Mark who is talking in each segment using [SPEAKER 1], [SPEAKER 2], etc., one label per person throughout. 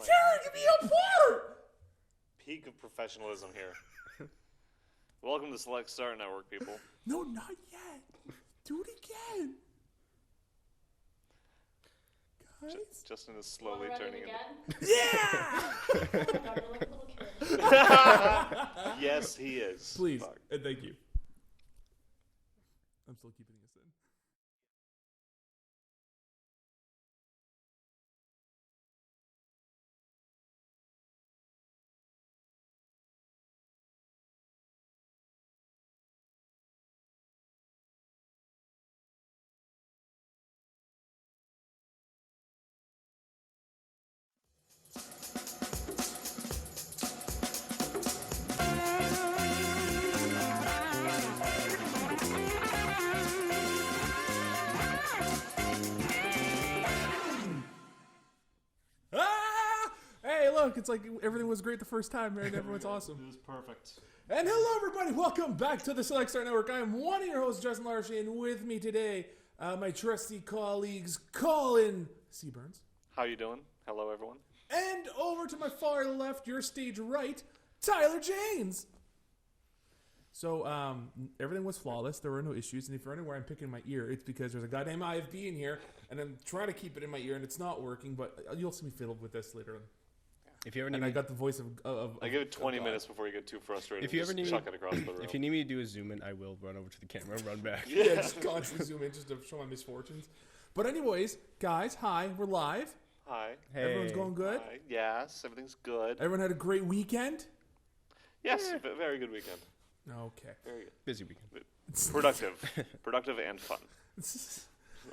[SPEAKER 1] Jared, give me a part!
[SPEAKER 2] Peak of professionalism here. Welcome to Select Star Network, people.
[SPEAKER 1] No, not yet. Do it again. Guys?
[SPEAKER 2] Justin is slowly turning into...
[SPEAKER 1] Yeah!
[SPEAKER 3] Oh my God, you're like a little kid.
[SPEAKER 2] Yes, he is.
[SPEAKER 1] Please,
[SPEAKER 2] Fuck.
[SPEAKER 1] and thank you. I'm still keeping this in. Hey, look, it's like everything was great the first time, right? Everyone's awesome.
[SPEAKER 2] It was perfect.
[SPEAKER 1] And hello, everybody. Welcome back to the Select Star Network. I am one of your hosts, Justin Larson, and with me today, my trusty colleagues, Colin C. Burns.
[SPEAKER 2] How you doing? Hello, everyone.
[SPEAKER 1] And over to my far left, your stage right, Tyler James. So, everything was flawless. There were no issues. And if you're wondering where I'm picking my ear, it's because there's a goddamn IFB in here, and I'm trying to keep it in my ear, and it's not working, but you'll see me fiddle with this later on.
[SPEAKER 4] If you ever need
[SPEAKER 1] And
[SPEAKER 4] me,
[SPEAKER 1] I got the voice of
[SPEAKER 2] I give it 20
[SPEAKER 1] God.
[SPEAKER 2] minutes before you get too frustrated.
[SPEAKER 4] If you ever
[SPEAKER 2] Just
[SPEAKER 4] need-
[SPEAKER 2] chuck it across the room.
[SPEAKER 4] if you need me to do a zoom in, I will run over to the camera and run back.
[SPEAKER 1] Yeah, just constantly zoom in just to show my misfortunes. But anyways, guys, hi, we're live.
[SPEAKER 2] Hi.
[SPEAKER 4] Hey.
[SPEAKER 1] Everyone's going good.
[SPEAKER 2] Hi. Yes, everything's good.
[SPEAKER 1] Everyone had a great weekend.
[SPEAKER 2] Yes, very good weekend.
[SPEAKER 1] Okay.
[SPEAKER 2] Very good.
[SPEAKER 4] Busy weekend.
[SPEAKER 2] Productive and fun.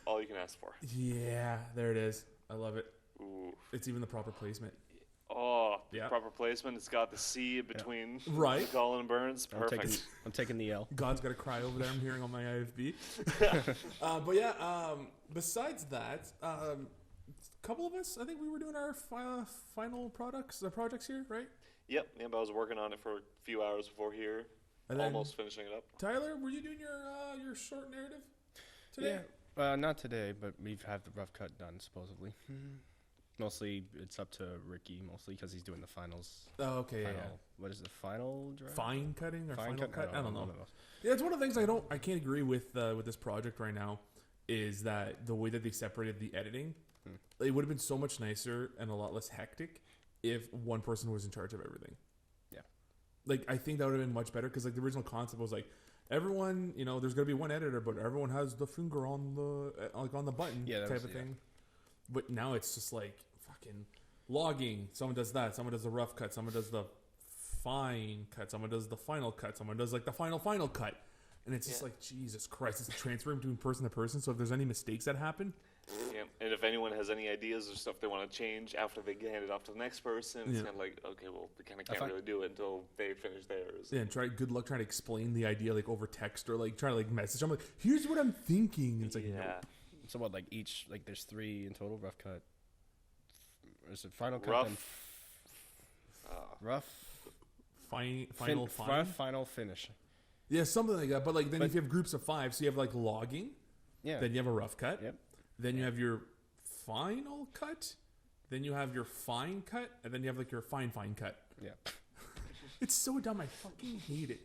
[SPEAKER 2] All you can ask for.
[SPEAKER 1] Yeah, there it is. I love it.
[SPEAKER 2] Ooh.
[SPEAKER 1] It's even the proper placement.
[SPEAKER 2] Oh,
[SPEAKER 1] Yeah.
[SPEAKER 2] proper placement. It's got the C between
[SPEAKER 1] Right.
[SPEAKER 2] Colin and Burns.
[SPEAKER 4] I'm
[SPEAKER 2] Perfect.
[SPEAKER 4] taking the L.
[SPEAKER 1] God's got to cry over there. I'm hearing on my IFB. But yeah, besides that, a couple of us, I think we were doing our final projects here, right?
[SPEAKER 2] Yep. I was working on it for a few hours before here.
[SPEAKER 1] And then,
[SPEAKER 2] Almost finishing it up.
[SPEAKER 1] Tyler, were you doing your short narrative today?
[SPEAKER 4] Yeah. Not today, but we've had the rough cut done supposedly. Mostly, it's up to Ricky. Mostly because he's doing the finals.
[SPEAKER 1] Oh, okay.
[SPEAKER 4] Final,
[SPEAKER 1] Yeah.
[SPEAKER 4] What is the final draft?
[SPEAKER 1] Fine cutting or final cut? I don't know.
[SPEAKER 4] One of those.
[SPEAKER 1] Yeah, it's one of the things I can't agree with this project right now is that the way that they separated the editing, it would have been so much nicer and a lot less hectic if one person was in charge of everything.
[SPEAKER 4] Yeah.
[SPEAKER 1] Like, I think that would have been much better because, like, the original concept was like, everyone, there's going to be one editor, but everyone has the finger on the button type of thing. But now it's just like fucking logging. Someone does that. Someone does the rough cut. Someone does the fine cut. Someone does the final cut. Someone does like the final cut. And it's just like, Jesus Christ, it's transferring between person to person. So if there's any mistakes that happen.
[SPEAKER 2] Yeah. And if anyone has any ideas or stuff they want to change after they hand it off to the next person, it's kind of like, okay, well, they kind of can't really do it until they finish theirs.
[SPEAKER 1] Yeah, and good luck trying to explain the idea like over text or like try to like message. I'm like, here's what I'm thinking. And it's like, no.
[SPEAKER 4] So what? Like each, like there's 3 in total. Rough cut. Is it final cut?
[SPEAKER 2] Rough.
[SPEAKER 4] Then rough. Final finish.
[SPEAKER 1] Yeah, something like that. But like then if you have groups of 5, so you have like logging.
[SPEAKER 4] Yeah.
[SPEAKER 1] Then you have a rough cut.
[SPEAKER 4] Yep.
[SPEAKER 1] Then you have your final cut. Then you have your fine cut, and then you have like your fine cut.
[SPEAKER 4] Yeah.
[SPEAKER 1] It's so dumb. I fucking hate it.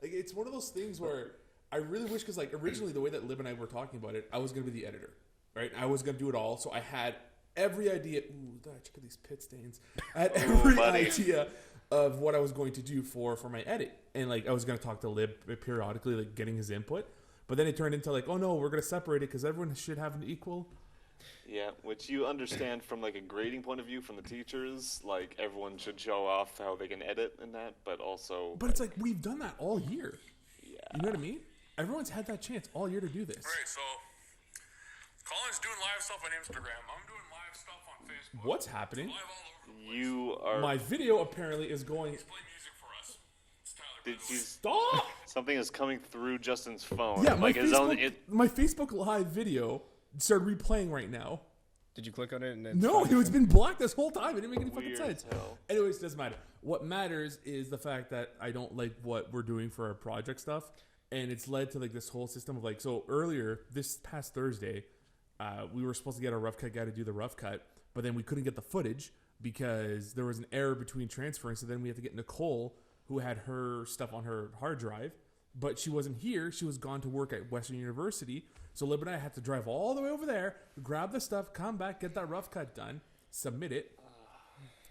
[SPEAKER 1] Like it's one of those things where I really wish, because like originally the way that Liv and I were talking about it, I was gonna be the editor, right? I was gonna do it all, so I had every idea. Ooh, check out these pit stains. I had every idea of what I was going to do for my edit, and like I was gonna talk to Lib periodically, like getting his input. But then it turned into like, oh no, we're gonna separate it because everyone should have an equal.
[SPEAKER 2] Yeah, which you understand from like a grading point of view from the teachers, like everyone should show off how they can edit and that, but also.
[SPEAKER 1] But it's like we've done that all year.
[SPEAKER 2] Yeah.
[SPEAKER 1] You know what I mean? Everyone's had that chance all year to do this.
[SPEAKER 5] Alright, so Colin's doing live stuff on Instagram. I'm doing live stuff on Facebook.
[SPEAKER 1] What's happening?
[SPEAKER 5] Live all over the place.
[SPEAKER 2] You are.
[SPEAKER 1] My video apparently is going.
[SPEAKER 5] Play music for us. It's Tyler. by
[SPEAKER 2] Did
[SPEAKER 5] the
[SPEAKER 2] you
[SPEAKER 5] way.
[SPEAKER 1] Stop!
[SPEAKER 2] Something is coming through Justin's phone.
[SPEAKER 1] Yeah, my
[SPEAKER 2] like his own.
[SPEAKER 1] my Facebook Live video started replaying right now.
[SPEAKER 4] Did you click on it and then?
[SPEAKER 1] No, it's been black this whole time. It didn't make any fucking
[SPEAKER 2] Weird
[SPEAKER 1] sense.
[SPEAKER 2] as hell.
[SPEAKER 1] Anyways, it doesn't matter. What matters is the fact that I don't like what we're doing for our project stuff. And it's led to like this whole system of like, so earlier, this past Thursday, we were supposed to get our rough cut guy to do the rough cut, but then we couldn't get the footage because there was an error between transferring. So then we had to get Nicole, who had her stuff on her hard drive, but she wasn't here. She was gone to work at Western University. So Lib and I had to drive all the way over there, grab the stuff, come back, get that rough cut done, submit it.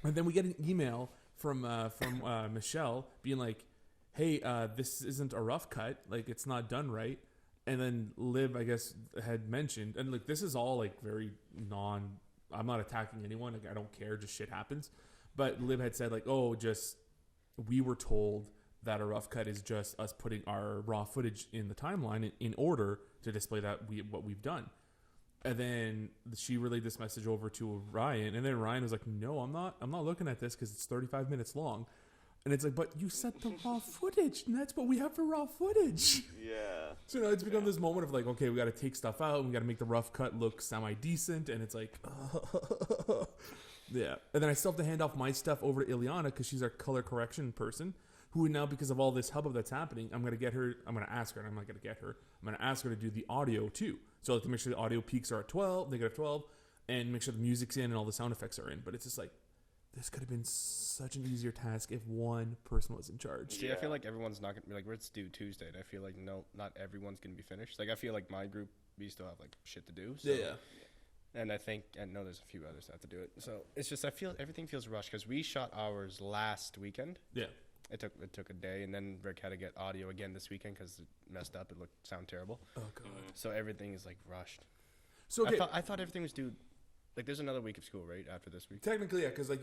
[SPEAKER 1] And then we get an email from Michelle being like, hey, this isn't a rough cut. Like, it's not done right. And then Lib, I guess, had mentioned, and like, this is all like very I'm not attacking anyone. Like, I don't care. Just shit happens. But Lib had said like, oh, we were told that a rough cut is just us putting our raw footage in the timeline in order to display what we've done. And then she relayed this message over to Ryan, and then Ryan was like, no, I'm not looking at this because it's 35 minutes long. And it's like, but you set the raw footage, and that's what we have for raw footage.
[SPEAKER 2] Yeah.
[SPEAKER 1] So now it's become this moment of like, okay, we got to take stuff out, and we got to make the rough cut look semi-decent, and it's like, yeah. And then I still have to hand off my stuff over to Ileana because she's our color correction person, who now, because of all this hubbub that's happening, I'm going to ask her to do the audio too. So to make sure the audio peaks are at 12, negative 12, and make sure the music's in and all the sound effects are in. But it's just like, this could have been such an easier task if one person was in charge.
[SPEAKER 4] See, I feel like everyone's not going to be like, let's do Tuesday. And I feel like, no, not everyone's going to be finished. Like, I feel like my group, we still have like shit to do. So. Yeah. And I know there's a few others that have to do it. So it's just, I feel everything feels rushed because we shot ours last weekend. Yeah. It took a day, and then Rick had to get audio again this weekend because it messed up. It sound terrible. Oh god! So everything is like rushed. So okay. I thought everything was due. Like, there's another week of school right after this week.
[SPEAKER 1] Technically, yeah, because like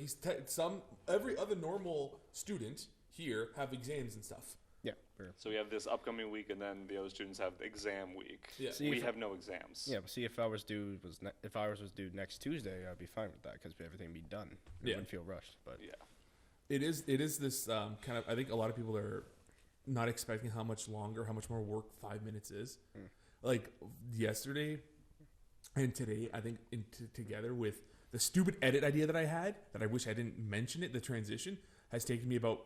[SPEAKER 1] every other normal student here have exams and stuff.
[SPEAKER 4] Yeah.
[SPEAKER 2] So we have this upcoming week, and then the other students have exam week. Yeah. We have no exams.
[SPEAKER 4] Yeah, but see, if ours was due next Tuesday, I'd be fine with that because everything would be done. It wouldn't feel rushed. But
[SPEAKER 2] yeah.
[SPEAKER 1] It is this kind of, I think a lot of people are not expecting how much more work 5 minutes is. Like yesterday and today, I think together with the stupid edit idea that I had, that I wish I didn't mention it, the transition, has taken me about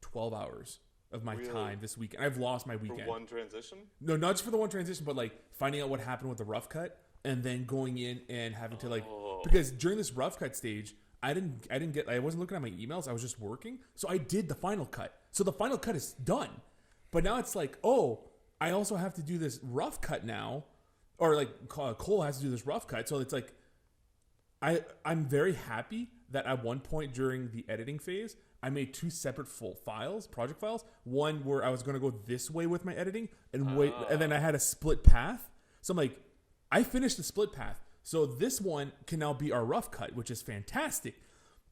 [SPEAKER 1] 12 hours of my time this week. And I've lost my weekend.
[SPEAKER 2] For one transition?
[SPEAKER 1] No, not just for the one transition, but like finding out what happened with the rough cut and then going in and having to because during this rough cut stage, I wasn't looking at my emails. I was just working. So I did the final cut. So the final cut is done. But now it's like, oh, I also have to do this rough cut now. Or like Cole has to do this rough cut. So it's like, I'm very happy that at one point during the editing phase, I made two separate project files. One where I was going to go this way with my editing and then I had a split path. So I'm like, I finished the split path. So this one can now be our rough cut, which is fantastic.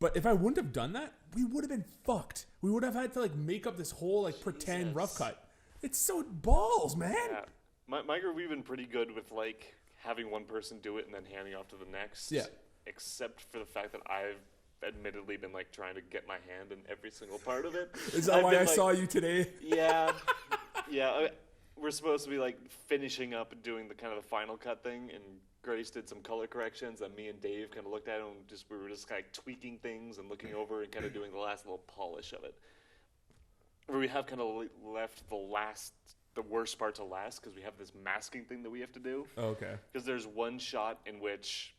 [SPEAKER 1] But if I wouldn't have done that, we would have been fucked. We would have had to like make up this whole like pretend rough cut. It's so balls, man. Yeah.
[SPEAKER 2] My group, we've been pretty good with like having one person do it and then handing off to the next. Yeah. Except for the fact that I've admittedly been like trying to get my hand in every single part of it.
[SPEAKER 1] Is that why I saw you today?
[SPEAKER 2] Yeah. Yeah. We're supposed to be like finishing up and doing the kind of the final cut thing, and Grace did some color corrections, and me and Dave kind of looked at it and we were just kind of tweaking things and looking over and kind of doing the last little polish of it. Where we have kind of left the worst part to last because we have this masking thing that we have to do.
[SPEAKER 1] Oh, okay.
[SPEAKER 2] Because there's one shot in which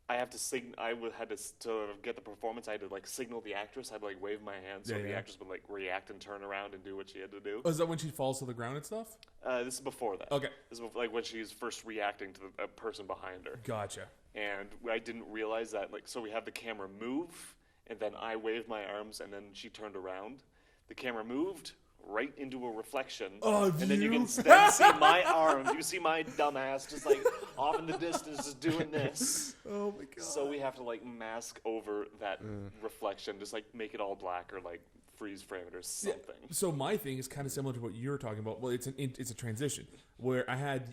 [SPEAKER 2] I have to to get the performance. I had to like signal the actress. I had to like wave my hand so the actress would like react and turn around and do what she had to do.
[SPEAKER 1] Oh, is that when she falls to the ground and stuff?
[SPEAKER 2] This is before that. Okay. This is like when she's first reacting to a person behind her.
[SPEAKER 1] Gotcha.
[SPEAKER 2] And I didn't realize that. Like, so we have the camera move, and then I waved my arms, and then she turned around. The camera moved right into a reflection.
[SPEAKER 1] Oh,
[SPEAKER 2] and then you can then see my arms. You see my dumb ass just like off in the distance just doing this.
[SPEAKER 1] Oh my god.
[SPEAKER 2] So we have to like mask over that reflection, just like make it all black or like freeze frame it or something. Yeah.
[SPEAKER 1] So my thing is kind of similar to what you were talking about. Well, it's a transition where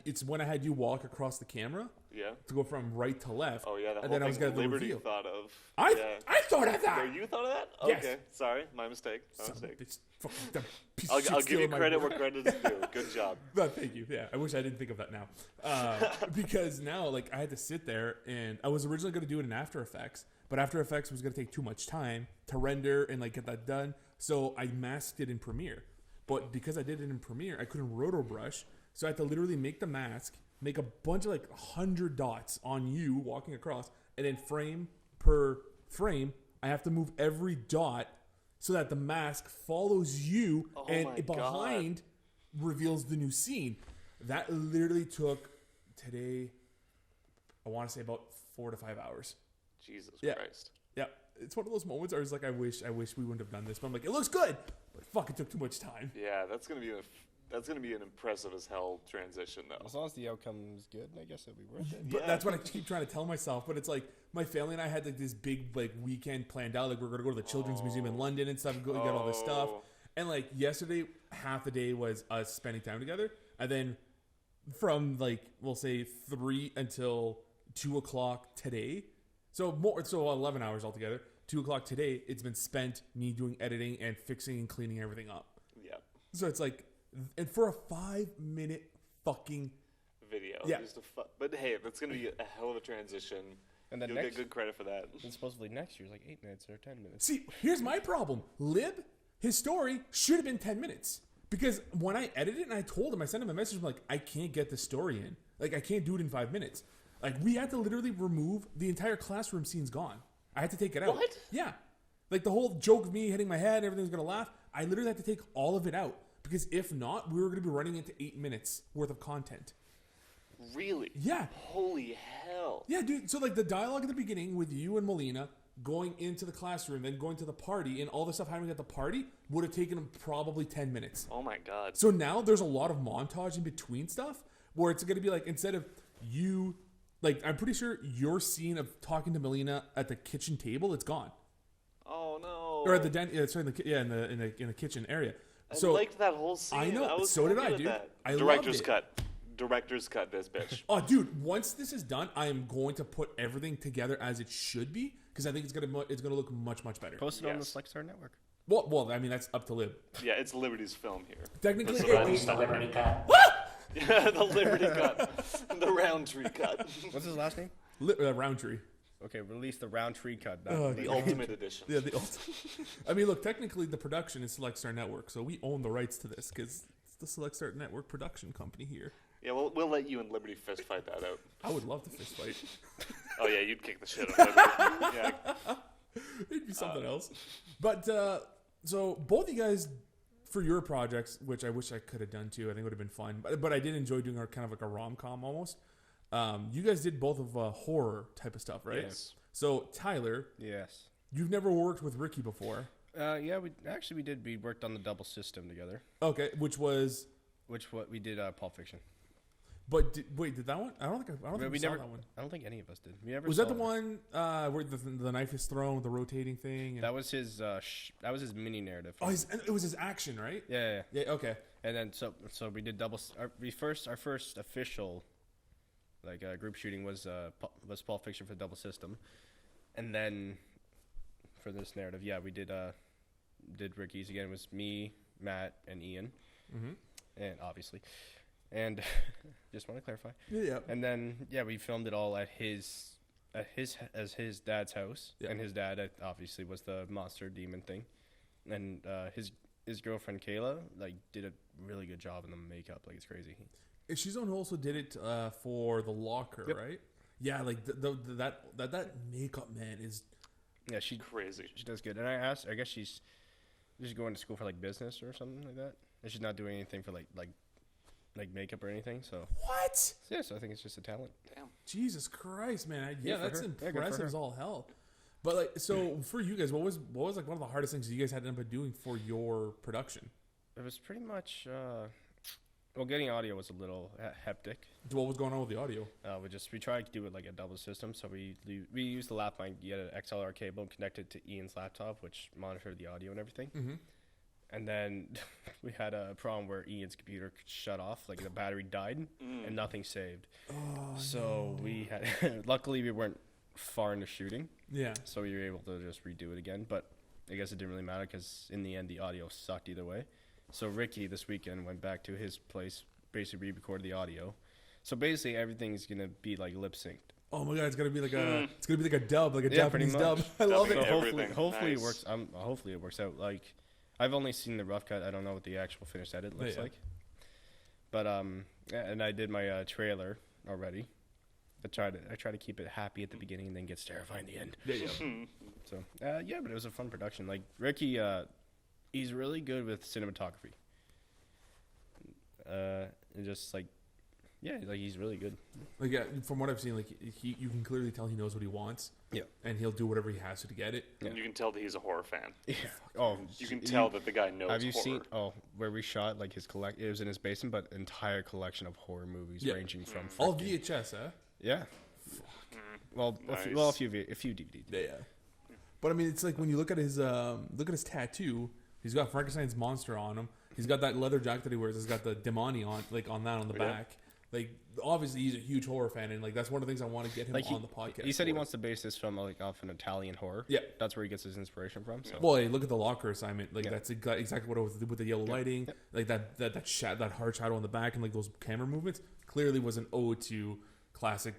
[SPEAKER 1] it's when I had you walk across the camera.
[SPEAKER 2] Yeah.
[SPEAKER 1] To go from right to left.
[SPEAKER 2] Oh yeah, that whole thing Liberty thought of.
[SPEAKER 1] I thought of that.
[SPEAKER 2] Oh, you thought of that?
[SPEAKER 1] Yes.
[SPEAKER 2] Okay, sorry, my mistake.
[SPEAKER 1] I'll
[SPEAKER 2] give you credit where credit is due. Good job.
[SPEAKER 1] No, thank you. Yeah, I wish I didn't think of that now. Because now, like, I had to sit there, and I was originally going to do it in After Effects, but After Effects was going to take too much time to render and like get that done. So I masked it in Premiere. But because I did it in Premiere, I couldn't roto brush, so I had to literally make the mask, make a bunch of like 100 dots on you walking across, and then frame per frame, I have to move every dot so that the mask follows you and behind reveals the new scene. That literally took today, I want to say about 4 to 5 hours.
[SPEAKER 2] Jesus
[SPEAKER 1] Yeah.
[SPEAKER 2] Christ.
[SPEAKER 1] Yeah, it's one of those moments where I was like, I wish we wouldn't have done this. But I'm like, it looks good, but fuck, it took too much time.
[SPEAKER 2] Yeah, that's gonna be an impressive as hell transition though.
[SPEAKER 4] As long as the outcome is good, I guess it'll be worth it.
[SPEAKER 1] But that's what I keep trying to tell myself. But it's like my family and I had like this big like weekend planned out. Like we're gonna go to the Children's Museum in London and stuff. And go get all this stuff. And like yesterday, half the day was us spending time together, and then from like we'll say 3 until 2 o'clock today. So 11 hours altogether. 2 o'clock today, it's been spent me doing editing and fixing and cleaning everything up.
[SPEAKER 2] Yeah.
[SPEAKER 1] So it's like, and for a 5-minute fucking
[SPEAKER 2] video.
[SPEAKER 1] Yeah.
[SPEAKER 2] But hey, that's gonna be a hell of a transition.
[SPEAKER 4] And then
[SPEAKER 2] You'll get good credit for that.
[SPEAKER 4] And supposedly next year's like 8 minutes or 10 minutes.
[SPEAKER 1] See, here's my problem. Lib, his story should have been 10 minutes. Because when I edited it and I told him, I sent him a message, I'm like, I can't get the story in. Like, I can't do it in 5 minutes. Like, we had to literally remove the entire classroom scene's gone. I had to take it out.
[SPEAKER 2] What?
[SPEAKER 1] Yeah. Like, the whole joke of me hitting my head, everything's going to laugh. I literally had to take all of it out. Because if not, we were going to be running into 8 minutes worth of content.
[SPEAKER 2] Really?
[SPEAKER 1] Yeah.
[SPEAKER 2] Holy hell.
[SPEAKER 1] Yeah, dude. So, like, the dialogue at the beginning with you and Melina going into the classroom, then going to the party, and all the stuff happening at the party would have taken them probably 10 minutes.
[SPEAKER 2] Oh my god.
[SPEAKER 1] So now there's a lot of montage in between stuff where it's going to be like, instead of you, like, I'm pretty sure your scene of talking to Melina at the kitchen table, it's gone.
[SPEAKER 2] Oh no.
[SPEAKER 1] Or at the in the kitchen area.
[SPEAKER 2] I liked that whole scene.
[SPEAKER 1] I know.
[SPEAKER 2] I was
[SPEAKER 1] So did
[SPEAKER 2] good
[SPEAKER 1] I,
[SPEAKER 2] at
[SPEAKER 1] dude.
[SPEAKER 2] that.
[SPEAKER 1] I
[SPEAKER 2] Director's
[SPEAKER 1] loved it.
[SPEAKER 2] cut. Director's cut this bitch.
[SPEAKER 1] Oh, dude! Once this is done, I am going to put everything together as it should be because I think it's gonna look much better.
[SPEAKER 4] Post it on the
[SPEAKER 2] Yes.
[SPEAKER 4] Select Star Network.
[SPEAKER 1] Well, I mean that's up to Lib.
[SPEAKER 2] Yeah, it's Liberty's film here.
[SPEAKER 1] Technically,
[SPEAKER 2] That's what I
[SPEAKER 3] Release the Liberty cut.
[SPEAKER 2] Yeah, the Liberty cut. The Roundtree cut.
[SPEAKER 4] What's his last name?
[SPEAKER 1] Roundtree.
[SPEAKER 4] Okay, release the Roundtree cut.
[SPEAKER 2] The Ultimate Edition.
[SPEAKER 1] Yeah, I mean, look, technically the production is Select Star Network, so we own the rights to this because it's the Select Star Network production company here.
[SPEAKER 2] Yeah, we'll let you and Liberty fist fight that out.
[SPEAKER 1] I would love to fist fight.
[SPEAKER 2] Oh yeah, you'd kick the shit out of Liberty. Yeah.
[SPEAKER 1] It'd be something else. But so both of you guys, for your projects, which I wish I could have done too, I think it would have been fun. But I did enjoy doing our kind of like a rom-com almost. You guys did both of horror type of stuff, right?
[SPEAKER 2] Yes.
[SPEAKER 1] So Tyler,
[SPEAKER 4] Yes.
[SPEAKER 1] you've never worked with Ricky before.
[SPEAKER 4] Yeah, we did. We worked on the double system together.
[SPEAKER 1] Okay, which was.
[SPEAKER 4] We did Pulp Fiction.
[SPEAKER 1] But did that one? I don't think we saw
[SPEAKER 4] never.
[SPEAKER 1] that one.
[SPEAKER 4] I don't think any of us did. We never
[SPEAKER 1] Was
[SPEAKER 4] saw
[SPEAKER 1] that the
[SPEAKER 4] it.
[SPEAKER 1] one where the knife is thrown with the rotating thing? And,
[SPEAKER 4] That was his. That was his mini narrative.
[SPEAKER 1] it was his action, right?
[SPEAKER 4] Yeah.
[SPEAKER 1] Yeah. Okay.
[SPEAKER 4] And then so we did our first official group shooting was Pulp Fiction for Double System, and then for this narrative, we did Ricky's again. It was me, Matt, and Ian, and obviously, and just want to clarify.
[SPEAKER 1] Yeah.
[SPEAKER 4] And then we filmed it all at his dad's house,
[SPEAKER 1] Yeah.
[SPEAKER 4] and his dad obviously was the monster demon thing, and his girlfriend Kayla did a really good job in the makeup, it's crazy.
[SPEAKER 1] She's the one who also did it for the locker,
[SPEAKER 4] Yep.
[SPEAKER 1] right? Yeah, like that makeup, man, is.
[SPEAKER 4] Yeah, she
[SPEAKER 2] Crazy.
[SPEAKER 4] She does good. And I asked, I guess she's going to school for business or something like that. And she's not doing anything for like makeup or anything. So
[SPEAKER 1] What?
[SPEAKER 4] so I think it's just a talent.
[SPEAKER 2] Damn.
[SPEAKER 1] Jesus Christ, man!
[SPEAKER 4] Yeah, for
[SPEAKER 1] That's
[SPEAKER 4] her. Yeah, good for
[SPEAKER 1] impressive
[SPEAKER 4] her.
[SPEAKER 1] as all hell. But so for you guys, what was like one of the hardest things you guys had to end up doing for your production?
[SPEAKER 4] It was pretty much getting audio was a little hectic.
[SPEAKER 1] What was going on with the audio?
[SPEAKER 4] We tried to do it like a double system. So we used the lap mic, you had an XLR cable connected to Ian's laptop, which monitored the audio and everything.
[SPEAKER 1] Mm-hmm.
[SPEAKER 4] And then we had a problem where Ian's computer shut off, the battery died, and nothing saved.
[SPEAKER 1] Oh,
[SPEAKER 4] So we had, luckily we weren't far into shooting,
[SPEAKER 1] yeah.
[SPEAKER 4] so we were able to just redo it again. But I guess it didn't really matter because in the end the audio sucked either way. So Ricky this weekend went back to his place, basically re-recorded the audio. So basically everything's gonna be lip synced.
[SPEAKER 1] Oh my god, it's gonna be like a dub, like a
[SPEAKER 4] Yeah, pretty
[SPEAKER 1] Japanese
[SPEAKER 4] much.
[SPEAKER 1] dub. I love
[SPEAKER 2] Dubbing
[SPEAKER 1] it.
[SPEAKER 2] it.
[SPEAKER 4] Hopefully,
[SPEAKER 2] Everything.
[SPEAKER 4] hopefully
[SPEAKER 2] Nice.
[SPEAKER 4] it works. Hopefully it works out. I've only seen the rough cut. I don't know what the actual finished edit looks
[SPEAKER 1] Yeah.
[SPEAKER 4] like. But and I did my trailer already. I try to keep it happy at the beginning and then gets terrifying in the end.
[SPEAKER 1] Yeah.
[SPEAKER 4] So yeah, but it was a fun production. Like Ricky, he's really good with cinematography. And just like, yeah, like he's really good.
[SPEAKER 1] Like from what I've seen, like you can clearly tell he knows what he wants.
[SPEAKER 4] Yeah.
[SPEAKER 1] And he'll do whatever he has to get it.
[SPEAKER 2] And you can tell that he's a horror fan.
[SPEAKER 4] Yeah. Oh,
[SPEAKER 2] You can tell that the guy knows
[SPEAKER 4] Have you
[SPEAKER 2] horror.
[SPEAKER 4] seen? Oh, where we shot like his It was in his basement, but entire collection of horror movies ranging from
[SPEAKER 1] All
[SPEAKER 4] frickin-
[SPEAKER 1] VHS, huh?
[SPEAKER 4] Yeah. Well,
[SPEAKER 2] Nice.
[SPEAKER 4] a few DVDs.
[SPEAKER 1] Yeah. But I mean, it's like when you look at his tattoo, he's got Frankenstein's monster on him. He's got that leather jacket that he wears. He's got the demoni on the back. Like obviously he's a huge horror fan, and like that's one of the things I want to get him on the podcast.
[SPEAKER 4] He said he
[SPEAKER 1] for.
[SPEAKER 4] wants to base this film like off an Italian horror.
[SPEAKER 1] Yeah.
[SPEAKER 4] That's where he gets his inspiration from. So.
[SPEAKER 1] Well, hey, look at the locker assignment. Like that's exactly what it was with the yellow lighting, like that hard shadow on the back, and like those camera movements. Clearly was an ode to classic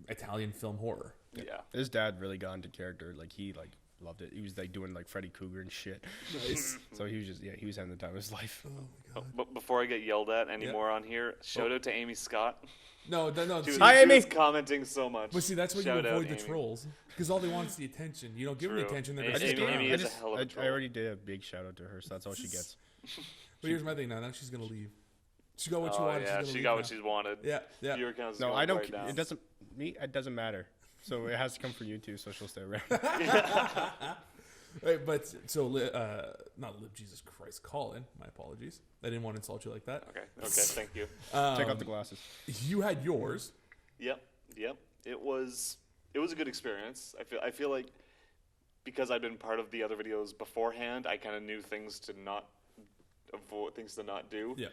[SPEAKER 1] Italian film horror.
[SPEAKER 2] Yeah.
[SPEAKER 4] His dad really got into character. Like he like loved it. He was like doing like Freddy Krueger and shit.
[SPEAKER 1] Nice.
[SPEAKER 4] So he was having the time of his life.
[SPEAKER 1] Oh my god.
[SPEAKER 2] But before I get yelled at anymore on here, shout out to Amy Scott.
[SPEAKER 1] No.
[SPEAKER 2] She was,
[SPEAKER 1] See,
[SPEAKER 4] Hi,
[SPEAKER 2] she
[SPEAKER 4] Amy.
[SPEAKER 2] was commenting so much.
[SPEAKER 1] but see, that's where
[SPEAKER 2] Shout
[SPEAKER 1] you
[SPEAKER 2] out,
[SPEAKER 1] avoid the
[SPEAKER 2] Amy.
[SPEAKER 1] trolls because all they want is the attention. You don't give them the
[SPEAKER 2] True.
[SPEAKER 1] attention. They're
[SPEAKER 2] Amy-
[SPEAKER 1] gonna stick
[SPEAKER 2] Amy
[SPEAKER 1] around.
[SPEAKER 2] is a hell of a troll.
[SPEAKER 4] I already did a big shout out to her, so that's all she gets.
[SPEAKER 1] But here's my thing now. Now she's gonna leave. She got what she
[SPEAKER 2] Oh
[SPEAKER 1] wanted.
[SPEAKER 2] yeah,
[SPEAKER 1] she's
[SPEAKER 2] she
[SPEAKER 1] gonna
[SPEAKER 2] got
[SPEAKER 1] leave
[SPEAKER 2] what
[SPEAKER 1] now.
[SPEAKER 2] she's wanted.
[SPEAKER 1] Yeah.
[SPEAKER 2] Viewer counts
[SPEAKER 4] No,
[SPEAKER 2] going
[SPEAKER 4] I don't.
[SPEAKER 2] right down.
[SPEAKER 4] It doesn't. Me, it doesn't matter. So it has to come from you too. So she'll stay around.
[SPEAKER 1] Right, but so not Lib. Jesus Christ, Colin. My apologies. I didn't want to insult you like that.
[SPEAKER 2] Okay, thank you.
[SPEAKER 4] Take off the glasses.
[SPEAKER 1] You had yours.
[SPEAKER 2] Yep. It was a good experience. I feel like because I've been part of the other videos beforehand, I kind of knew things to not do.
[SPEAKER 1] Yeah.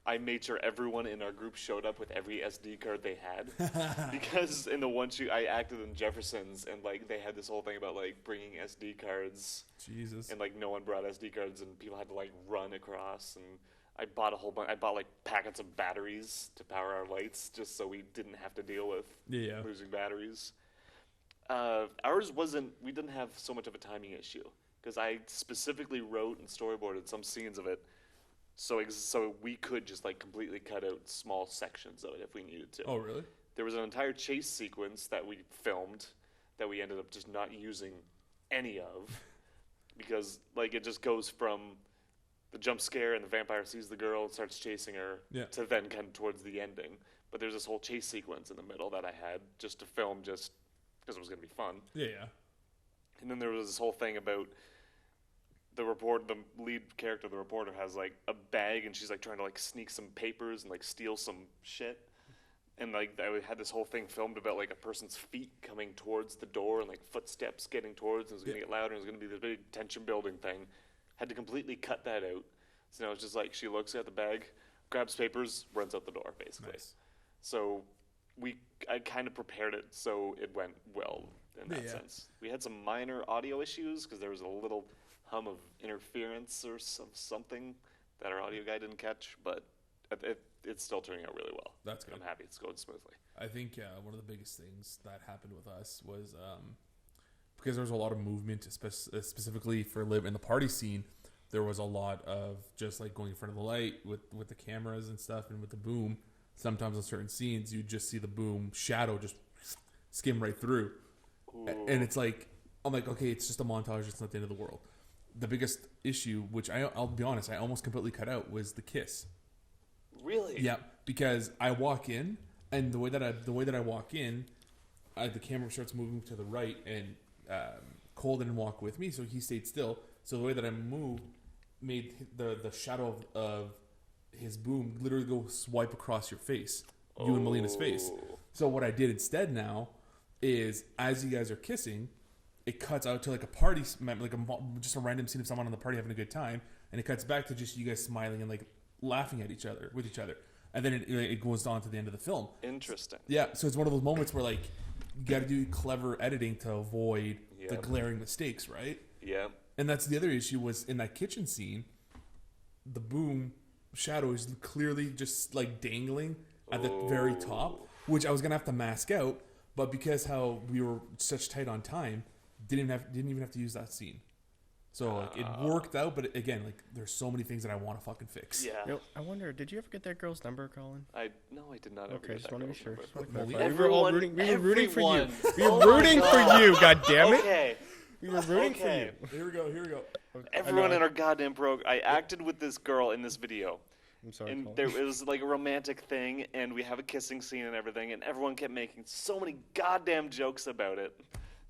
[SPEAKER 2] I made sure everyone in our group showed up with every SD card they had, because in the one shoot I acted in Jefferson's, and like they had this whole thing about like bringing SD cards,
[SPEAKER 1] Jesus.
[SPEAKER 2] and like no one brought SD cards, and people had to like run across. And I bought a whole bunch. I bought like packets of batteries to power our lights, just so we didn't have to deal with
[SPEAKER 1] Yeah.
[SPEAKER 2] losing batteries. Ours wasn't. We didn't have so much of a timing issue because I specifically wrote and storyboarded some scenes of it. So we could just like completely cut out small sections of it if we needed to.
[SPEAKER 1] Oh, really?
[SPEAKER 2] There was an entire chase sequence that we filmed that we ended up just not using any of because like it just goes from the jump scare and the vampire sees the girl and starts chasing her to then kind of towards the ending. But there's this whole chase sequence in the middle that I had just to film just because it was going to be fun.
[SPEAKER 1] Yeah.
[SPEAKER 2] And then there was this whole thing about the lead character, the reporter, has like a bag and she's like trying to like sneak some papers and like steal some shit. And like I had this whole thing filmed about like a person's feet coming towards the door and like footsteps getting towards, and it was gonna get louder, and it was gonna be this big tension building thing. Had to completely cut that out. So now it's just like she looks at the bag, grabs papers, runs out the door, basically.
[SPEAKER 1] Nice.
[SPEAKER 2] So I kind of prepared it so it went well in that sense. We had some minor audio issues because there was a little hum of interference or something that our audio guy didn't catch, but it's still turning out really well.
[SPEAKER 1] That's good.
[SPEAKER 2] I'm happy it's going smoothly.
[SPEAKER 1] I think one of the biggest things that happened with us was because there was a lot of movement, specifically for Liv in the party scene. There was a lot of just like going in front of the light with the cameras and stuff, and with the boom. Sometimes on certain scenes, you just see the boom shadow just skim right through, and it's like I'm like, okay, it's just a montage. It's not the end of the world. The biggest issue, which I'll be honest, I almost completely cut out, was the kiss.
[SPEAKER 2] Really?
[SPEAKER 1] Yeah, because I walk in, and the way that I walk in, the camera starts moving to the right, and Cole didn't walk with me, so he stayed still. So the way that I moved made the shadow of his boom literally go swipe across your face, you and Melina's face. So what I did instead now is, as you guys are kissing, it cuts out to like a party, like just a random scene of someone on the party having a good time, and it cuts back to just you guys smiling and like laughing at each other, and then it goes on to the end of the film.
[SPEAKER 2] Interesting.
[SPEAKER 1] Yeah, so it's one of those moments where like you got to do clever editing to avoid the glaring mistakes, right?
[SPEAKER 2] Yeah.
[SPEAKER 1] And that's the other issue was in that kitchen scene, the boom shadow is clearly just like dangling at the very top, which I was gonna have to mask out, but because how we were such tight on time, didn't even have to use that scene. So like, it worked out, but again, like there's so many things that I want to fucking fix.
[SPEAKER 2] Yeah.
[SPEAKER 4] You know, I wonder, did you ever get that girl's number, Colin?
[SPEAKER 2] No, I did not ever
[SPEAKER 4] Okay,
[SPEAKER 2] get
[SPEAKER 4] just
[SPEAKER 2] that
[SPEAKER 4] want to be
[SPEAKER 2] girl's
[SPEAKER 4] sure.
[SPEAKER 2] number.
[SPEAKER 4] Just wanna
[SPEAKER 1] Molly?
[SPEAKER 4] clarify. We were all rooting. We were rooting for you.
[SPEAKER 2] Everyone.
[SPEAKER 4] We were
[SPEAKER 2] Oh my
[SPEAKER 4] rooting for
[SPEAKER 2] God.
[SPEAKER 4] you. God damn it.
[SPEAKER 2] Okay.
[SPEAKER 4] We were rooting
[SPEAKER 2] Okay.
[SPEAKER 4] for you.
[SPEAKER 1] Here we go. Here we go.
[SPEAKER 2] Everyone in our goddamn I acted with this girl in this video.
[SPEAKER 4] I'm sorry,
[SPEAKER 2] And
[SPEAKER 4] Colin.
[SPEAKER 2] it was like a romantic thing, and we have a kissing scene and everything, and everyone kept making so many goddamn jokes about it,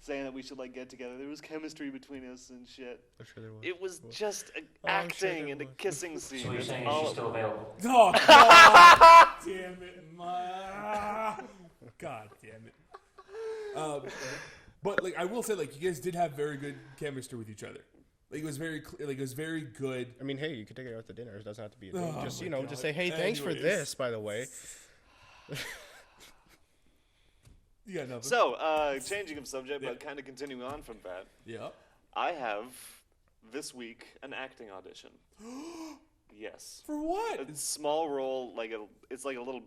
[SPEAKER 2] saying that we should like get together. There was chemistry between us and shit.
[SPEAKER 4] I'm sure there was.
[SPEAKER 2] It was just
[SPEAKER 4] I'm sure
[SPEAKER 2] acting
[SPEAKER 4] there
[SPEAKER 2] and a
[SPEAKER 4] was.
[SPEAKER 2] kissing scene.
[SPEAKER 6] So you're
[SPEAKER 2] That's
[SPEAKER 6] saying
[SPEAKER 2] all
[SPEAKER 6] she's
[SPEAKER 2] it
[SPEAKER 6] still
[SPEAKER 2] was.
[SPEAKER 6] available?
[SPEAKER 1] Oh, God damn it. God damn it. But like I will say, like you guys did have very good chemistry with each other. Like it was very clear. Like it was very good.
[SPEAKER 4] I mean, hey, you could take her out to dinner. It doesn't have to be a date.
[SPEAKER 1] Oh
[SPEAKER 4] Just,
[SPEAKER 1] my
[SPEAKER 4] you know,
[SPEAKER 1] God.
[SPEAKER 4] just say, hey, thanks for
[SPEAKER 1] Anyways.
[SPEAKER 4] this, by the way.
[SPEAKER 1] You got nothing.
[SPEAKER 2] So, changing of subject, but kind of continuing on from that,
[SPEAKER 1] Yeah.
[SPEAKER 2] I have this week an acting audition. Yes.
[SPEAKER 1] For what?
[SPEAKER 2] A small role, it's like a little.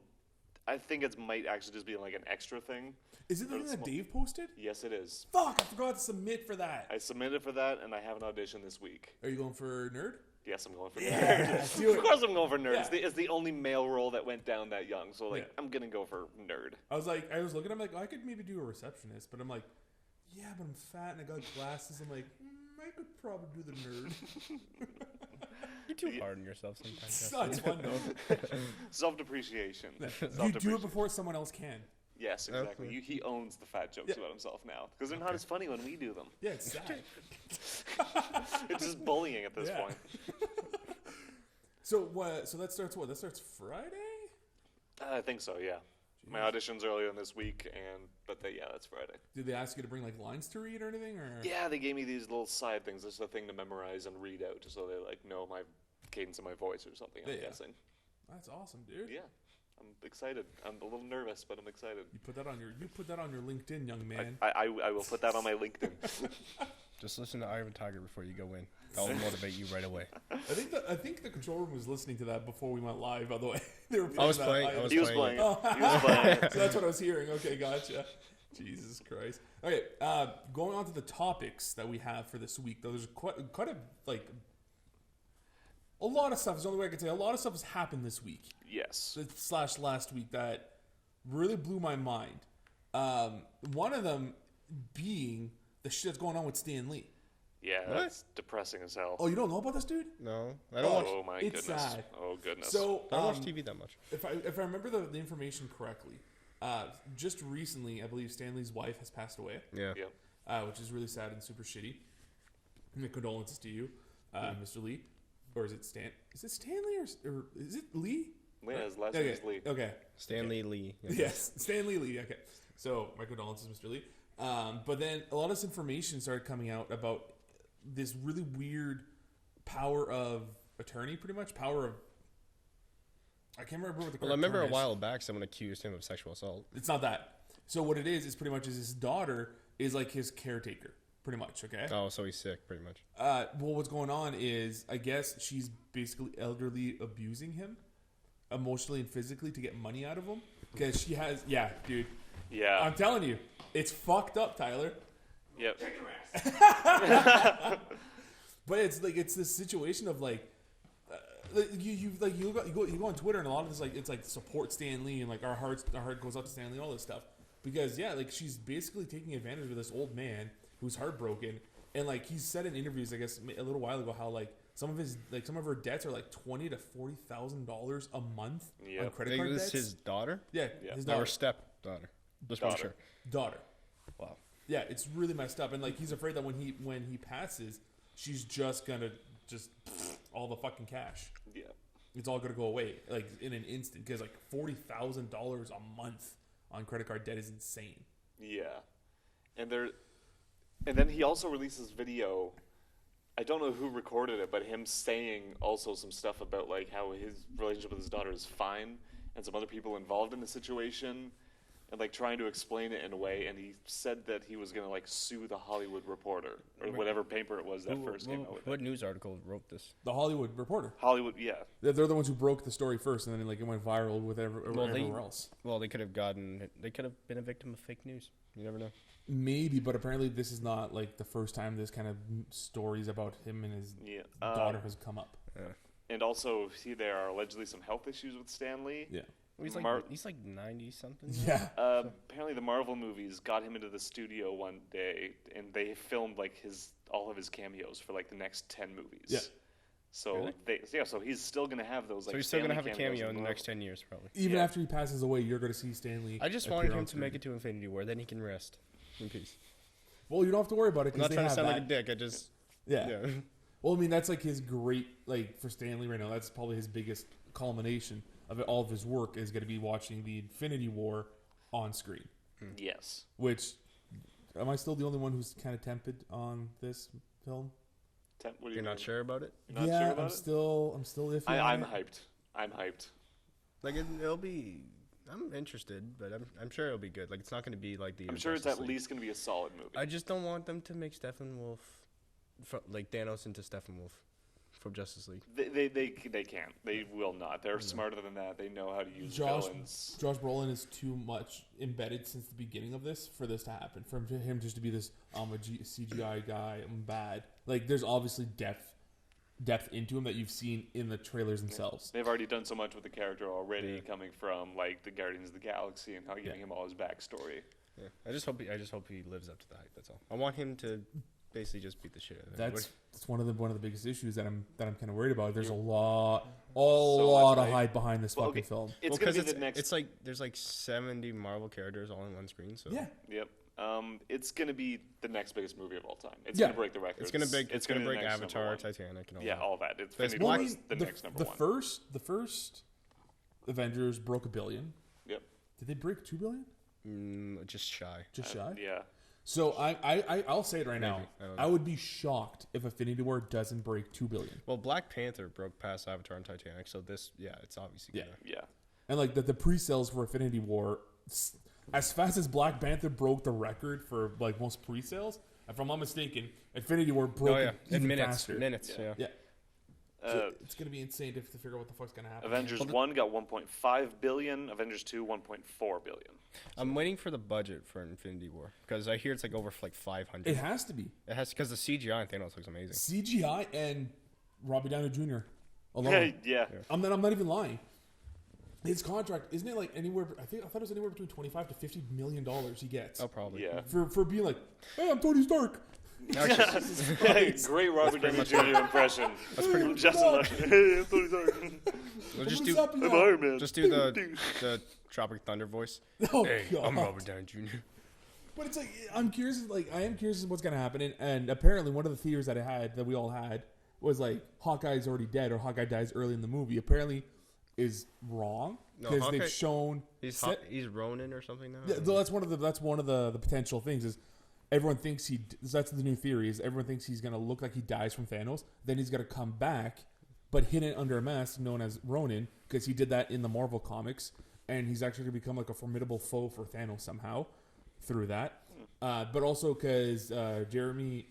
[SPEAKER 2] I think it might actually just be like an extra thing.
[SPEAKER 1] Is it the thing that Dave posted?
[SPEAKER 2] Yes, it is.
[SPEAKER 1] Fuck! I forgot to submit for that.
[SPEAKER 2] I submitted for that, and I have an audition this week.
[SPEAKER 1] Are you going for nerd?
[SPEAKER 2] Yes, I'm going for
[SPEAKER 1] Yeah,
[SPEAKER 2] nerd.
[SPEAKER 1] do it.
[SPEAKER 2] Of course, I'm going for nerd.
[SPEAKER 1] Yeah.
[SPEAKER 2] It's the only male role that went down that young, so like
[SPEAKER 1] Yeah.
[SPEAKER 2] I'm gonna go for nerd.
[SPEAKER 1] I was looking. I'm like, oh, I could maybe do a receptionist, but I'm like, yeah, but I'm fat and I got glasses. I'm like, I could probably do the nerd.
[SPEAKER 4] You're too hard on yourself sometimes.
[SPEAKER 1] No, it's fun though.
[SPEAKER 2] Self-depreciation.
[SPEAKER 1] You do it
[SPEAKER 2] Self-depreciation.
[SPEAKER 1] before someone else can.
[SPEAKER 2] Yes, exactly.
[SPEAKER 4] Okay.
[SPEAKER 2] He owns the fat jokes
[SPEAKER 1] Yeah.
[SPEAKER 2] about himself now because they're not as funny when we do them.
[SPEAKER 1] Yeah, it's sad.
[SPEAKER 2] It's just bullying at this
[SPEAKER 1] Yeah.
[SPEAKER 2] point.
[SPEAKER 1] So what? So that starts what? That starts Friday.
[SPEAKER 2] I think so. Yeah. My audition's earlier in this week, that's Friday.
[SPEAKER 1] Did they ask you to bring like lines to read or anything? Or
[SPEAKER 2] Yeah, they gave me these little side things. This is a thing to memorize and read out, just so they like know my cadence of my voice or something. I'm
[SPEAKER 1] Yeah.
[SPEAKER 2] guessing.
[SPEAKER 1] That's awesome, dude.
[SPEAKER 2] Yeah, I'm excited. I'm a little nervous, but I'm excited.
[SPEAKER 1] You put that on your LinkedIn, young man.
[SPEAKER 2] I will put that on my LinkedIn.
[SPEAKER 4] Just listen to Ivan Tiger before you go in. That'll motivate you right away.
[SPEAKER 1] I think the control room was listening to that before we went live. By the way, they were
[SPEAKER 4] I was
[SPEAKER 1] that
[SPEAKER 4] playing.
[SPEAKER 1] live.
[SPEAKER 4] I was
[SPEAKER 2] He was
[SPEAKER 4] playing.
[SPEAKER 2] playing.
[SPEAKER 1] Oh.
[SPEAKER 2] He was playing.
[SPEAKER 1] So that's what I was hearing. Okay, gotcha. Jesus Christ. Okay, going on to the topics that we have for this week. Though there's quite a like a lot of stuff. Is the only way I can say. A lot of stuff has happened this week
[SPEAKER 2] Yes.
[SPEAKER 1] / last week that really blew my mind. One of them being the shit that's going on with Stan Lee.
[SPEAKER 2] Yeah,
[SPEAKER 4] What?
[SPEAKER 2] that's depressing as hell.
[SPEAKER 1] Oh, you don't know about this dude?
[SPEAKER 4] No, I don't watch.
[SPEAKER 2] Oh my
[SPEAKER 1] it's
[SPEAKER 2] goodness.
[SPEAKER 1] sad.
[SPEAKER 2] Oh goodness.
[SPEAKER 1] So
[SPEAKER 4] I don't watch TV that much.
[SPEAKER 1] If I remember the information correctly, just recently, I believe Stanley's wife has passed away,
[SPEAKER 4] Yeah.
[SPEAKER 2] yeah.
[SPEAKER 1] which is really sad and super shitty. My condolences to you, Mr. Lee. Or is it Stan? Is it Stanley or is it Lee?
[SPEAKER 2] Yeah, his last
[SPEAKER 1] Okay.
[SPEAKER 2] name's Lee.
[SPEAKER 1] Okay.
[SPEAKER 4] Stanley Lee. Yeah.
[SPEAKER 1] Yes, Stanley Lee. Okay. So my condolences, Mr. Lee. But then a lot of this information started coming out about this really weird power of attorney, pretty much power of. I can't remember what the.
[SPEAKER 4] Well, I
[SPEAKER 1] correct
[SPEAKER 4] remember
[SPEAKER 1] term
[SPEAKER 4] a
[SPEAKER 1] is.
[SPEAKER 4] while back someone accused him of sexual assault.
[SPEAKER 1] It's not that. So what it is pretty much is his daughter is like his caretaker, pretty much. Okay.
[SPEAKER 4] Oh, so he's sick, pretty much.
[SPEAKER 1] Well, what's going on is I guess she's basically elderly abusing him, emotionally and physically to get money out of him because she has. Yeah, dude.
[SPEAKER 2] Yeah.
[SPEAKER 1] I'm telling you, it's fucked up, Tyler.
[SPEAKER 2] Yep.
[SPEAKER 1] But it's like it's this situation of like. You go on Twitter and a lot of this like it's like support Stan Lee and like our heart goes out to Stan Lee and all this stuff because yeah like she's basically taking advantage of this old man who's heartbroken and like he's said in interviews I guess a little while ago how like some of her dets are like $20,000 to $40,000 a month
[SPEAKER 2] Yep.
[SPEAKER 1] on
[SPEAKER 4] I
[SPEAKER 1] credit
[SPEAKER 4] think
[SPEAKER 1] card
[SPEAKER 4] this
[SPEAKER 1] debts.
[SPEAKER 4] is his daughter.
[SPEAKER 1] Yeah,
[SPEAKER 2] Yeah.
[SPEAKER 1] his
[SPEAKER 4] No, her
[SPEAKER 1] daughter.
[SPEAKER 4] stepdaughter. Just
[SPEAKER 2] Daughter.
[SPEAKER 4] one sure.
[SPEAKER 1] Daughter.
[SPEAKER 4] Wow.
[SPEAKER 1] Yeah, it's really messed up and like he's afraid that when he passes, she's just gonna just all the fucking cash.
[SPEAKER 2] Yeah.
[SPEAKER 1] It's all going to go away like in an instant because like $40,000 a month on credit card debt is insane.
[SPEAKER 2] Yeah. And then he also releases video. I don't know who recorded it, but him saying also some stuff about like how his relationship with his daughter is fine and some other people involved in the situation and like trying to explain it in a way, and he said that he was gonna like sue the Hollywood Reporter or whatever paper it was that first came out with
[SPEAKER 4] What
[SPEAKER 2] it.
[SPEAKER 4] news article wrote this?
[SPEAKER 1] The Hollywood Reporter.
[SPEAKER 2] Hollywood, yeah.
[SPEAKER 1] They're the ones who broke the story first, and then like it went viral with everywhere else.
[SPEAKER 4] Well, they could have been a victim of fake news. You never know.
[SPEAKER 1] Maybe, but apparently this is not like the first time this kind of stories about him and his daughter has come up.
[SPEAKER 4] Yeah.
[SPEAKER 2] And also, there are allegedly some health issues with Stan Lee.
[SPEAKER 1] Yeah.
[SPEAKER 4] He's like 90 something.
[SPEAKER 1] Yeah.
[SPEAKER 2] Apparently, the Marvel movies got him into the studio one day, and they filmed like all of his cameos for like the next 10 movies.
[SPEAKER 1] Yeah.
[SPEAKER 2] So so he's still gonna have those. Like,
[SPEAKER 4] So he's still gonna have a
[SPEAKER 2] cameos
[SPEAKER 4] cameo in the
[SPEAKER 2] Marvel.
[SPEAKER 4] next 10 years, probably.
[SPEAKER 1] Even after he passes away, you're going to see Stan Lee.
[SPEAKER 4] I just wanted him to make it to Infinity War, then he can rest in peace.
[SPEAKER 1] Well, you don't have to worry about it
[SPEAKER 4] I'm
[SPEAKER 1] because
[SPEAKER 4] not trying to sound like a dick. I just
[SPEAKER 1] yeah. Well, I mean that's like his great for Stan Lee right now. That's probably his biggest culmination of all of his work is going to be watching the Infinity War on screen.
[SPEAKER 2] Yes.
[SPEAKER 1] Which am I still the only one who's kind of tempted on this film?
[SPEAKER 2] What do you
[SPEAKER 4] You're not
[SPEAKER 2] mean?
[SPEAKER 4] sure about it?
[SPEAKER 2] You're not
[SPEAKER 1] yeah,
[SPEAKER 2] sure about
[SPEAKER 1] I'm
[SPEAKER 2] it?
[SPEAKER 1] still iffy.
[SPEAKER 2] I'm hyped. I'm hyped.
[SPEAKER 4] Like it'll be. I'm interested, but I'm sure it'll be good. Like it's not going to be like the.
[SPEAKER 2] I'm sure it's
[SPEAKER 4] Justice
[SPEAKER 2] at
[SPEAKER 4] League.
[SPEAKER 2] least going to be a solid movie.
[SPEAKER 4] I just don't want them to make Steppenwolf, like Thanos into Steppenwolf, from Justice League.
[SPEAKER 2] They can't. They will not. They're smarter than that. They know how to use villains.
[SPEAKER 1] Josh Brolin is too much embedded since the beginning of this for this to happen. For him just to be this a CGI guy, I'm bad. Like there's obviously depth into him that you've seen in the trailers themselves.
[SPEAKER 2] They've already done so much with the character already, coming from like the Guardians of the Galaxy and how giving him all his backstory.
[SPEAKER 4] Yeah, I just hope he lives up to the hype. That's all. I want him to basically just beat the shit out of it.
[SPEAKER 1] That's one of the biggest issues that I'm kind of worried about. There's a lot of hype behind this fucking film.
[SPEAKER 2] It's gonna be the next.
[SPEAKER 4] It's like there's like 70 Marvel characters all in one screen. So
[SPEAKER 1] Yeah.
[SPEAKER 2] Yep. It's gonna be the next biggest movie of all time. It's
[SPEAKER 1] Yeah.
[SPEAKER 2] gonna break the record.
[SPEAKER 4] it's gonna break
[SPEAKER 2] be the next
[SPEAKER 4] Avatar,
[SPEAKER 2] number one.
[SPEAKER 4] Titanic, and all
[SPEAKER 2] Yeah,
[SPEAKER 4] that.
[SPEAKER 2] all that. It's
[SPEAKER 4] There's
[SPEAKER 2] Infinity
[SPEAKER 4] one-
[SPEAKER 2] War is the next number one.
[SPEAKER 1] The first Avengers broke $1 billion.
[SPEAKER 2] Yep.
[SPEAKER 1] Did they break $2 billion?
[SPEAKER 4] Just shy.
[SPEAKER 1] Just shy.
[SPEAKER 2] Yeah.
[SPEAKER 1] So I'll say it right now.
[SPEAKER 4] I don't know.
[SPEAKER 1] I would be shocked if Infinity War doesn't break $2 billion.
[SPEAKER 4] Well, Black Panther broke past Avatar and Titanic, so this, it's obviously
[SPEAKER 1] Yeah.
[SPEAKER 4] gonna.
[SPEAKER 2] Yeah.
[SPEAKER 1] And like the pre-sales for Infinity War, as fast as Black Panther broke the record for like most pre-sales, if I'm not mistaken, Infinity War broke it even
[SPEAKER 4] in minutes.
[SPEAKER 1] faster.
[SPEAKER 4] Minutes,
[SPEAKER 2] Yeah.
[SPEAKER 1] Yeah. So it's gonna be insane to figure out what the fuck's gonna happen.
[SPEAKER 2] Avengers 1 got 1.5 billion. Avengers 2 1.4 billion.
[SPEAKER 4] I'm waiting for the budget for Infinity War because I hear it's like over like 500.
[SPEAKER 1] It has to be
[SPEAKER 4] It has because the CGI in Thanos looks amazing.
[SPEAKER 1] CGI and Robbie Downey Jr. alone.
[SPEAKER 2] Yeah.
[SPEAKER 1] I'm not even lying. His contract isn't it like anywhere? I thought it was anywhere between $25 to $50 million he gets
[SPEAKER 4] Oh, probably.
[SPEAKER 2] Yeah.
[SPEAKER 1] for being like, hey, I'm Tony Stark.
[SPEAKER 2] Great Robert Downey Jr. impression. That's pretty much Justin Left. Hey, I'm Tony Stark.
[SPEAKER 4] We'll just
[SPEAKER 1] What's
[SPEAKER 4] do
[SPEAKER 1] up,
[SPEAKER 2] I'm
[SPEAKER 1] y'all?
[SPEAKER 2] Iron Man.
[SPEAKER 4] just do the Tropic Thunder voice.
[SPEAKER 1] Oh,
[SPEAKER 4] Hey,
[SPEAKER 1] God.
[SPEAKER 4] I'm Robert Downey Jr.
[SPEAKER 1] But it's like I am curious as what's gonna happen, and apparently one of the theories that we all had was like Hawkeye's already dead or Hawkeye dies early in the movie. Apparently, is wrong
[SPEAKER 4] No,
[SPEAKER 1] because
[SPEAKER 4] Hawkeye-
[SPEAKER 1] they've shown
[SPEAKER 4] He's Ronin or something now.
[SPEAKER 1] Yeah, that's one of the potential things is everyone thinks that's the new theory is everyone thinks he's gonna look like he dies from Thanos, then he's gonna come back, but hidden under a mask known as Ronin because he did that in the Marvel comics, and he's actually gonna become like a formidable foe for Thanos somehow through that, but also because Jeremy.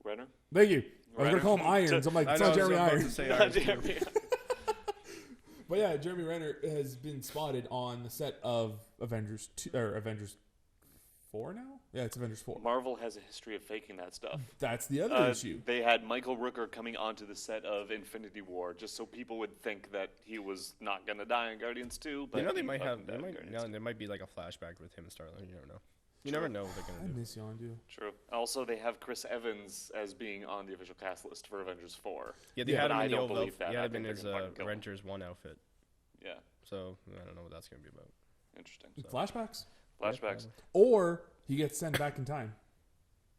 [SPEAKER 2] Renner?
[SPEAKER 1] Thank you. I was
[SPEAKER 2] Renner?
[SPEAKER 1] gonna call him Irons. I'm like, it's not Jeremy Irons.
[SPEAKER 2] Jeremy.
[SPEAKER 1] But yeah, Jeremy Renner has been spotted on the set of Avengers 2, or Avengers 4 now? Yeah, it's Avengers 4.
[SPEAKER 2] Marvel has a history of faking that stuff.
[SPEAKER 1] That's the other issue.
[SPEAKER 2] They had Michael Rooker coming onto the set of Infinity War just so people would think that he was not going to die in Guardians 2. But
[SPEAKER 4] You know they
[SPEAKER 2] he
[SPEAKER 4] might
[SPEAKER 2] fucking
[SPEAKER 4] have.
[SPEAKER 2] died in Guardians 2.
[SPEAKER 4] There might be like a flashback with him and Star-Lord. You never know. You never know what they're
[SPEAKER 1] I
[SPEAKER 4] gonna do.
[SPEAKER 1] miss Yondu.
[SPEAKER 2] True. Also, they have Chris Evans as being on the official cast list for Avengers 4.
[SPEAKER 4] Yeah, they
[SPEAKER 1] Yeah,
[SPEAKER 4] had
[SPEAKER 2] but
[SPEAKER 4] him
[SPEAKER 2] I
[SPEAKER 4] in the
[SPEAKER 2] don't
[SPEAKER 4] old
[SPEAKER 2] believe
[SPEAKER 4] outfit.
[SPEAKER 2] that.
[SPEAKER 4] He
[SPEAKER 2] I
[SPEAKER 4] had him
[SPEAKER 2] think
[SPEAKER 4] in his
[SPEAKER 2] they're gonna fucking kill him.
[SPEAKER 4] Rangers 1 outfit.
[SPEAKER 2] Yeah.
[SPEAKER 4] So I don't know what that's gonna be about.
[SPEAKER 2] Interesting.
[SPEAKER 1] Flashbacks?
[SPEAKER 2] Flashbacks.
[SPEAKER 1] Or he gets sent back in time.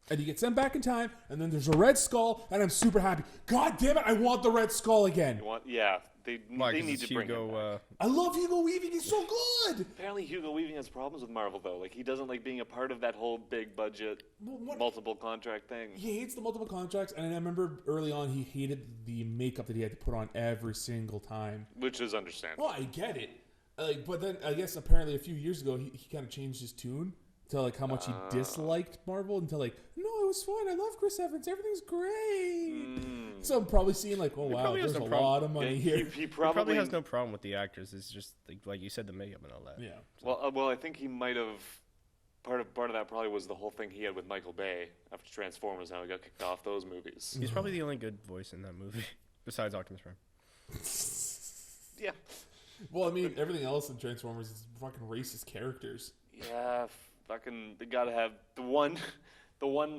[SPEAKER 1] And he gets sent back in time, and then there's a Red Skull, and I'm super happy. God damn it, I want the Red Skull again.
[SPEAKER 2] You want? Yeah. They
[SPEAKER 4] Why,
[SPEAKER 2] they
[SPEAKER 4] 'cause
[SPEAKER 2] need
[SPEAKER 4] it's
[SPEAKER 2] to bring him back.
[SPEAKER 1] I love Hugo Weaving, he's so good.
[SPEAKER 2] Apparently, Hugo Weaving has problems with Marvel, though. Like, he doesn't like being a part of that whole big budget, multiple contract thing.
[SPEAKER 1] He hates the multiple contracts, and I remember early on he hated the makeup that he had to put on every single time.
[SPEAKER 2] Which is understandable.
[SPEAKER 1] Oh, I get it. Like, but then I guess apparently a few years ago he kind of changed his tune to like how much he disliked Marvel until like, no, it was fun. I love Chris Evans. Everything's great. So I'm probably seeing like, oh wow, there's a lot of money here.
[SPEAKER 2] He
[SPEAKER 4] Probably has no problem with the actors. It's just like you said, the makeup and all that.
[SPEAKER 1] Yeah.
[SPEAKER 2] Well, I think he might have. Part of that probably was the whole thing he had with Michael Bay after Transformers. How he got kicked off those movies.
[SPEAKER 4] He's probably the only good voice in that movie, besides Optimus Prime.
[SPEAKER 2] Yeah.
[SPEAKER 1] Well, I mean, everything else in Transformers is fucking racist characters.
[SPEAKER 2] Yeah. Fucking. They gotta have the one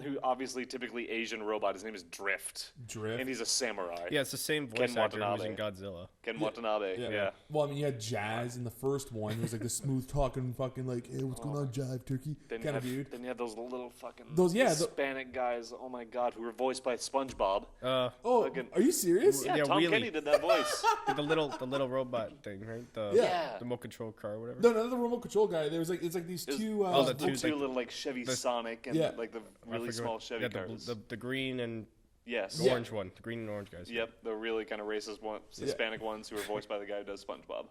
[SPEAKER 2] who obviously typically Asian robot. His name is Drift. And he's a samurai.
[SPEAKER 4] Yeah, it's the same voice actor who was in Godzilla.
[SPEAKER 2] Ken Watanabe. Yeah.
[SPEAKER 1] Well, I mean, you had Jazz in the first one. He was like the smooth talking, fucking like, hey, what's going on, Jive Turkey? Kind of dude.
[SPEAKER 2] Then you had those little fucking
[SPEAKER 1] Hispanic
[SPEAKER 2] guys. Oh my god, who were voiced by SpongeBob.
[SPEAKER 1] Are you serious?
[SPEAKER 2] Yeah, Tom Kenny did that voice.
[SPEAKER 4] the little robot thing, right? The remote control car or whatever.
[SPEAKER 1] No, not the remote control guy. There was like these two.
[SPEAKER 2] The two little like Chevy Sonic and like the really small Chevy cars.
[SPEAKER 4] The green and
[SPEAKER 2] Yes.
[SPEAKER 4] The orange one. The green and orange guys.
[SPEAKER 2] Yep, the really kind of racist one, Hispanic ones who are voiced by the guy who does SpongeBob.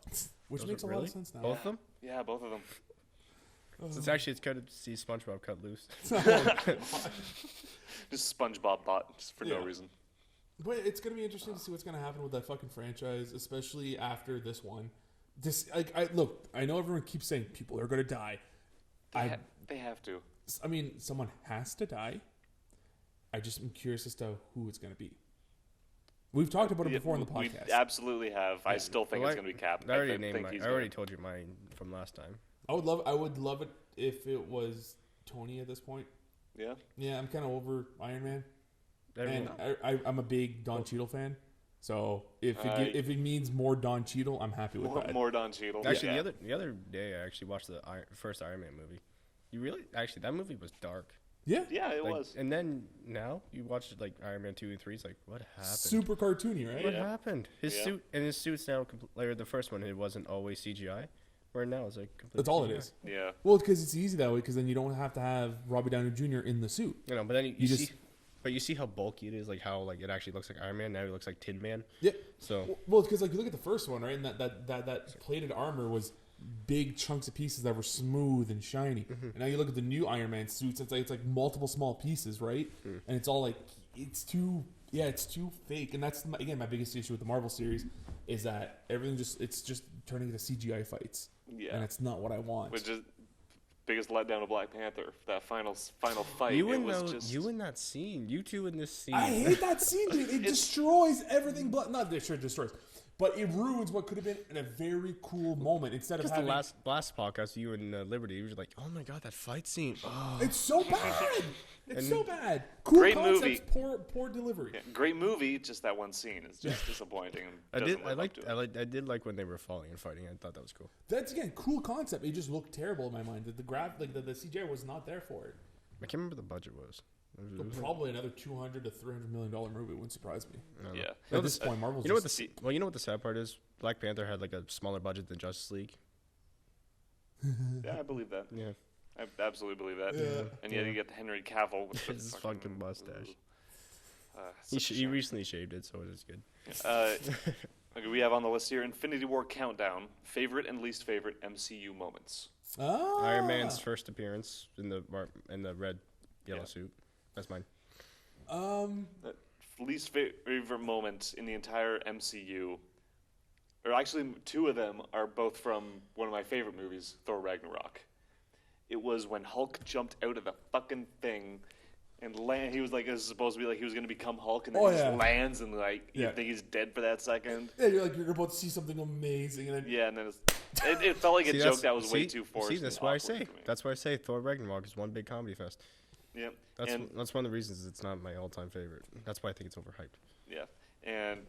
[SPEAKER 1] Which makes a lot of sense now.
[SPEAKER 4] Both of them?
[SPEAKER 2] Yeah, both of them.
[SPEAKER 4] So it's good to see SpongeBob cut loose.
[SPEAKER 2] Just SpongeBob bot, just for no reason.
[SPEAKER 1] But it's going to be interesting to see what's going to happen with that fucking franchise, especially after this one. I know everyone keeps saying people are going to die.
[SPEAKER 2] They have to.
[SPEAKER 1] I mean, someone has to die. I just am curious as to who it's going to be. We've talked about it before on the podcast.
[SPEAKER 2] We absolutely have. I still think it's going to be Cap.
[SPEAKER 4] I already told you mine from last time.
[SPEAKER 1] I would love it if it was Tony at this point.
[SPEAKER 2] Yeah.
[SPEAKER 1] Yeah, I'm kind of over Iron Man. And I'm a big Don Cheadle fan. So if it means more Don Cheadle, I'm happy with that.
[SPEAKER 2] More Don Cheadle.
[SPEAKER 4] Actually, the other day I actually watched the first Iron Man movie. That movie was dark.
[SPEAKER 1] Yeah.
[SPEAKER 2] Yeah, it was.
[SPEAKER 4] And then now you watch like Iron Man 2 and 3. It's like, what happened?
[SPEAKER 1] Super cartoony, right?
[SPEAKER 4] What happened? His suit's now the first one. It wasn't always CGI. Where now it's like completely.
[SPEAKER 1] That's all
[SPEAKER 4] CGI.
[SPEAKER 1] it is.
[SPEAKER 2] Yeah.
[SPEAKER 1] Well, because it's easy that way. Because then you don't have to have Robbie Downey Jr. in the suit.
[SPEAKER 4] You know, but then you see. But you see how bulky it is, like how like it actually looks like Iron Man. Now he looks like Tin Man.
[SPEAKER 1] Yeah.
[SPEAKER 4] So
[SPEAKER 1] well, because like you look at the first one, right, and that plated armor was big chunks of pieces that were smooth and shiny. Mm-hmm. And now you look at the new Iron Man suits; it's like multiple small pieces, right? Mm. And it's all like it's too fake. And that's again my biggest issue with the Marvel series is that everything it's just turning into CGI fights.
[SPEAKER 2] Yeah.
[SPEAKER 1] And it's not what I want.
[SPEAKER 2] Which is biggest letdown of Black Panther. That final fight.
[SPEAKER 4] You in that scene. You two in this scene.
[SPEAKER 1] I hate that scene, dude. It destroys everything. Not destroys, but it ruins what could have been a very cool moment. Instead of having
[SPEAKER 4] the last podcast, you and Liberty, you were like, "Oh my god, that fight scene! Oh.
[SPEAKER 1] It's so bad. It's so bad. Cool
[SPEAKER 2] great
[SPEAKER 1] concepts,
[SPEAKER 2] movie.
[SPEAKER 1] Poor delivery.
[SPEAKER 2] Yeah, great movie. Just that one scene is just disappointing. And
[SPEAKER 4] I did like when they were falling and fighting. I thought that was cool.
[SPEAKER 1] That's again cool concept. It just looked terrible in my mind. The CGI was not there for it.
[SPEAKER 4] I can't remember what the budget was.
[SPEAKER 1] Probably another $200 to $300 million movie wouldn't surprise me.
[SPEAKER 2] Yeah.
[SPEAKER 1] At this point, Marvel's.
[SPEAKER 4] You know what the sad part is? Black Panther had like a smaller budget than Justice League.
[SPEAKER 2] Yeah, I believe that.
[SPEAKER 4] Yeah.
[SPEAKER 2] I absolutely believe that.
[SPEAKER 1] Yeah.
[SPEAKER 2] And yet you get Henry Cavill with
[SPEAKER 4] his fucking mustache.
[SPEAKER 2] He
[SPEAKER 4] recently shaved it, so it is good.
[SPEAKER 2] Okay, we have on the list here Infinity War Countdown. Favorite and least favorite MCU moments.
[SPEAKER 4] Iron Man's first appearance in the red yellow suit. That's mine.
[SPEAKER 2] Least favorite moment in the entire MCU, or actually two of them are both from one of my favorite movies, Thor Ragnarok. It was when Hulk jumped out of the fucking thing and he was like, it was supposed to be like he was going to become Hulk, and then he just lands and like you think he's dead for that second.
[SPEAKER 1] Yeah, you're about to see something amazing. And then
[SPEAKER 2] it felt like a joke that was way too forced.
[SPEAKER 4] See, that's why I say. That's why I say Thor Ragnarok is one big comedy fest.
[SPEAKER 2] Yeah,
[SPEAKER 4] that's one of the reasons it's not my all-time favorite. That's why I think it's overhyped.
[SPEAKER 2] Yeah, and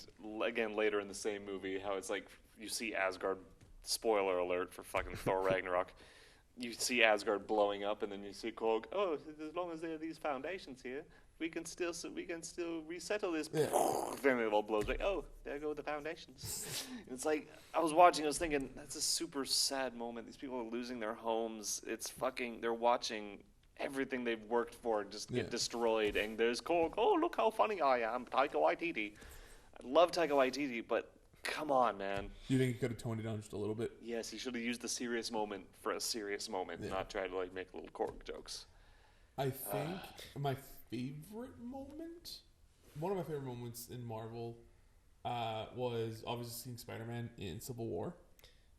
[SPEAKER 2] again later in the same movie, how it's like you see Asgard. Spoiler alert for fucking Thor Ragnarok. You see Asgard blowing up, and then you see Korg. Oh, as long as there are these foundations here, we can still resettle this. Yeah. Then it all blows like, oh, there go the foundations. It's like I was watching, I was thinking that's a super sad moment. These people are losing their homes. It's fucking. They're watching everything they've worked for just get destroyed. And there's Korg. Oh, look how funny I am, Taika Waititi. I love Taika Waititi, but Come on, man.
[SPEAKER 1] You think he could have toned it down just a little bit?
[SPEAKER 2] Yes, he should have used the serious moment for a serious moment, not try to like make little cork jokes.
[SPEAKER 1] I think my favorite moment, one of my favorite moments in Marvel, was obviously seeing Spider-Man in Civil War.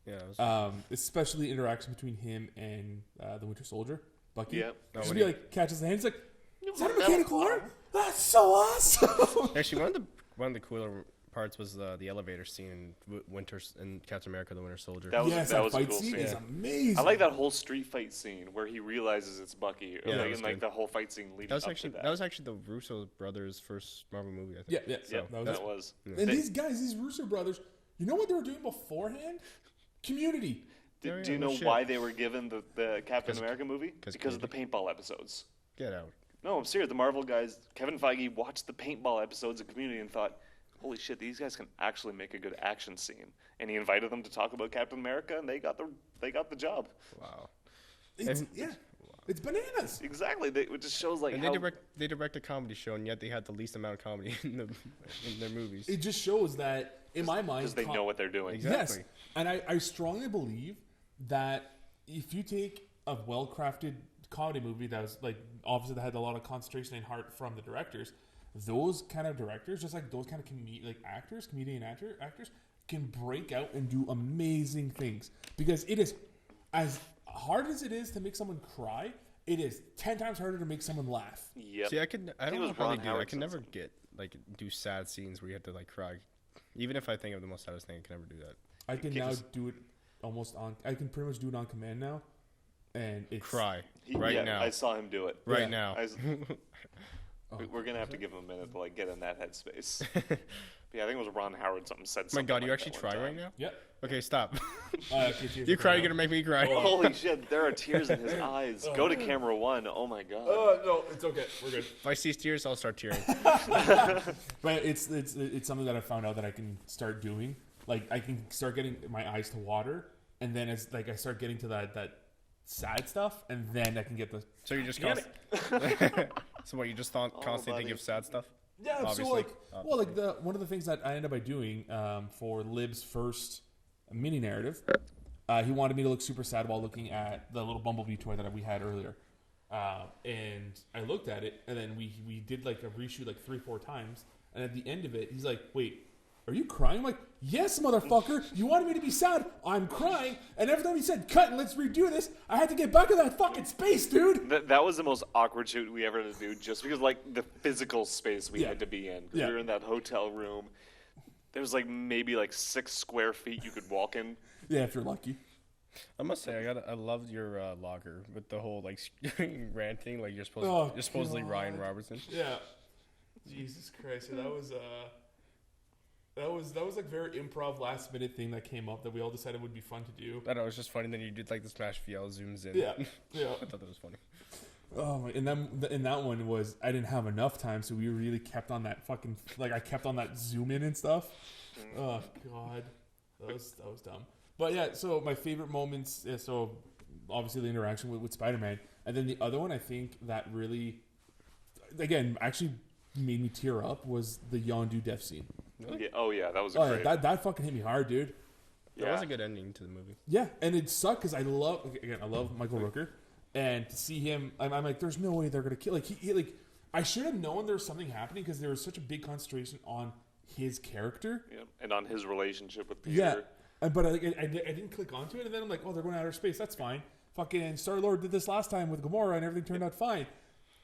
[SPEAKER 4] Yeah.
[SPEAKER 1] Especially interaction between him and the Winter Soldier, Bucky.
[SPEAKER 2] Yep.
[SPEAKER 1] Just be like, catches the hand. He's like, "Is that a mechanical arm? That's so awesome!"
[SPEAKER 4] Actually, one of the cooler parts was the elevator scene in Captain America: The Winter Soldier.
[SPEAKER 2] That was a
[SPEAKER 1] fight
[SPEAKER 2] cool
[SPEAKER 1] scene
[SPEAKER 2] scene.
[SPEAKER 1] is amazing.
[SPEAKER 2] I like that whole street fight scene where he realizes it's Bucky,
[SPEAKER 4] Yeah, that
[SPEAKER 2] and
[SPEAKER 4] was
[SPEAKER 2] like
[SPEAKER 4] good.
[SPEAKER 2] the whole fight scene leading up to that.
[SPEAKER 4] That was actually the Russo brothers' first Marvel movie. I think.
[SPEAKER 1] Yeah.
[SPEAKER 2] Yeah,
[SPEAKER 1] So
[SPEAKER 2] that was.
[SPEAKER 1] And these guys, these Russo brothers, you know what they were doing beforehand? Community.
[SPEAKER 2] Do
[SPEAKER 4] yeah,
[SPEAKER 2] you
[SPEAKER 4] no
[SPEAKER 2] know
[SPEAKER 4] shit.
[SPEAKER 2] why they were given the Captain America movie? Because of the paintball episodes.
[SPEAKER 4] Get out.
[SPEAKER 2] No, I'm serious. The Marvel guys, Kevin Feige, watched the paintball episodes of Community and thought, holy shit, these guys can actually make a good action scene. And he invited them to talk about Captain America, and they got the job.
[SPEAKER 4] Wow.
[SPEAKER 1] It's bananas.
[SPEAKER 2] Exactly. It just shows like
[SPEAKER 4] And
[SPEAKER 2] how
[SPEAKER 4] they direct a comedy show, and yet they had the least amount of comedy in their movies.
[SPEAKER 1] It just shows that, in my mind,
[SPEAKER 2] because they know what they're doing.
[SPEAKER 4] Exactly.
[SPEAKER 1] Yes, and I strongly believe that if you take a well-crafted comedy movie that was like obviously that had a lot of concentration and heart from the directors, those kind of directors, just like those kind of comedian actors, can break out and do amazing things because it is as hard as it is to make someone cry. It is 10 times harder to make someone laugh.
[SPEAKER 2] Yep.
[SPEAKER 4] See, I
[SPEAKER 2] think
[SPEAKER 4] don't
[SPEAKER 2] it
[SPEAKER 4] know
[SPEAKER 2] was
[SPEAKER 4] how they
[SPEAKER 2] Ron
[SPEAKER 4] do it. I
[SPEAKER 2] Howard
[SPEAKER 4] can
[SPEAKER 2] said
[SPEAKER 4] never
[SPEAKER 2] something.
[SPEAKER 4] do sad scenes where you have to like cry. Even if I think of the most saddest thing, I can never do that.
[SPEAKER 1] I can
[SPEAKER 2] can't
[SPEAKER 1] now
[SPEAKER 2] just-
[SPEAKER 1] do it almost on. I can pretty much do it on command now, and it's
[SPEAKER 4] Cry
[SPEAKER 2] Yeah,
[SPEAKER 4] now.
[SPEAKER 2] I saw him do it.
[SPEAKER 4] Right
[SPEAKER 1] Yeah.
[SPEAKER 4] now.
[SPEAKER 2] We're gonna have to give him a minute to like get in that headspace. Yeah, I think it was Ron Howard. Said
[SPEAKER 4] My
[SPEAKER 2] something.
[SPEAKER 4] God, you
[SPEAKER 2] like
[SPEAKER 4] actually
[SPEAKER 2] that one
[SPEAKER 4] try
[SPEAKER 2] time.
[SPEAKER 4] right now?
[SPEAKER 1] Yep.
[SPEAKER 4] Okay, stop.
[SPEAKER 1] Okay, tears
[SPEAKER 4] You
[SPEAKER 1] are
[SPEAKER 4] cry,
[SPEAKER 1] coming
[SPEAKER 4] you're gonna make me cry.
[SPEAKER 2] Holy shit, there are tears in his eyes. Go to camera one. Oh my God.
[SPEAKER 1] No, it's okay. We're good.
[SPEAKER 4] If I see tears, I'll start tearing.
[SPEAKER 1] But it's something that I found out that I can start doing. Like I can start getting my eyes to water, and then it's like I start getting to that sad stuff, and then I can get the.
[SPEAKER 4] So you just
[SPEAKER 1] Damn
[SPEAKER 4] So what? You just constantly think
[SPEAKER 2] buddy.
[SPEAKER 4] of sad stuff?
[SPEAKER 1] Yeah,
[SPEAKER 4] Obviously.
[SPEAKER 1] so like one of the things that I ended up by doing for Lib's first mini narrative, he wanted me to look super sad while looking at the little Bumblebee toy that we had earlier, and I looked at it, and then we did like a reshoot like 3-4 times, and at the end of it, he's like, "Wait, are you crying?" I'm like, "Yes, motherfucker. You wanted me to be sad. I'm crying." And every time he said, "Cut and let's redo this," I had to get back to that fucking space, dude.
[SPEAKER 2] That was the most awkward shoot we ever had to do, just because like the physical space we
[SPEAKER 1] Yeah.
[SPEAKER 2] had to be in.
[SPEAKER 1] Yeah.
[SPEAKER 2] We were in that hotel room. There was like maybe like 6 square feet you could walk in.
[SPEAKER 1] Yeah, if you're lucky.
[SPEAKER 4] I must say, I loved your locker with the whole like ranting, like you're
[SPEAKER 1] Oh,
[SPEAKER 4] supposedly
[SPEAKER 1] God.
[SPEAKER 4] Ryan Robertson.
[SPEAKER 1] Yeah. Jesus Christ. Yeah, that was like very improv last minute thing that came up that we all decided would be fun to do.
[SPEAKER 4] I don't know, it's just funny. Then you did like the Smash VL zooms in.
[SPEAKER 1] Yeah. Yeah.
[SPEAKER 4] I thought that was funny.
[SPEAKER 1] Oh my, and then that one was I didn't have enough time, so we really kept on that fucking like I kept on that zoom in and stuff. Oh God, that was dumb. But yeah, so my favorite moments. So obviously the interaction with Spider-Man, and then the other one I think that really, again, actually made me tear up was the Yondu death scene.
[SPEAKER 4] Really?
[SPEAKER 2] Yeah, oh yeah, that was
[SPEAKER 1] Oh
[SPEAKER 2] great.
[SPEAKER 1] yeah, that fucking hit me hard, dude.
[SPEAKER 4] That was a good ending to the movie.
[SPEAKER 1] Yeah, and it sucked because I love Michael Rooker, and to see him, I'm like, there's no way they're gonna kill. Like he like, I should have known there was something happening because there was such a big concentration on his character.
[SPEAKER 2] Yeah, and on his relationship with Peter.
[SPEAKER 1] Yeah, but I didn't click onto it, and then I'm like, oh, they're going to outer space. That's fine. Fucking Star-Lord did this last time with Gamora, and everything turned out fine.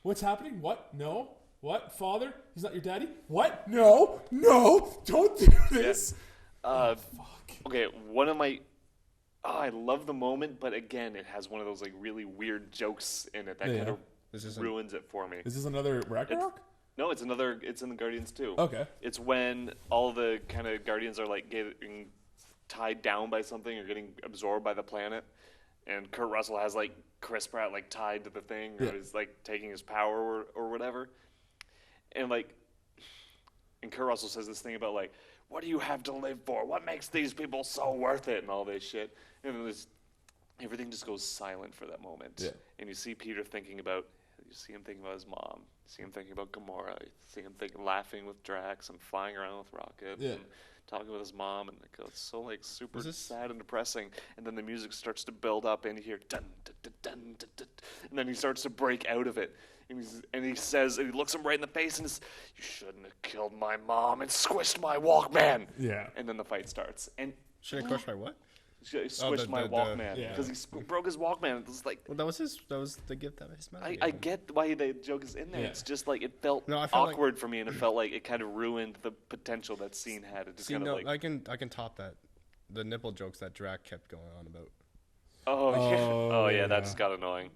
[SPEAKER 1] What's happening? What? No. What? Father? He's not your daddy? What? No. Don't do this.
[SPEAKER 2] Fuck.
[SPEAKER 1] Fuck.
[SPEAKER 2] Okay, one of my. Oh, I love the moment, but again, it has one of those like really weird jokes in it that
[SPEAKER 1] Yeah.
[SPEAKER 2] kind of
[SPEAKER 4] This isn't-
[SPEAKER 2] ruins it for me.
[SPEAKER 1] Is this another Ragnarok?
[SPEAKER 2] No, it's another. It's in the Guardians too.
[SPEAKER 1] Okay.
[SPEAKER 2] It's when all the kind of Guardians are like getting tied down by something or getting absorbed by the planet, and Kurt Russell has like Chris Pratt like tied to the thing, or
[SPEAKER 1] Yeah.
[SPEAKER 2] is like taking his power or whatever, and Kurt Russell says this thing about like, what do you have to live for? What makes these people so worth it? And all this shit, and then everything just goes silent for that moment,
[SPEAKER 1] Yeah.
[SPEAKER 2] and you see Peter thinking about You see him thinking about his mom. You see him thinking about Gamora. You see him laughing with Drax and flying around with Rocket.
[SPEAKER 1] Yeah.
[SPEAKER 2] And talking with his mom, and it's so like super sad and depressing. And then the music starts to build up, and you hear dun dun dun dun dun, dun, and then he starts to break out of it. And he says, and he looks him right in the face, and says, "You shouldn't have killed my mom and squished my Walkman."
[SPEAKER 1] Yeah.
[SPEAKER 2] And then the fight starts. And
[SPEAKER 4] Shouldn't crush my what?
[SPEAKER 2] he squished my Walkman
[SPEAKER 1] yeah.
[SPEAKER 2] because he broke his Walkman. It was like.
[SPEAKER 4] Well, that was the gift that his mom gave
[SPEAKER 2] I
[SPEAKER 4] him.
[SPEAKER 2] get why the joke is in there.
[SPEAKER 1] Yeah.
[SPEAKER 2] It's just like it felt
[SPEAKER 4] No, I felt like-
[SPEAKER 2] awkward for me, and it felt like it kind of ruined the potential that scene had. It just
[SPEAKER 4] See,
[SPEAKER 2] kind
[SPEAKER 4] no,
[SPEAKER 2] of like,
[SPEAKER 4] I can top that. The nipple jokes that Drac kept going on about.
[SPEAKER 2] oh yeah,
[SPEAKER 1] yeah.
[SPEAKER 2] that just got annoying.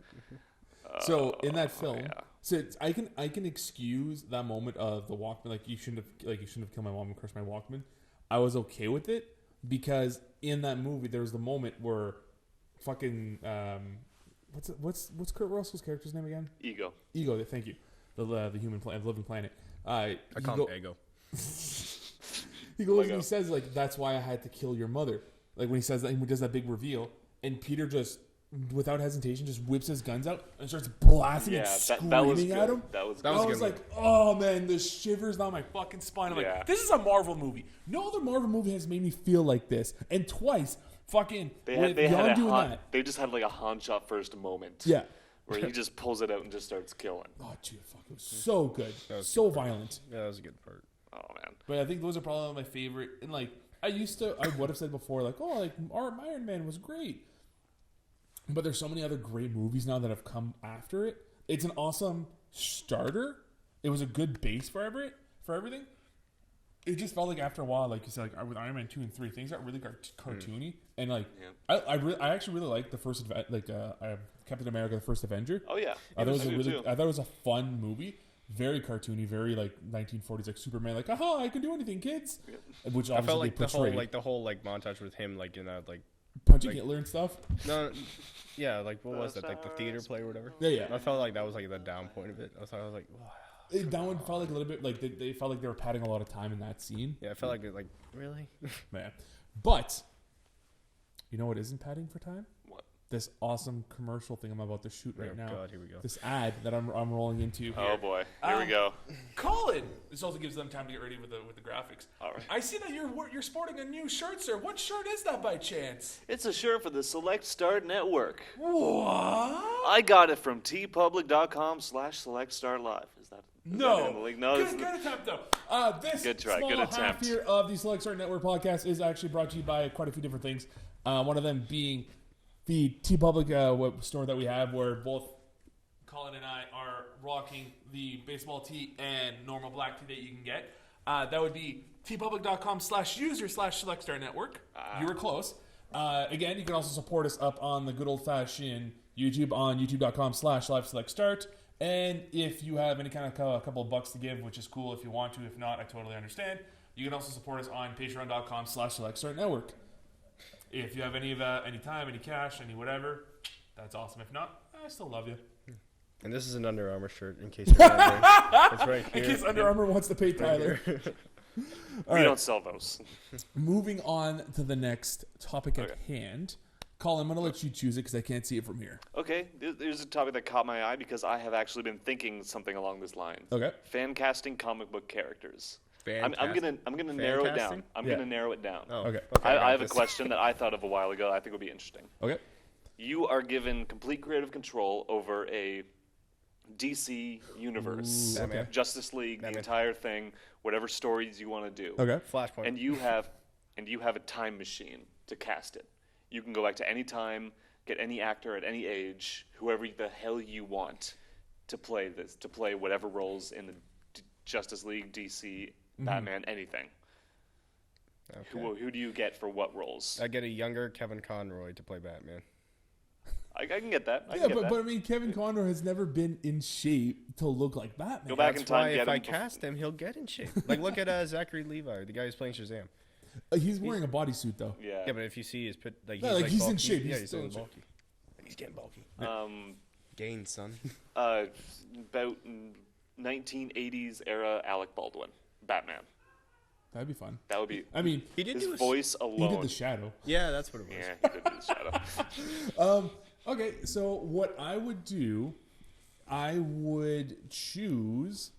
[SPEAKER 1] So in that film,
[SPEAKER 2] yeah.
[SPEAKER 1] so I can excuse that moment of the Walkman, like you shouldn't have killed my mom and crushed my Walkman. I was okay with it because in that movie there was the moment where fucking what's Kurt Russell's character's name again?
[SPEAKER 2] Ego.
[SPEAKER 1] Ego. Thank you. The human planet, living planet.
[SPEAKER 4] I call him Ego.
[SPEAKER 1] He goes
[SPEAKER 2] Lego.
[SPEAKER 1] and he says like, "That's why I had to kill your mother." Like when he says that, he does that big reveal, and Peter just, without hesitation, just whips his guns out and starts blasting and screaming
[SPEAKER 2] that was good.
[SPEAKER 1] at him.
[SPEAKER 2] That was
[SPEAKER 4] That
[SPEAKER 2] good.
[SPEAKER 4] was
[SPEAKER 1] I
[SPEAKER 4] a
[SPEAKER 1] was
[SPEAKER 4] good
[SPEAKER 1] like, "Oh man, the shivers down my fucking spine." I'm
[SPEAKER 2] Yeah.
[SPEAKER 1] like, "This is a Marvel movie. No other Marvel movie has made me feel like this." And twice, fucking with Jan doing that.
[SPEAKER 2] They just had like a Han shot first moment.
[SPEAKER 1] Yeah.
[SPEAKER 2] Where he just pulls it out and just starts killing.
[SPEAKER 1] Oh, dude, fuck, it was so good,
[SPEAKER 4] was
[SPEAKER 1] so violent.
[SPEAKER 4] Yeah, that was a good part.
[SPEAKER 2] Oh man.
[SPEAKER 1] But I think those are probably my favorite. And like, I would have said before, like, oh, like Iron Man was great. But there's so many other great movies now that have come after it. It's an awesome starter. It was a good base for everything. It just felt like after a while, like you said, like with Iron Man 2 and 3, things got really cartoony. And like,
[SPEAKER 2] Yeah.
[SPEAKER 1] I actually really liked the first, Captain America: The First Avenger.
[SPEAKER 2] Oh yeah.
[SPEAKER 1] I thought
[SPEAKER 2] I do too.
[SPEAKER 1] it was a fun movie. Very cartoony, very like 1940s, like Superman, like, aha, I can do anything, kids. Which
[SPEAKER 4] I
[SPEAKER 1] obviously
[SPEAKER 4] felt like
[SPEAKER 1] they portrayed.
[SPEAKER 4] the whole montage with him like in that like
[SPEAKER 1] Punching
[SPEAKER 4] like-
[SPEAKER 1] Hitler and stuff.
[SPEAKER 4] no, yeah, like what was that, like the theater play or whatever.
[SPEAKER 1] Yeah.
[SPEAKER 4] I felt like that was like the down point of it. I was like, wow.
[SPEAKER 1] That one felt like a little bit like they felt like they were padding a lot of time in that scene.
[SPEAKER 4] Yeah, I felt like really.
[SPEAKER 1] Man. But you know what isn't padding for time?
[SPEAKER 2] What?
[SPEAKER 1] This awesome commercial thing I'm about to shoot right now.
[SPEAKER 4] God, here we go.
[SPEAKER 1] This ad that I'm rolling into.
[SPEAKER 2] Oh boy. Here we go.
[SPEAKER 1] Colin. This also gives them time to get ready with the graphics.
[SPEAKER 2] All right.
[SPEAKER 1] I see that you're sporting a new shirt, sir. What shirt is that by chance?
[SPEAKER 2] It's a shirt for the Select Start Network.
[SPEAKER 1] What?
[SPEAKER 2] I got it from tpublic.com/selectstartlive. Is that
[SPEAKER 1] No.
[SPEAKER 2] in the link? No,
[SPEAKER 1] good,
[SPEAKER 2] it's
[SPEAKER 1] good attempt though. This
[SPEAKER 2] Good try,
[SPEAKER 1] small
[SPEAKER 2] good
[SPEAKER 1] half
[SPEAKER 2] attempt.
[SPEAKER 1] here of the Select Start Network podcast is actually brought to you by quite a few different things. One of them being the TeePublic web store that we have, where both Colin and I are rocking the baseball tee and normal black tee that you can get. That would be tpublic.com/user/selectstarnetwork. You were close. Again, you can also support us up on the good old-fashioned YouTube on youtube.com/liveselectstart. And if you have any kind of a couple of bucks to give, which is cool if you want to. If not, I totally understand. You can also support us on patreon.com/selectstartnetwork. If you have any time, any cash, any whatever, that's awesome. If not, I still love you.
[SPEAKER 4] And this is an Under Armour shirt in case you're wondering. It's right here.
[SPEAKER 1] In case Under Armour wants to pay Tyler.
[SPEAKER 2] we don't sell those.
[SPEAKER 1] Moving on to the next topic at hand. Colin, I'm going to let you choose it because I can't see it from here.
[SPEAKER 2] Okay, there's a topic that caught my eye because I have actually been thinking something along this line.
[SPEAKER 1] Okay.
[SPEAKER 2] Fan casting comic book characters.
[SPEAKER 4] Fan
[SPEAKER 2] I'm gonna narrow it down.
[SPEAKER 4] casting?
[SPEAKER 2] I'm
[SPEAKER 1] Yeah.
[SPEAKER 2] gonna narrow it down.
[SPEAKER 4] Oh,
[SPEAKER 1] Okay.
[SPEAKER 2] I have a
[SPEAKER 4] this.
[SPEAKER 2] question that I thought of a while ago. I think would be interesting.
[SPEAKER 1] Okay.
[SPEAKER 2] You are given complete creative control over a DC universe,
[SPEAKER 1] Ooh, okay.
[SPEAKER 2] Justice League, the
[SPEAKER 4] Batman.
[SPEAKER 2] entire thing, whatever stories you want to do.
[SPEAKER 1] Okay.
[SPEAKER 4] Flashpoint.
[SPEAKER 2] And you have a time machine to cast it. You can go back to any time, get any actor at any age, whoever the hell you want to play whatever roles in the Justice League, DC, Batman, anything.
[SPEAKER 4] Okay.
[SPEAKER 2] Who do you get for what roles?
[SPEAKER 4] I get a younger Kevin Conroy to play Batman.
[SPEAKER 2] I can get that. I
[SPEAKER 1] Yeah,
[SPEAKER 2] can get
[SPEAKER 1] but,
[SPEAKER 2] that.
[SPEAKER 1] but I mean, Kevin Conroy has never been in shape to look like Batman.
[SPEAKER 2] Go back in
[SPEAKER 4] That's
[SPEAKER 2] time,
[SPEAKER 4] why
[SPEAKER 2] get
[SPEAKER 4] if
[SPEAKER 2] him
[SPEAKER 4] I
[SPEAKER 2] bef-
[SPEAKER 4] cast him, he'll get in shape. Like, look at Zachary Levi, the guy who's playing Shazam.
[SPEAKER 1] He's wearing a bodysuit, though.
[SPEAKER 2] Yeah.
[SPEAKER 4] Yeah, but if you see his pit, like,
[SPEAKER 1] Yeah, like, he's in
[SPEAKER 4] bulky.
[SPEAKER 1] shape.
[SPEAKER 4] Yeah,
[SPEAKER 1] He's
[SPEAKER 4] he's
[SPEAKER 1] still
[SPEAKER 4] getting
[SPEAKER 1] in shape.
[SPEAKER 4] bulky. He's getting bulky.
[SPEAKER 2] Um,
[SPEAKER 4] Gain, son.
[SPEAKER 2] about 1980s era Alec Baldwin, Batman.
[SPEAKER 1] That'd be fun.
[SPEAKER 2] That would be.
[SPEAKER 1] I mean,
[SPEAKER 4] He did
[SPEAKER 2] his
[SPEAKER 4] do a
[SPEAKER 2] voice
[SPEAKER 1] he
[SPEAKER 2] alone.
[SPEAKER 1] did the Shadow.
[SPEAKER 4] Yeah, that's what it was.
[SPEAKER 2] Yeah, he did do the shadow.
[SPEAKER 1] Okay, so what I would do, I would choose.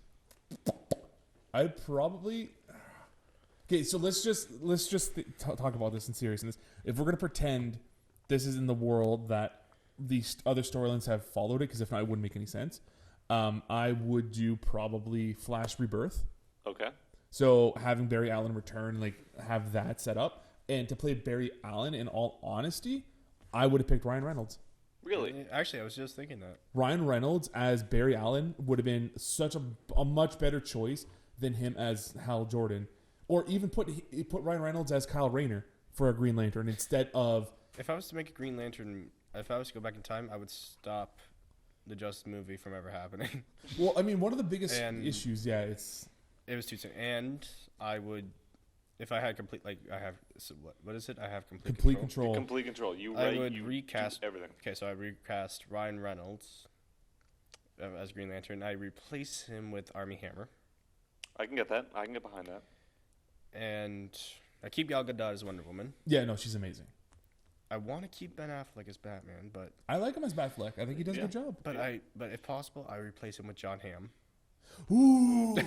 [SPEAKER 1] I'd probably. Okay, so let's just talk about this in seriousness. If we're gonna pretend this is in the world that these other storylines have followed it, because if not, it wouldn't make any sense. I would do probably Flash Rebirth.
[SPEAKER 2] Okay.
[SPEAKER 1] So having Barry Allen return, like have that set up, and to play Barry Allen, in all honesty, I would have picked Ryan Reynolds.
[SPEAKER 2] Really?
[SPEAKER 4] Actually, I was just thinking that.
[SPEAKER 1] Ryan Reynolds as Barry Allen would have been such a much better choice than him as Hal Jordan, or even put Ryan Reynolds as Kyle Rayner for a Green Lantern instead of.
[SPEAKER 4] If I was to make a Green Lantern, if I was to go back in time, I would stop the Justice movie from ever happening.
[SPEAKER 1] Well, I mean, one of the biggest issues, it
[SPEAKER 4] was too soon, and I would. If I had complete, like I have, so what is it? I have complete control.
[SPEAKER 2] Complete control.
[SPEAKER 4] I would recast
[SPEAKER 2] everything.
[SPEAKER 4] Okay, so I recast Ryan Reynolds as Green Lantern. I replace him with Armie Hammer.
[SPEAKER 2] I can get that. I can get behind that.
[SPEAKER 4] And I keep Gal Gadot as Wonder Woman.
[SPEAKER 1] Yeah, no, she's amazing.
[SPEAKER 4] I want to keep Ben Affleck as Batman, but
[SPEAKER 1] I like him as Batfleck. I think he does a good job.
[SPEAKER 4] But but if possible, I replace him with John Hamm.
[SPEAKER 1] Ooh,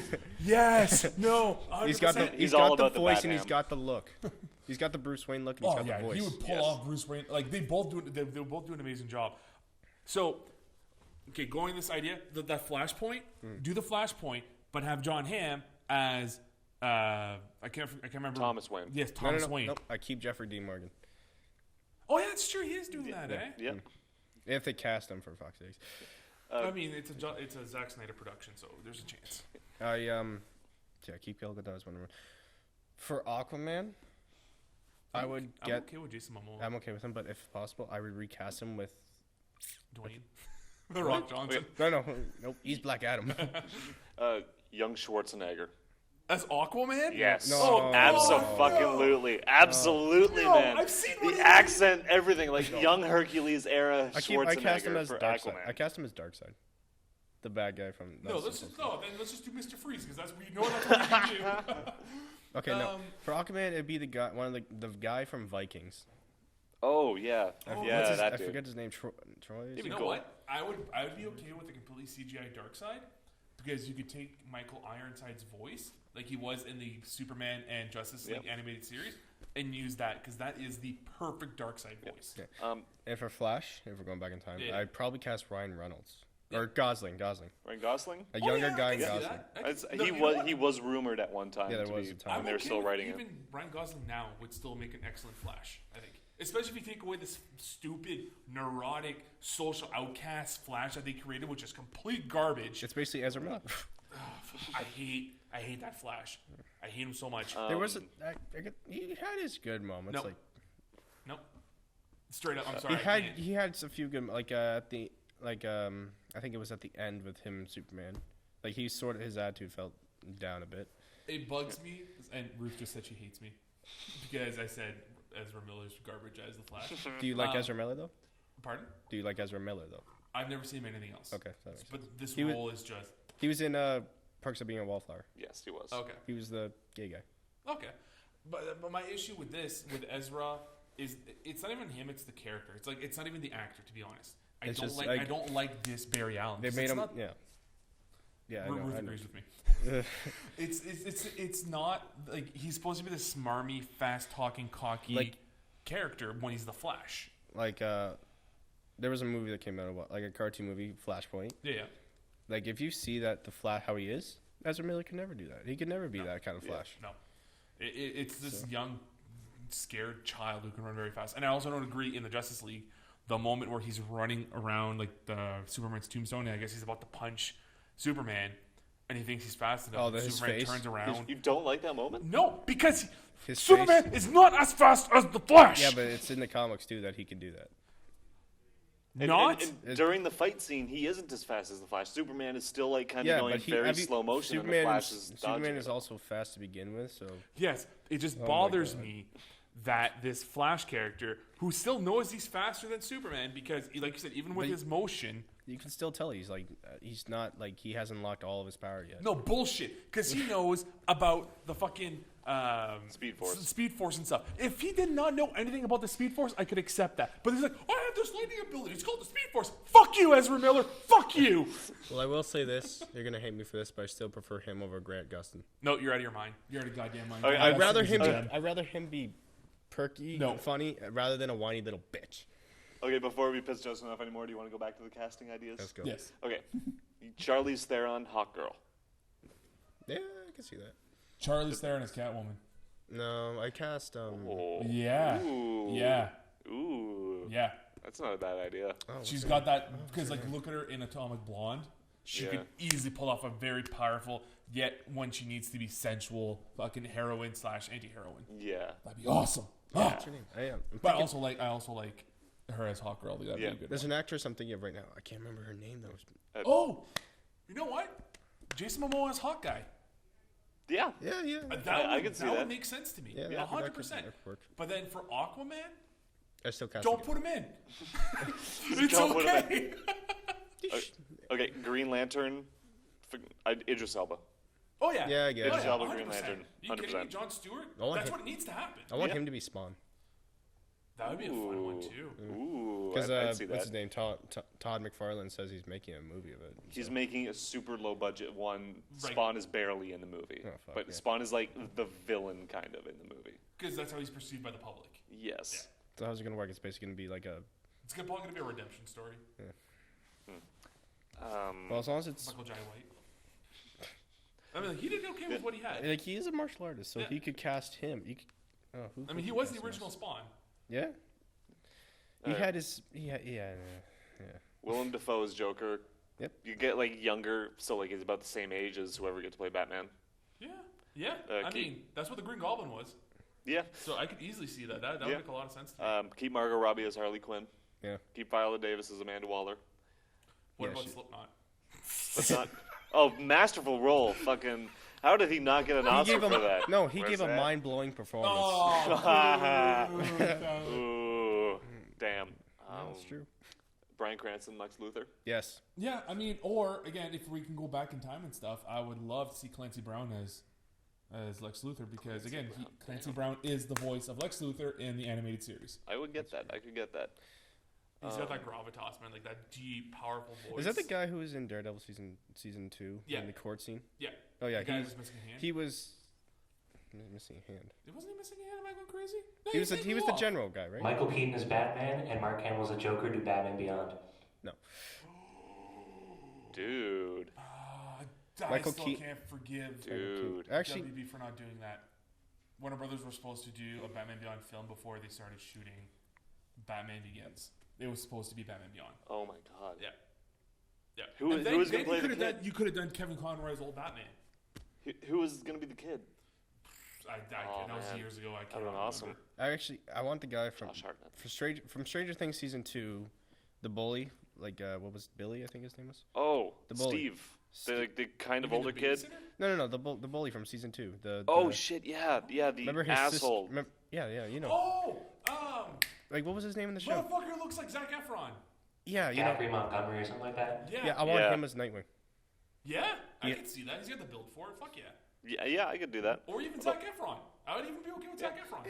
[SPEAKER 1] yes, no. 100%.
[SPEAKER 4] He's got the voice and he's got the look. He's got the Bruce Wayne look and he's got the voice.
[SPEAKER 1] He would pull off Bruce Wayne. Like they both do an amazing job. So, okay, going this idea, that Flashpoint, do the Flashpoint, but have John Hamm as I can't remember.
[SPEAKER 2] Thomas Wayne.
[SPEAKER 1] Yes, Thomas Wayne.
[SPEAKER 4] Nope. I keep Jeffrey Dean Morgan.
[SPEAKER 1] Oh yeah, that's true. He is doing that, eh?
[SPEAKER 2] Yeah.
[SPEAKER 4] If they cast him, for fuck's sakes.
[SPEAKER 1] I mean, it's a Zack Snyder production, so there's a chance.
[SPEAKER 4] I keep Gal Gadot as Wonder Woman. For Aquaman, I'm okay
[SPEAKER 1] with Jason Momoa.
[SPEAKER 4] I'm okay with him, but if possible, I would recast him with
[SPEAKER 1] Dwayne, The Rock Johnson.
[SPEAKER 4] No, he's Black Adam.
[SPEAKER 2] Young Schwarzenegger.
[SPEAKER 1] As Aquaman?
[SPEAKER 2] Yes.
[SPEAKER 4] No.
[SPEAKER 2] Absolutely. Absolutely, man.
[SPEAKER 1] I've seen
[SPEAKER 2] the accent, everything. Like young Hercules era Schwarzenegger
[SPEAKER 4] I cast him as
[SPEAKER 2] for
[SPEAKER 4] Darkseid.
[SPEAKER 2] Aquaman.
[SPEAKER 4] I cast him as Darkseid. The bad guy from...
[SPEAKER 1] Then let's just do Mr. Freeze, because that's what we can do.
[SPEAKER 4] Okay, no. For Aquaman, it'd be the guy, the guy from Vikings.
[SPEAKER 2] Oh, yeah.
[SPEAKER 4] I forget his name. Troy?
[SPEAKER 1] You know what? I would be okay with a completely CGI Darkseid, because you could take Michael Ironside's voice, like he was in the Superman and Justice League animated series, and use that, because that is the perfect Darkseid voice.
[SPEAKER 4] Yeah. And for Flash, if we're going back in time, I'd probably cast Ryan Reynolds. Or Gosling.
[SPEAKER 2] Ryan Gosling?
[SPEAKER 4] A younger guy in Gosling.
[SPEAKER 2] He was rumored at one time.
[SPEAKER 4] Yeah, there was a time.
[SPEAKER 2] When they were still writing it.
[SPEAKER 1] Even Ryan Gosling now would still make an excellent Flash, I think. Especially if you take away this stupid, neurotic, social outcast Flash that they created, which is complete garbage.
[SPEAKER 4] It's basically Ezra Miller.
[SPEAKER 1] I hate that Flash. I hate him so much.
[SPEAKER 4] There was he had his good moments.
[SPEAKER 1] Nope. Straight up, I'm sorry.
[SPEAKER 4] He had a few good I think it was at the end with him and Superman. Like his attitude felt down a bit.
[SPEAKER 1] It bugs me, and Ruth just said she hates me because I said Ezra Miller's garbage as the Flash.
[SPEAKER 4] Do you like Ezra Miller though?
[SPEAKER 1] Pardon?
[SPEAKER 4] Do you like Ezra Miller though?
[SPEAKER 1] I've never seen him in anything else.
[SPEAKER 4] Okay,
[SPEAKER 1] but this role is just.
[SPEAKER 4] He was in Perks of Being a Wallflower.
[SPEAKER 2] Yes, he was.
[SPEAKER 1] Okay.
[SPEAKER 4] He was the gay guy.
[SPEAKER 1] Okay, but my issue with Ezra is it's not even him; it's the character. It's not even the actor, to be honest. I don't like this Barry Allen.
[SPEAKER 4] They made him. Yeah, I know.
[SPEAKER 1] Ruth agrees with me. It's not like he's supposed to be this smarmy, fast-talking, cocky character when he's the Flash.
[SPEAKER 4] Like there was a movie that came out a cartoon movie, Flashpoint.
[SPEAKER 1] Yeah.
[SPEAKER 4] Like if you see that the Flash how he is, Ezra Miller could never do that. He could never be that kind of Flash.
[SPEAKER 1] No. It's this young, scared child who can run very fast. And I also don't agree in the Justice League. The moment where he's running around like the Superman's tombstone, and I guess he's about to punch Superman, and he thinks he's fast enough.
[SPEAKER 4] Oh,
[SPEAKER 1] Superman turns around.
[SPEAKER 2] You don't like that moment?
[SPEAKER 1] No, because Superman is not as fast as the Flash.
[SPEAKER 4] Yeah, but it's in the comics too that he can do that.
[SPEAKER 2] And during the fight scene, he isn't as fast as the Flash. Superman is still kind of going very slow motion, and the Flash is dodging.
[SPEAKER 4] Superman is also fast to begin with, so
[SPEAKER 1] yes, it just bothers me that this Flash character, who still knows he's faster than Superman, because, like you said, even with his motion,
[SPEAKER 4] you can still tell he's not he hasn't unlocked all of his power yet.
[SPEAKER 1] No bullshit, because he knows about the fucking Speed Force and stuff. If he did not know anything about the Speed Force, I could accept that. But he's like, I have this lightning ability. It's called the Speed Force. Fuck you, Ezra Miller. Fuck you.
[SPEAKER 4] Well, I will say this. You're going to hate me for this, but I still prefer him over Grant Gustin.
[SPEAKER 1] No, you're out of your mind. You're out of goddamn mind.
[SPEAKER 2] Okay,
[SPEAKER 4] I'd rather him be perky
[SPEAKER 1] No.
[SPEAKER 4] and funny rather than a whiny little bitch.
[SPEAKER 2] Okay, before we piss Justin off anymore, do you want to go back to the casting ideas?
[SPEAKER 4] Let's go.
[SPEAKER 1] Yes.
[SPEAKER 2] Okay. Charlize Theron, hot girl.
[SPEAKER 4] Yeah, I can see that.
[SPEAKER 1] Charlize Theron as Catwoman.
[SPEAKER 4] No, I cast
[SPEAKER 2] Oh.
[SPEAKER 1] Yeah.
[SPEAKER 2] Ooh.
[SPEAKER 1] Yeah.
[SPEAKER 2] Ooh.
[SPEAKER 1] Yeah.
[SPEAKER 2] That's not a bad idea.
[SPEAKER 1] She's got that because, like, look at her in Atomic Blonde. She could easily pull off a very powerful, yet when she needs to be sensual, fucking heroine / anti-heroine.
[SPEAKER 2] Yeah.
[SPEAKER 1] That'd be awesome.
[SPEAKER 4] What's her name? I am.
[SPEAKER 1] But I also like her as hot girl. That'd be a good.
[SPEAKER 4] There's an actress I'm thinking of right now. I can't remember her name though.
[SPEAKER 1] Oh, you know what? Jason Momoa as hot guy.
[SPEAKER 2] Yeah.
[SPEAKER 4] Yeah.
[SPEAKER 2] I can see
[SPEAKER 1] that
[SPEAKER 2] that.
[SPEAKER 1] would make sense to me.
[SPEAKER 4] Yeah,
[SPEAKER 1] 100%.
[SPEAKER 4] that could work.
[SPEAKER 1] But then for Aquaman,
[SPEAKER 4] I still cast.
[SPEAKER 1] don't put him in. It's
[SPEAKER 2] Don't put him
[SPEAKER 1] okay.
[SPEAKER 2] Okay, Green Lantern, Idris Elba.
[SPEAKER 1] Oh yeah.
[SPEAKER 4] Yeah, I get it.
[SPEAKER 2] Idris Elba,
[SPEAKER 1] 100%.
[SPEAKER 2] Green Lantern,
[SPEAKER 1] You kidding me?
[SPEAKER 2] 100%.
[SPEAKER 1] John Stewart?
[SPEAKER 4] I want
[SPEAKER 1] That's
[SPEAKER 4] him-
[SPEAKER 1] what needs to happen.
[SPEAKER 4] I want
[SPEAKER 2] Yeah.
[SPEAKER 4] him to be Spawn.
[SPEAKER 1] That would be a fun one too.
[SPEAKER 2] Ooh,
[SPEAKER 4] Because
[SPEAKER 2] I'd see
[SPEAKER 4] what's
[SPEAKER 2] that.
[SPEAKER 4] his name? Todd McFarlane says he's making a movie of it.
[SPEAKER 2] He's making a super low budget one.
[SPEAKER 1] Right.
[SPEAKER 2] Spawn is barely in the movie,
[SPEAKER 4] Oh, fuck,
[SPEAKER 2] but
[SPEAKER 4] yeah.
[SPEAKER 2] Spawn is like the villain kind of in the movie.
[SPEAKER 1] Because that's how he's perceived by the public.
[SPEAKER 2] Yes.
[SPEAKER 4] So how's it gonna work? It's basically gonna be like a.
[SPEAKER 1] It's probably going to be a redemption story.
[SPEAKER 4] Well, as long as it's
[SPEAKER 1] Michael Jai White. I mean, like, he did okay with what he had.
[SPEAKER 4] like he is a martial artist, so
[SPEAKER 1] Yeah.
[SPEAKER 4] he could cast him. He could, who
[SPEAKER 1] I mean, he
[SPEAKER 4] could
[SPEAKER 1] was
[SPEAKER 4] cast
[SPEAKER 1] the
[SPEAKER 4] him?
[SPEAKER 1] original Spawn.
[SPEAKER 4] Yeah. He
[SPEAKER 2] Alright.
[SPEAKER 4] had his. Yeah.
[SPEAKER 2] Willem Dafoe's Joker.
[SPEAKER 4] Yep.
[SPEAKER 2] You get like younger, so like he's about the same age as whoever gets to play Batman.
[SPEAKER 1] Yeah. I mean, that's what the Green Goblin was.
[SPEAKER 2] Yeah.
[SPEAKER 1] So I could easily see that. That would
[SPEAKER 2] Yeah.
[SPEAKER 1] make a lot of sense to me.
[SPEAKER 2] Keep Margot Robbie as Harley Quinn.
[SPEAKER 4] Yeah.
[SPEAKER 2] Keep Viola Davis as Amanda Waller.
[SPEAKER 1] What
[SPEAKER 4] Yeah,
[SPEAKER 1] about
[SPEAKER 4] she-
[SPEAKER 1] Slipknot?
[SPEAKER 2] But not. Oh, masterful role. Fucking. How did he not get an Oscar for that?
[SPEAKER 4] No, he
[SPEAKER 2] Where's
[SPEAKER 4] gave a
[SPEAKER 2] that?
[SPEAKER 4] mind-blowing performance.
[SPEAKER 1] Oh,
[SPEAKER 2] Ooh, damn.
[SPEAKER 4] That's true.
[SPEAKER 2] Bryan Cranston, Lex Luthor.
[SPEAKER 4] Yes.
[SPEAKER 1] yeah. I mean, or again, if we can go back in time and stuff, I would love to see Clancy Brown as Lex Luthor because Clancy Brown is the voice of Lex Luthor in the animated series.
[SPEAKER 2] I would get that. I could get that.
[SPEAKER 1] He's got that gravitas, man, like that deep, powerful voice.
[SPEAKER 4] Is that the guy who was in Daredevil season 2
[SPEAKER 1] Yeah.
[SPEAKER 4] in the court scene?
[SPEAKER 1] Yeah.
[SPEAKER 4] Oh yeah,
[SPEAKER 1] The guy who's missing a hand.
[SPEAKER 4] he was missing a hand.
[SPEAKER 1] Wasn't he missing a hand? Am I going crazy? No,
[SPEAKER 4] He was
[SPEAKER 1] taking
[SPEAKER 4] he was
[SPEAKER 1] it
[SPEAKER 4] the
[SPEAKER 1] off.
[SPEAKER 4] general guy, right?
[SPEAKER 6] Michael Keaton is Batman, and Mark Hamill's a Joker. Do Batman Beyond.
[SPEAKER 4] No.
[SPEAKER 2] Dude.
[SPEAKER 1] I
[SPEAKER 4] Michael
[SPEAKER 1] still
[SPEAKER 4] Keaton-
[SPEAKER 1] can't forgive
[SPEAKER 2] Dude.
[SPEAKER 4] Actually,
[SPEAKER 1] WB for not doing that. Warner Brothers were supposed to do a Batman Beyond film before they started shooting Batman Begins. It was supposed to be Batman Beyond.
[SPEAKER 2] Oh my god.
[SPEAKER 1] Yeah. Yeah.
[SPEAKER 2] Who
[SPEAKER 1] And
[SPEAKER 2] was
[SPEAKER 1] then
[SPEAKER 2] going to
[SPEAKER 1] you
[SPEAKER 2] play the
[SPEAKER 1] could've
[SPEAKER 2] kid?
[SPEAKER 1] done- You could have done Kevin Conroy's old Batman.
[SPEAKER 2] Who was going to be the kid?
[SPEAKER 1] That was
[SPEAKER 2] man.
[SPEAKER 1] years ago. I
[SPEAKER 2] That
[SPEAKER 1] can't
[SPEAKER 2] would have been awesome.
[SPEAKER 4] I want the guy from
[SPEAKER 2] Josh Hartnett.
[SPEAKER 4] from Stranger Things season 2, the bully, like what was Billy? I think his name was.
[SPEAKER 2] Oh,
[SPEAKER 4] The bully.
[SPEAKER 2] Steve. The kind of older kid.
[SPEAKER 4] No, the bully from season 2.
[SPEAKER 2] Oh
[SPEAKER 4] the,
[SPEAKER 2] shit! Yeah, the
[SPEAKER 4] Remember his
[SPEAKER 2] asshole.
[SPEAKER 4] yeah, you know.
[SPEAKER 1] Oh,
[SPEAKER 4] Like what was his name in the show?
[SPEAKER 1] motherfucker looks like Zac Efron.
[SPEAKER 4] Yeah, you know.
[SPEAKER 6] Zachary Montgomery or something like that.
[SPEAKER 1] Yeah.
[SPEAKER 4] Yeah, I want
[SPEAKER 2] Yeah.
[SPEAKER 4] him as Nightwing.
[SPEAKER 1] Yeah, I
[SPEAKER 4] Yeah.
[SPEAKER 1] can see that. He's got the build for it. Fuck yeah.
[SPEAKER 2] Yeah, I could do that.
[SPEAKER 1] Or even Zac Efron. I would even be okay with Zac Efron.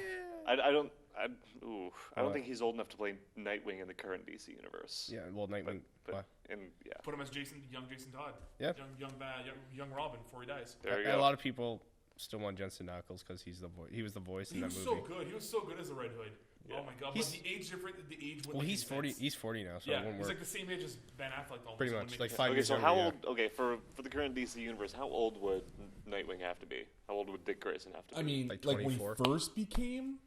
[SPEAKER 2] I don't think he's old enough to play Nightwing in the current DC universe.
[SPEAKER 4] Yeah, well, Nightwing.
[SPEAKER 2] But yeah,
[SPEAKER 1] Put him as young Jason Todd.
[SPEAKER 4] Yeah.
[SPEAKER 1] Young Robin before he dies.
[SPEAKER 2] there you
[SPEAKER 4] A
[SPEAKER 2] go.
[SPEAKER 4] lot of people still want Jensen Ackles because he's the voice. He was the voice in
[SPEAKER 1] He
[SPEAKER 4] that
[SPEAKER 1] was
[SPEAKER 4] movie.
[SPEAKER 1] so good. He was so good as a Red Hood.
[SPEAKER 2] Yeah.
[SPEAKER 1] Oh my god.
[SPEAKER 4] He's-
[SPEAKER 1] But the age different. The age.
[SPEAKER 4] Well, he's 40. He's 40 now, so
[SPEAKER 1] Yeah,
[SPEAKER 4] it won't
[SPEAKER 1] he's
[SPEAKER 4] work.
[SPEAKER 1] like the same age as Ben Affleck. Almost.
[SPEAKER 4] Pretty
[SPEAKER 1] It
[SPEAKER 4] much,
[SPEAKER 1] wouldn't
[SPEAKER 4] like
[SPEAKER 1] make
[SPEAKER 4] 5
[SPEAKER 2] Okay,
[SPEAKER 4] years
[SPEAKER 2] so
[SPEAKER 4] younger,
[SPEAKER 2] how
[SPEAKER 4] yeah.
[SPEAKER 2] old? Okay, for the current DC universe, how old would Nightwing have to be? How old would Dick Grayson have to be?
[SPEAKER 1] I mean,
[SPEAKER 4] Like
[SPEAKER 1] like when he
[SPEAKER 4] 24?
[SPEAKER 1] first became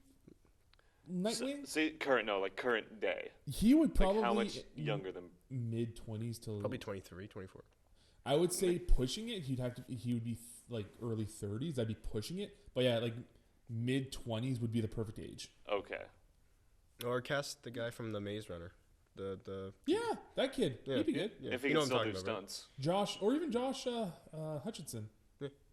[SPEAKER 1] Nightwing,
[SPEAKER 2] say current day.
[SPEAKER 1] he would
[SPEAKER 2] Like
[SPEAKER 1] probably
[SPEAKER 2] how much younger than?
[SPEAKER 1] mid-20s to
[SPEAKER 4] Probably 23, 24.
[SPEAKER 1] I would say pushing it. He would be like early 30s. I'd be pushing it, but yeah, like mid-20s would be the perfect age.
[SPEAKER 2] Okay.
[SPEAKER 4] Or cast the guy from the Maze Runner. The
[SPEAKER 1] Yeah, that kid.
[SPEAKER 4] yeah,
[SPEAKER 1] He'd be good.
[SPEAKER 4] Yeah.
[SPEAKER 2] If he
[SPEAKER 4] You
[SPEAKER 2] can
[SPEAKER 4] know
[SPEAKER 2] still
[SPEAKER 4] what
[SPEAKER 2] do
[SPEAKER 4] I'm talking about, right?
[SPEAKER 2] stunts.
[SPEAKER 1] Josh, or even Josh Hutchinson.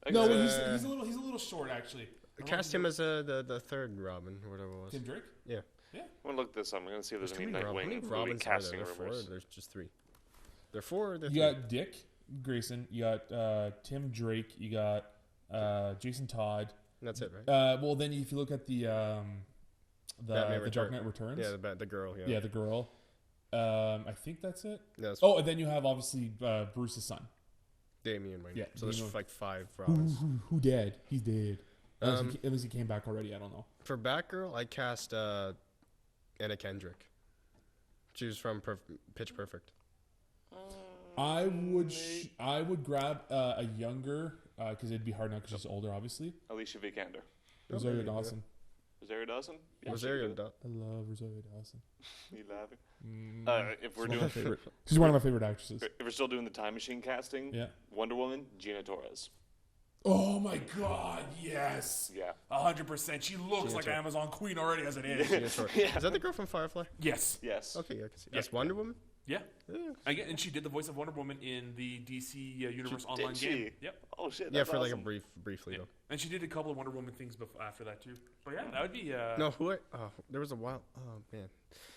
[SPEAKER 2] I
[SPEAKER 1] No,
[SPEAKER 2] guess-
[SPEAKER 1] he's a little short actually.
[SPEAKER 4] Cast him as the third Robin or whatever it was.
[SPEAKER 1] Tim Drake.
[SPEAKER 4] Yeah.
[SPEAKER 2] I'm gonna look this up. I'm gonna see if there's any
[SPEAKER 4] How many
[SPEAKER 2] Nightwing movie
[SPEAKER 4] Robins are there?
[SPEAKER 2] casting
[SPEAKER 4] There are 4?
[SPEAKER 2] rumors.
[SPEAKER 4] There's just 3. There are 4. There are
[SPEAKER 1] You
[SPEAKER 4] 3.
[SPEAKER 1] got Dick Grayson. You got Tim Drake. You got Jason Todd.
[SPEAKER 4] And that's it, right?
[SPEAKER 1] Well, then if you look at the
[SPEAKER 4] Batman
[SPEAKER 1] Dark
[SPEAKER 4] Return.
[SPEAKER 1] Knight Returns.
[SPEAKER 4] Yeah, the girl. Yeah.
[SPEAKER 1] Yeah, the girl. I think that's it.
[SPEAKER 4] Yeah,
[SPEAKER 1] Oh, and then you have obviously Bruce's son.
[SPEAKER 4] Damien, right?
[SPEAKER 1] Yeah,
[SPEAKER 4] So there's
[SPEAKER 1] Damien.
[SPEAKER 4] like 5 Robins.
[SPEAKER 1] Who dead? He's dead. Unless he came back already. I don't know.
[SPEAKER 4] For Batgirl, I cast Anna Kendrick. She was from Pitch Perfect.
[SPEAKER 1] I would grab a younger because it'd be hard now because she's older, obviously.
[SPEAKER 2] Alicia Vikander.
[SPEAKER 1] Rosario Dawson.
[SPEAKER 2] Rosario Dawson? Yeah,
[SPEAKER 4] Rosario
[SPEAKER 2] she'd be good.
[SPEAKER 1] I love Rosario Dawson.
[SPEAKER 2] You laughing? If we're doing,
[SPEAKER 1] She's one of my favorite actresses.
[SPEAKER 2] if we're still doing the time machine casting,
[SPEAKER 1] Yeah.
[SPEAKER 2] Wonder Woman, Gina Torres.
[SPEAKER 1] Oh my God! Yes.
[SPEAKER 2] Yeah.
[SPEAKER 1] 100%. She looks like an Amazon queen already as it is.
[SPEAKER 4] Is that the girl from Firefly?
[SPEAKER 1] Yes.
[SPEAKER 2] Yes.
[SPEAKER 4] Okay, yeah, I can see. That's Wonder Woman?
[SPEAKER 1] Yeah. Again, and she did the voice of Wonder Woman in the DC Universe online
[SPEAKER 2] Did she?
[SPEAKER 1] game. Yep.
[SPEAKER 2] Oh shit.
[SPEAKER 4] Yeah,
[SPEAKER 2] That's
[SPEAKER 4] for like
[SPEAKER 2] awesome.
[SPEAKER 4] a briefly though.
[SPEAKER 1] And she did a couple of Wonder Woman things after that too. But yeah, that would be.
[SPEAKER 4] No, there was a while. Oh man,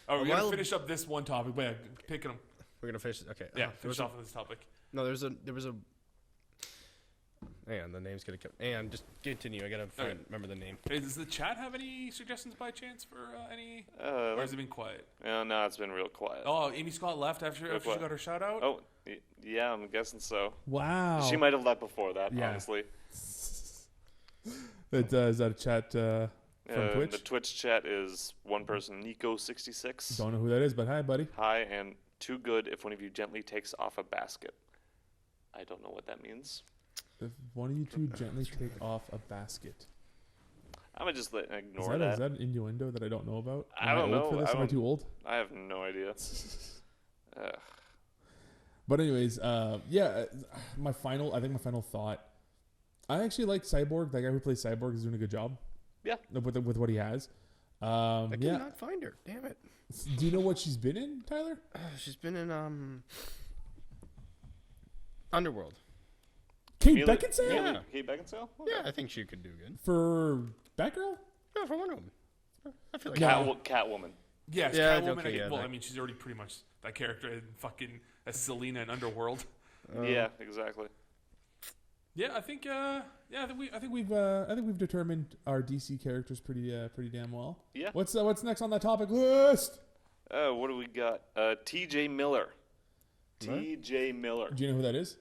[SPEAKER 1] Oh, we're
[SPEAKER 4] while-
[SPEAKER 1] gonna finish up this one topic. But yeah, picking them.
[SPEAKER 4] we're gonna finish. Okay.
[SPEAKER 1] Yeah,
[SPEAKER 4] there
[SPEAKER 1] finish
[SPEAKER 4] was
[SPEAKER 1] off on this topic.
[SPEAKER 4] no, there was a. Hang on, the name's gonna come. Hang on, just continue. I gotta remember the name.
[SPEAKER 1] Hey, does the chat have any suggestions by chance for any?
[SPEAKER 2] Uh,
[SPEAKER 1] Or has it been quiet?
[SPEAKER 2] no, it's been real quiet.
[SPEAKER 1] Oh, Amy Scott left after she
[SPEAKER 2] quiet.
[SPEAKER 1] got her shout out.
[SPEAKER 2] Oh, yeah, I'm guessing so.
[SPEAKER 1] Wow.
[SPEAKER 2] She might have left before that,
[SPEAKER 1] Yeah.
[SPEAKER 2] honestly.
[SPEAKER 1] Is that a chat from Twitch?
[SPEAKER 2] The Twitch chat is one person, Nico66.
[SPEAKER 1] Don't know who that is, but hi, buddy.
[SPEAKER 2] Hi, and too good if one of you gently takes off a basket. I don't know what that means.
[SPEAKER 1] If one of you two gently take off a basket.
[SPEAKER 2] I'm gonna just ignore
[SPEAKER 1] Is that an innuendo that I don't know about?
[SPEAKER 2] I
[SPEAKER 1] Am
[SPEAKER 2] don't
[SPEAKER 1] old
[SPEAKER 2] know.
[SPEAKER 1] For this? Am I too old?
[SPEAKER 2] I have no idea.
[SPEAKER 1] But anyways, my final thought. I actually like Cyborg. The guy who plays Cyborg is doing a good job.
[SPEAKER 2] Yeah.
[SPEAKER 1] With what he has.
[SPEAKER 4] I could not find her. Damn it.
[SPEAKER 1] Do you know what she's been in, Tyler?
[SPEAKER 4] She's been in Underworld.
[SPEAKER 1] Kate Beckinsale?
[SPEAKER 4] Yeah.
[SPEAKER 2] Kate Beckinsale? Okay.
[SPEAKER 4] Yeah, I think she could do good.
[SPEAKER 1] For Batgirl?
[SPEAKER 4] Yeah, for Wonder Woman. I feel like
[SPEAKER 2] Catwoman.
[SPEAKER 1] Yes,
[SPEAKER 4] Yeah,
[SPEAKER 1] Catwoman.
[SPEAKER 4] okay, yeah,
[SPEAKER 1] well,
[SPEAKER 4] that-
[SPEAKER 1] I mean, she's already pretty much that character in fucking as Selena in Underworld.
[SPEAKER 2] Yeah, exactly.
[SPEAKER 1] Yeah, I think we've determined our DC characters pretty damn well.
[SPEAKER 2] Yeah.
[SPEAKER 1] What's next on that topic list?
[SPEAKER 2] What do we got? T.J. Miller. T.J. Miller.
[SPEAKER 1] Do you know who that is?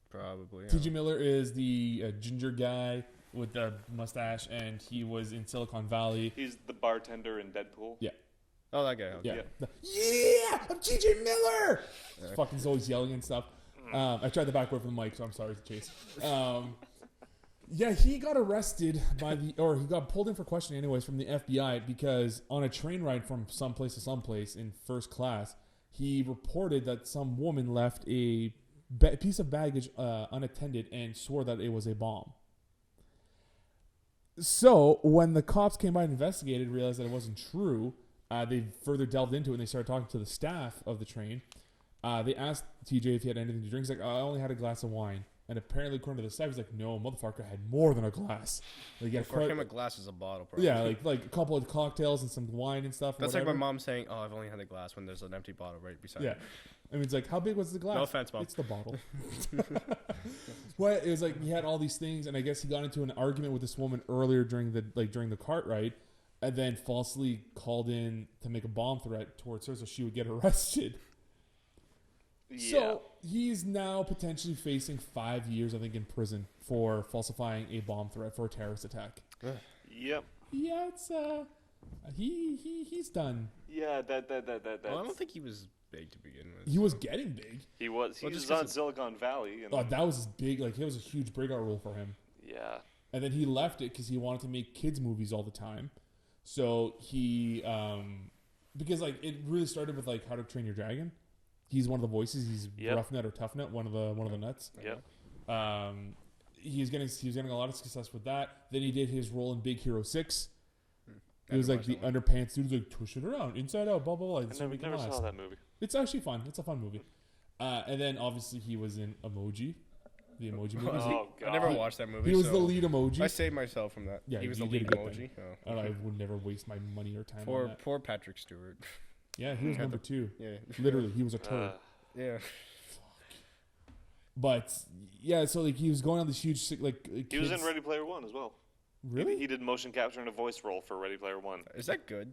[SPEAKER 4] probably.
[SPEAKER 1] T.J. Miller is the ginger guy with the mustache, and he was in Silicon Valley.
[SPEAKER 2] He's the bartender in Deadpool.
[SPEAKER 1] Yeah.
[SPEAKER 4] Oh, that guy. Okay.
[SPEAKER 1] Yeah. I'm T.J. Miller. Fucking he's always yelling and stuff. I tried the back way from the mic, so I'm sorry, Chase. Yeah, he got arrested he got pulled in for questioning anyways from the FBI because on a train ride from someplace to someplace in first class, he reported that some woman left a piece of baggage unattended and swore that it was a bomb. So when the cops came by and investigated, realized that it wasn't true, they further delved into it and they started talking to the staff of the train. They asked TJ if he had anything to drink. He's like, I only had a glass of wine. And apparently, according to the staff, he's like, no, motherfucker had more than a glass. Like,
[SPEAKER 4] For him, a glass is a bottle. Probably.
[SPEAKER 1] yeah, like a couple of cocktails and some wine and stuff.
[SPEAKER 4] That's like my mom saying, "Oh, I've only had a glass," when there's an empty bottle right beside.
[SPEAKER 1] Yeah, I mean, it's like, how big was the glass?
[SPEAKER 4] No offense, Mom.
[SPEAKER 1] It's the bottle. Well, it was like he had all these things, and I guess he got into an argument with this woman earlier during the cart ride, and then falsely called in to make a bomb threat towards her so she would get arrested.
[SPEAKER 2] Yeah.
[SPEAKER 1] So he's now potentially facing 5 years, I think, in prison for falsifying a bomb threat for a terrorist attack.
[SPEAKER 2] Yep.
[SPEAKER 1] Yeah, it's he's done.
[SPEAKER 2] Yeah, that's...
[SPEAKER 4] Well, I don't think he was big to begin with.
[SPEAKER 1] He was getting big.
[SPEAKER 2] He was. He
[SPEAKER 4] Well,
[SPEAKER 2] was
[SPEAKER 4] just
[SPEAKER 2] on
[SPEAKER 4] 'cause
[SPEAKER 2] Silicon Valley. And
[SPEAKER 1] That was his big. Like, it was a huge breakout role for him.
[SPEAKER 2] yeah.
[SPEAKER 1] And then he left it because he wanted to make kids movies all the time. So he, because like it really started with like How to Train Your Dragon. He's one of the voices. He's
[SPEAKER 2] Yep.
[SPEAKER 1] Rough Nut or Tough Nut, one of the nuts.
[SPEAKER 2] Yep.
[SPEAKER 1] He was getting a lot of success with that. Then he did his role in Big Hero 6. It was like the underpants dude was like, twist it around, inside out, blah, blah, blah.
[SPEAKER 2] I
[SPEAKER 1] It's
[SPEAKER 2] never saw that movie.
[SPEAKER 1] It's actually fun. It's a fun movie. And then obviously he was in Emoji, the Emoji movie.
[SPEAKER 2] Oh, God.
[SPEAKER 4] I never watched that movie.
[SPEAKER 1] He was
[SPEAKER 4] so
[SPEAKER 1] the lead Emoji.
[SPEAKER 4] I saved myself from that.
[SPEAKER 1] Yeah,
[SPEAKER 4] he was
[SPEAKER 1] you
[SPEAKER 4] the
[SPEAKER 1] did
[SPEAKER 4] lead
[SPEAKER 1] a good
[SPEAKER 4] emoji.
[SPEAKER 1] thing.
[SPEAKER 4] Oh.
[SPEAKER 1] And I would never waste my money or time on that.
[SPEAKER 4] Poor Patrick Stewart.
[SPEAKER 1] Yeah, he was number 2.
[SPEAKER 4] Yeah.
[SPEAKER 1] Literally, he was a turd.
[SPEAKER 4] Yeah.
[SPEAKER 1] But yeah, so like he was going on this huge like.
[SPEAKER 2] He was in Ready Player One as well.
[SPEAKER 1] Really?
[SPEAKER 2] He did motion capture and a voice role for Ready Player One.
[SPEAKER 4] Is that good?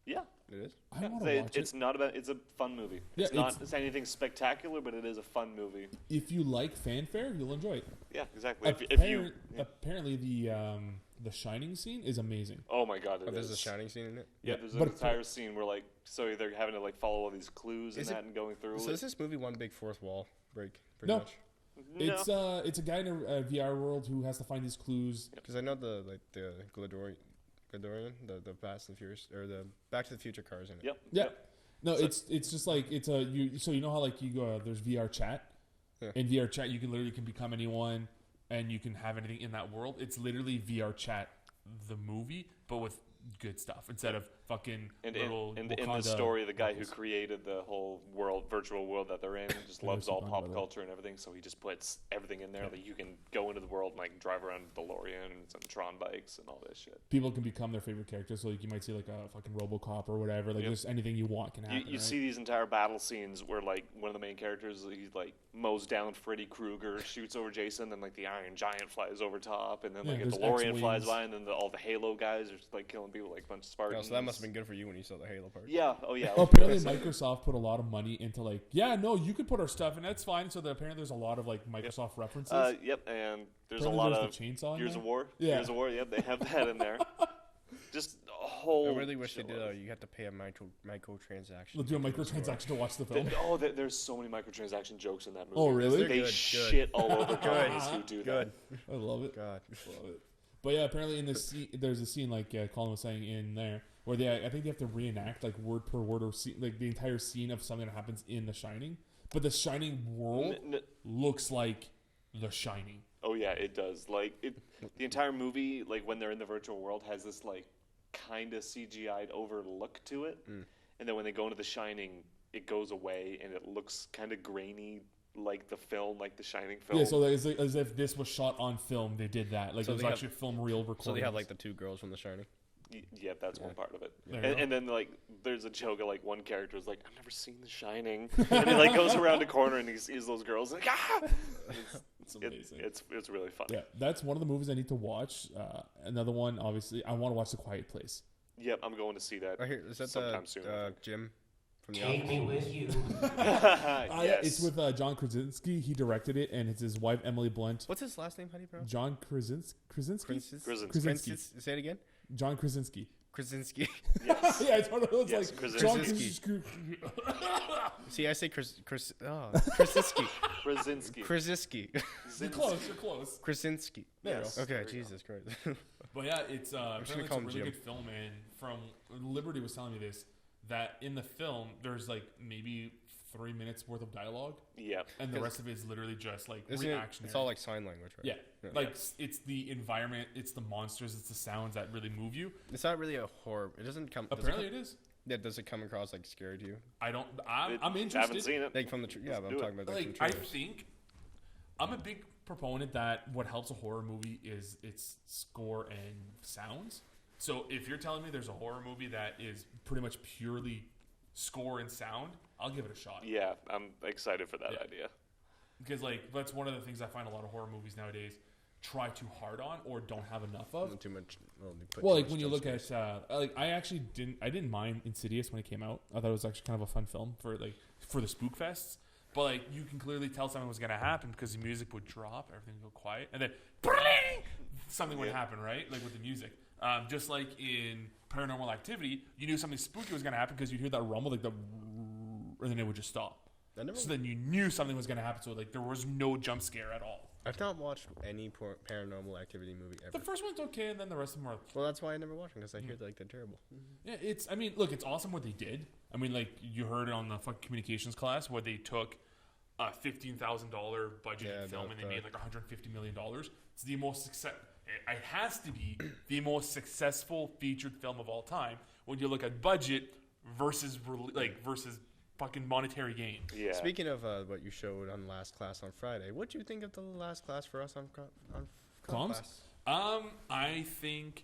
[SPEAKER 2] Yeah.
[SPEAKER 4] It is.
[SPEAKER 1] I want to watch
[SPEAKER 2] It's
[SPEAKER 1] it.
[SPEAKER 2] not about. It's a fun movie.
[SPEAKER 1] Yeah,
[SPEAKER 2] It's not anything spectacular, but it is a fun movie.
[SPEAKER 1] If you like fanfare, you'll enjoy it.
[SPEAKER 2] Yeah, exactly. If you,
[SPEAKER 1] Apparently, the Shining scene is amazing.
[SPEAKER 2] oh my god, it
[SPEAKER 4] There's a
[SPEAKER 2] is.
[SPEAKER 4] Shining scene in it.
[SPEAKER 2] Yeah, there's an
[SPEAKER 1] but
[SPEAKER 2] entire scene where like, so they're having to like follow all these clues and
[SPEAKER 4] Is it-
[SPEAKER 2] that and going through.
[SPEAKER 4] So
[SPEAKER 2] it.
[SPEAKER 4] is this movie one big fourth wall break? Pretty
[SPEAKER 1] No.
[SPEAKER 4] much.
[SPEAKER 2] No.
[SPEAKER 1] It's a guy in a VR world who has to find these clues.
[SPEAKER 4] Because I know the Glidorian, the Fast and Furious or the Back to the Future cars in it.
[SPEAKER 2] Yep.
[SPEAKER 1] Yeah.
[SPEAKER 2] Yep.
[SPEAKER 1] No, it's just like it's a so you know how like you go there's VR chat.
[SPEAKER 4] Yeah.
[SPEAKER 1] In VR chat, you can become anyone, and you can have anything in that world. It's literally VR chat, the movie, but with good stuff instead of fucking
[SPEAKER 2] And
[SPEAKER 1] little
[SPEAKER 2] in the
[SPEAKER 1] Wakanda
[SPEAKER 2] story, the guy who
[SPEAKER 1] levels.
[SPEAKER 2] created the whole virtual world that they're in, just
[SPEAKER 1] Yeah,
[SPEAKER 2] loves
[SPEAKER 1] there's
[SPEAKER 2] all
[SPEAKER 1] some
[SPEAKER 2] pop
[SPEAKER 1] about that.
[SPEAKER 2] culture and everything. So he just puts everything in there. Like you can go into the world and like drive around DeLorean and some Tron bikes and all this shit.
[SPEAKER 1] People can become their favorite characters. So like you might see like a fucking RoboCop or whatever. Like
[SPEAKER 2] Yep.
[SPEAKER 1] just anything you want can happen.
[SPEAKER 2] You
[SPEAKER 1] right?
[SPEAKER 2] see these entire battle scenes where like one of the main characters he like mows down Freddy Krueger, shoots over Jason, then like the Iron Giant flies over top, and then
[SPEAKER 1] Yeah,
[SPEAKER 2] like a
[SPEAKER 1] there's
[SPEAKER 2] DeLorean flies
[SPEAKER 1] X-Wings.
[SPEAKER 2] by, and then all the Halo guys are just like killing people like a bunch of
[SPEAKER 4] Oh,
[SPEAKER 2] Spartans.
[SPEAKER 4] so that must have been good for you when you saw the Halo part.
[SPEAKER 2] Yeah. Oh yeah.
[SPEAKER 1] Well, apparently Microsoft put a lot of money into like, yeah, no, you could put our stuff and that's fine. So apparently there's a lot of like Microsoft references.
[SPEAKER 2] Yep, and there's
[SPEAKER 1] Apparently
[SPEAKER 2] a lot
[SPEAKER 1] there's
[SPEAKER 2] of
[SPEAKER 1] the chainsaw in
[SPEAKER 2] Gears
[SPEAKER 1] there?
[SPEAKER 2] of War.
[SPEAKER 1] Yeah.
[SPEAKER 2] Gears of War. Yep, they have that in there. Just a whole.
[SPEAKER 4] I really wish they did.
[SPEAKER 2] shitload.
[SPEAKER 4] You have to pay a microtransaction.
[SPEAKER 1] We'll do a microtransaction to watch the film.
[SPEAKER 2] There's so many microtransaction jokes in that movie.
[SPEAKER 1] Oh, really?
[SPEAKER 2] They
[SPEAKER 4] Good, good.
[SPEAKER 2] shit all over companies who do
[SPEAKER 4] Good.
[SPEAKER 2] that.
[SPEAKER 1] I love it.
[SPEAKER 4] God.
[SPEAKER 1] Love it. But yeah, apparently in this scene, there's a scene like Colin was saying in there where I think they have to reenact like word per word or like the entire scene of something that happens in The Shining. But The Shining world looks like The Shining.
[SPEAKER 2] Oh yeah, it does. Like the entire movie, like when they're in the virtual world, has this like kind of CGI'd over look to it, and then when they go into The Shining, it goes away and it looks kind of grainy, like the film, like the Shining film.
[SPEAKER 1] Yeah, so it's like, as if this was shot on film, they did that. Like
[SPEAKER 4] So
[SPEAKER 1] it was
[SPEAKER 4] they have-
[SPEAKER 1] actually film reel recording.
[SPEAKER 4] So they have like the two girls from The Shining.
[SPEAKER 2] Yeah, that's one part of it.
[SPEAKER 1] There you go.
[SPEAKER 2] And then like there's a joke of like one character is like, I've never seen The Shining, and he like goes around a corner and he sees those girls like, ah!
[SPEAKER 1] It's amazing.
[SPEAKER 2] It's really fun.
[SPEAKER 1] Yeah, that's one of the movies I need to watch. Another one, obviously, I want to watch The Quiet Place.
[SPEAKER 2] Yep, I'm going to see that.
[SPEAKER 4] Right here, is that
[SPEAKER 2] sometime
[SPEAKER 4] the
[SPEAKER 2] soon.
[SPEAKER 4] Jim from The
[SPEAKER 6] Take
[SPEAKER 4] Office?
[SPEAKER 6] me with you.
[SPEAKER 2] Yes.
[SPEAKER 1] It's with John Krasinski. He directed it, and it's his wife Emily Blunt.
[SPEAKER 4] What's his last name? How do you pronounce
[SPEAKER 1] John Krasinski.
[SPEAKER 2] Krasinski.
[SPEAKER 4] Say it again.
[SPEAKER 1] John Krasinski.
[SPEAKER 4] Krasinski.
[SPEAKER 2] Yes.
[SPEAKER 1] Yeah, it's one of those
[SPEAKER 2] Yes,
[SPEAKER 1] like
[SPEAKER 2] Krasinski.
[SPEAKER 1] John
[SPEAKER 4] Krasinski.
[SPEAKER 1] Krasinski.
[SPEAKER 4] See, I say Krasinski.
[SPEAKER 2] Krasinski.
[SPEAKER 4] Krasinski.
[SPEAKER 1] You're close. You're close.
[SPEAKER 4] Krasinski.
[SPEAKER 1] There
[SPEAKER 2] Yes.
[SPEAKER 1] you
[SPEAKER 4] Okay,
[SPEAKER 2] There you
[SPEAKER 4] Jesus Christ.
[SPEAKER 1] But yeah, it's apparently it's
[SPEAKER 4] call
[SPEAKER 1] a
[SPEAKER 4] him
[SPEAKER 1] really
[SPEAKER 4] Jim.
[SPEAKER 1] good film, and from Liberty was telling me this that in the film there's like maybe 3 minutes worth of dialogue,
[SPEAKER 2] Yeah.
[SPEAKER 1] and the rest of it is literally just like
[SPEAKER 4] Isn't it?
[SPEAKER 1] reactionary.
[SPEAKER 4] It's all like sign language, right?
[SPEAKER 1] yeah, like it's the environment, it's the monsters, it's the sounds that really move you.
[SPEAKER 4] It's not really a horror. It doesn't come.
[SPEAKER 1] Apparently, it is.
[SPEAKER 4] Yeah, does it come across like scared you?
[SPEAKER 1] I'm
[SPEAKER 2] I
[SPEAKER 1] interested.
[SPEAKER 2] haven't seen it.
[SPEAKER 4] Like from the yeah, but I'm
[SPEAKER 2] do it.
[SPEAKER 4] talking about like
[SPEAKER 1] Like
[SPEAKER 4] from
[SPEAKER 1] I
[SPEAKER 4] trailers.
[SPEAKER 1] think I'm a big proponent that what helps a horror movie is its score and sounds. So if you're telling me there's a horror movie that is pretty much purely score and sound, I'll give it a shot.
[SPEAKER 2] Yeah, I'm excited for that
[SPEAKER 1] Yeah.
[SPEAKER 2] idea.
[SPEAKER 1] Because like that's one of the things I find a lot of horror movies nowadays try too hard on or don't have enough of.
[SPEAKER 4] Too much.
[SPEAKER 1] Well, like when you look at like I actually didn't mind Insidious when it came out. I thought it was actually kind of a fun film for the spook fests. But like you can clearly tell something was gonna happen because the music would drop, everything would go quiet, and then something would happen, right? Like with the music. Just like in Paranormal Activity, you knew something spooky was gonna happen because you'd hear that rumble, like and then it would just stop. So then you knew something was gonna happen. So like there was no jump scare at all.
[SPEAKER 4] I've not watched any Paranormal Activity movie ever.
[SPEAKER 1] The first one's okay, and then the rest of them are.
[SPEAKER 4] Well, that's why I never watched them because I hear like they're terrible.
[SPEAKER 1] Yeah, I mean, look, it's awesome what they did. I mean, like you heard it on the fucking communications class where they took a $15,000 budgeted film and they made like $150 million. It's the most it has to be the most successful featured film of all time when you look at budget versus fucking monetary gain.
[SPEAKER 2] Yeah.
[SPEAKER 4] Speaking of what you showed on Last Class on Friday, what do you think of the last class for us on
[SPEAKER 1] Comms?
[SPEAKER 4] class?
[SPEAKER 1] I think.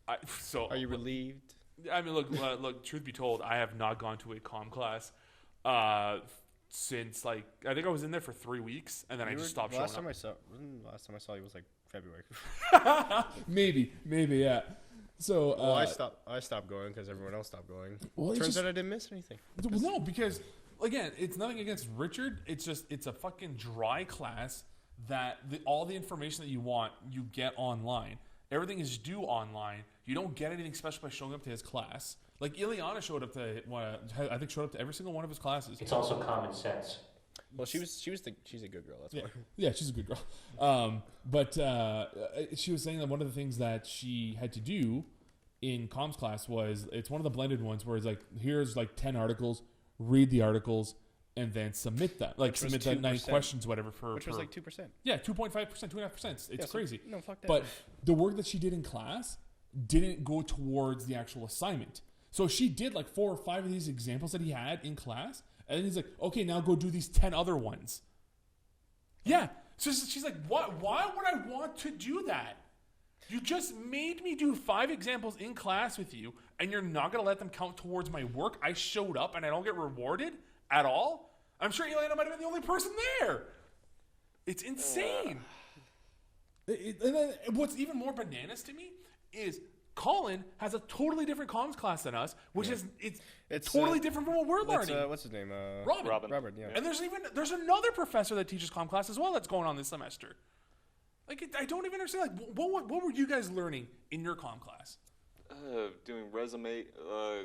[SPEAKER 4] Are you relieved?
[SPEAKER 1] I mean, look. Truth be told, I have not gone to a comm class since like I think I was in there for 3 weeks, and then I just stopped showing
[SPEAKER 4] Last time I saw you was like February.
[SPEAKER 1] Maybe, yeah. So
[SPEAKER 4] Well, I stopped going because everyone else stopped going.
[SPEAKER 1] Well, it's
[SPEAKER 4] Turns
[SPEAKER 1] just-
[SPEAKER 4] out I didn't miss anything.
[SPEAKER 1] Well, no, because again, it's nothing against Richard. It's a fucking dry class that all the information that you want you get online. Everything is due online. You don't get anything special by showing up to his class. Like Ileana showed up to, I think showed up to every single one of his classes.
[SPEAKER 6] It's also common sense.
[SPEAKER 4] Well, she's a good girl. That's why.
[SPEAKER 1] Yeah, she's a good girl. But she was saying that one of the things that she had to do in comms class was, it's one of the blended ones where it's like, here's like 10 articles, read the articles, and then submit them. Like, submit that 9 questions, whatever.
[SPEAKER 4] Which was like 2%.
[SPEAKER 1] Yeah, 2.5%, 2.5%. It's crazy.
[SPEAKER 4] No, fuck that.
[SPEAKER 1] But the work that she did in class didn't go towards the actual assignment. So she did like 4 or 5 of these examples that he had in class, and then he's like, okay, now go do these 10 other ones. Yeah. So she's like, what? Why would I want to do that? You just made me do 5 examples in class with you, and you're not going to let them count towards my work? I showed up and I don't get rewarded at all? I'm sure Elena might have been the only person there. It's insane. And then what's even more bananas to me is Colin has a totally different comms class than us, which is it's totally different from what we're learning.
[SPEAKER 4] What's his name?
[SPEAKER 2] Robin.
[SPEAKER 4] Robert, yeah.
[SPEAKER 1] And there's another professor that teaches comm class as well that's going on this semester. Like, I don't even understand. Like, what were you guys learning in your comm class?
[SPEAKER 2] Doing resume.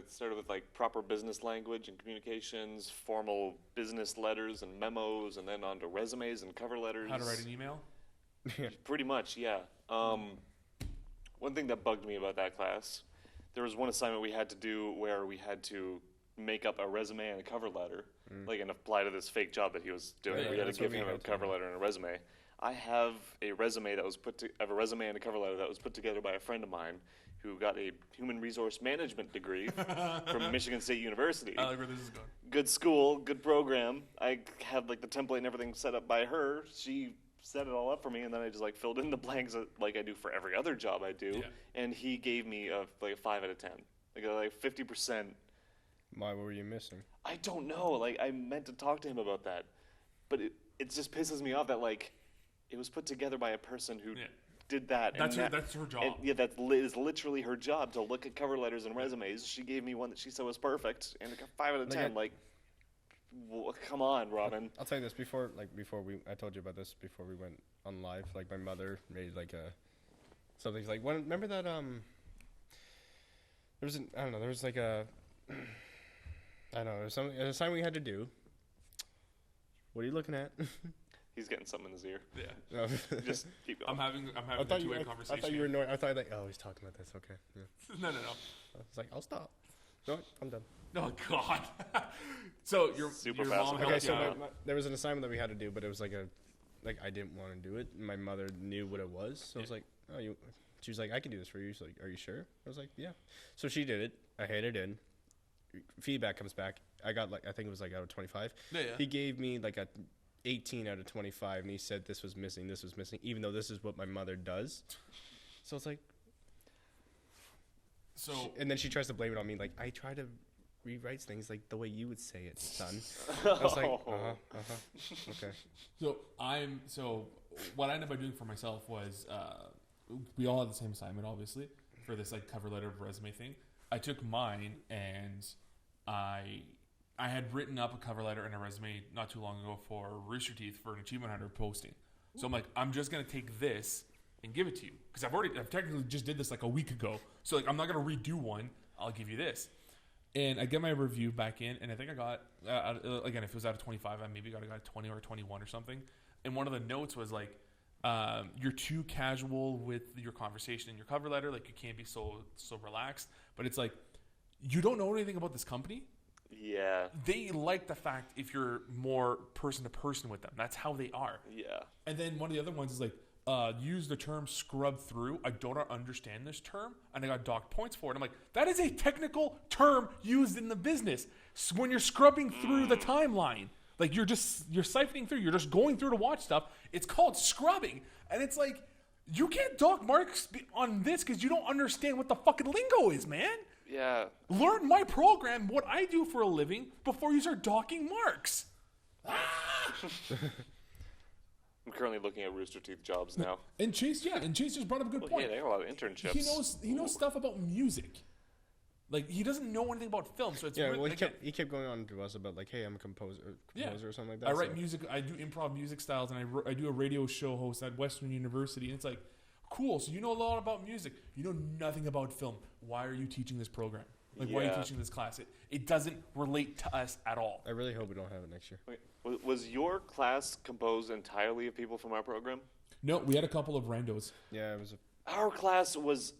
[SPEAKER 2] Started with like proper business language and communications, formal business letters and memos, and then on to resumes and cover letters.
[SPEAKER 1] How to write an email?
[SPEAKER 2] Pretty much, yeah. One thing that bugged me about that class, there was one assignment we had to do where we had to make up a resume and a cover letter, like, and apply to this fake job that he was doing.
[SPEAKER 4] Yeah,
[SPEAKER 2] we had to
[SPEAKER 4] that's
[SPEAKER 2] give
[SPEAKER 4] what we
[SPEAKER 2] him a
[SPEAKER 4] had to
[SPEAKER 2] cover
[SPEAKER 4] do.
[SPEAKER 2] letter and a resume. I have a resume that was a resume and a cover letter that was put together by a friend of mine who got a human resource management degree from Michigan State University.
[SPEAKER 1] I like where this is going.
[SPEAKER 2] Good school, good program. I had like the template and everything set up by her. She set it all up for me, and then I just like filled in the blanks like I do for every other job I do.
[SPEAKER 1] Yeah.
[SPEAKER 2] And he gave me a 5 out of 10, like 50%.
[SPEAKER 4] Why were you missing?
[SPEAKER 2] I don't know. Like, I meant to talk to him about that, but it just pisses me off that like it was put together by a person who did that.
[SPEAKER 1] That's
[SPEAKER 2] and
[SPEAKER 1] that's her job.
[SPEAKER 2] And, yeah, that is literally her job, to look at cover letters and resumes. She gave me one that she said was perfect, and a 5 out of 10. Well, come on, Robin.
[SPEAKER 4] I'll tell you this before I told you about this before we went on live. Like, my mother made like something like remember that there was an assignment we had to do. What are you looking at?
[SPEAKER 2] He's getting something in his ear.
[SPEAKER 1] Yeah.
[SPEAKER 4] No.
[SPEAKER 2] Just keep going.
[SPEAKER 1] I'm having
[SPEAKER 4] I
[SPEAKER 1] a
[SPEAKER 4] thought
[SPEAKER 1] two-way
[SPEAKER 4] I
[SPEAKER 1] conversation.
[SPEAKER 4] thought you were annoyed. I thought like, oh, he's talking about this. Okay. Yeah.
[SPEAKER 1] No.
[SPEAKER 4] I was like, I'll stop. No, I'm done.
[SPEAKER 1] Oh God. So your
[SPEAKER 2] Super
[SPEAKER 1] your
[SPEAKER 2] fast.
[SPEAKER 1] mom
[SPEAKER 2] Okay,
[SPEAKER 1] helped
[SPEAKER 4] Okay,
[SPEAKER 1] you
[SPEAKER 4] so
[SPEAKER 1] out.
[SPEAKER 4] there was an assignment that we had to do, but it was like I didn't want to do it. My mother knew what it was, so I was like, oh, she was like, I can do this for you. She's like, are you sure? I was like, yeah. So she did it. I handed it in. Feedback comes back. I got I think it was like out of 25.
[SPEAKER 1] Yeah.
[SPEAKER 4] He gave me like a 18 out of 25, and he said this was missing, even though this is what my mother does. So it's like, and then she tries to blame it on me, like, I try to rewrite things like the way you would say it, son. I was like, okay.
[SPEAKER 1] So what I ended up doing for myself was we all had the same assignment, obviously, for this like cover letter resume thing. I took mine and I had written up a cover letter and a resume not too long ago for Rooster Teeth for an Achievement Hunter posting. So I'm like, I'm just gonna take this and give it to you because I've technically just did this like a week ago. So like, I'm not gonna redo one. I'll give you this. And I get my review back in, and I think I got, again, if it was out of 25, I maybe got a 20 or 21 or something. And one of the notes was like, you're too casual with your conversation in your cover letter. Like, you can't be so relaxed. But it's like, you don't know anything about this company.
[SPEAKER 2] Yeah.
[SPEAKER 1] They like the fact if you're more person to person with them. That's how they are.
[SPEAKER 2] Yeah.
[SPEAKER 1] And then one of the other ones is like, use the term scrub through. I don't understand this term, and I got docked points for it. I'm like, that is a technical term used in the business. So when you're scrubbing through the timeline, like you're siphoning through, you're just going through to watch stuff. It's called scrubbing, and it's like, you can't dock marks on this because you don't understand what the fucking lingo is, man.
[SPEAKER 2] Yeah.
[SPEAKER 1] Learn my program, what I do for a living, before you start docking marks.
[SPEAKER 2] I'm currently looking at Rooster Teeth jobs now.
[SPEAKER 1] And Chase just brought up a good
[SPEAKER 2] Well,
[SPEAKER 1] point.
[SPEAKER 2] hey, they got a lot of internships.
[SPEAKER 1] He knows stuff about music. Like, he doesn't know anything about film, so it's
[SPEAKER 4] Yeah,
[SPEAKER 1] really,
[SPEAKER 4] well, he kept going on to us about, like, hey, I'm a composer or something like that.
[SPEAKER 1] I write music, I do improv music styles, and I do a radio show host at Western University, and it's like, cool, so you know a lot about music. You know nothing about film. Why are you teaching this program? Like, why are you teaching this class? It doesn't relate to us at all.
[SPEAKER 4] I really hope we don't have it next year.
[SPEAKER 2] Wait, was your class composed entirely of people from our program?
[SPEAKER 1] No, we had a couple of randos.
[SPEAKER 4] Yeah, it was
[SPEAKER 2] Our class was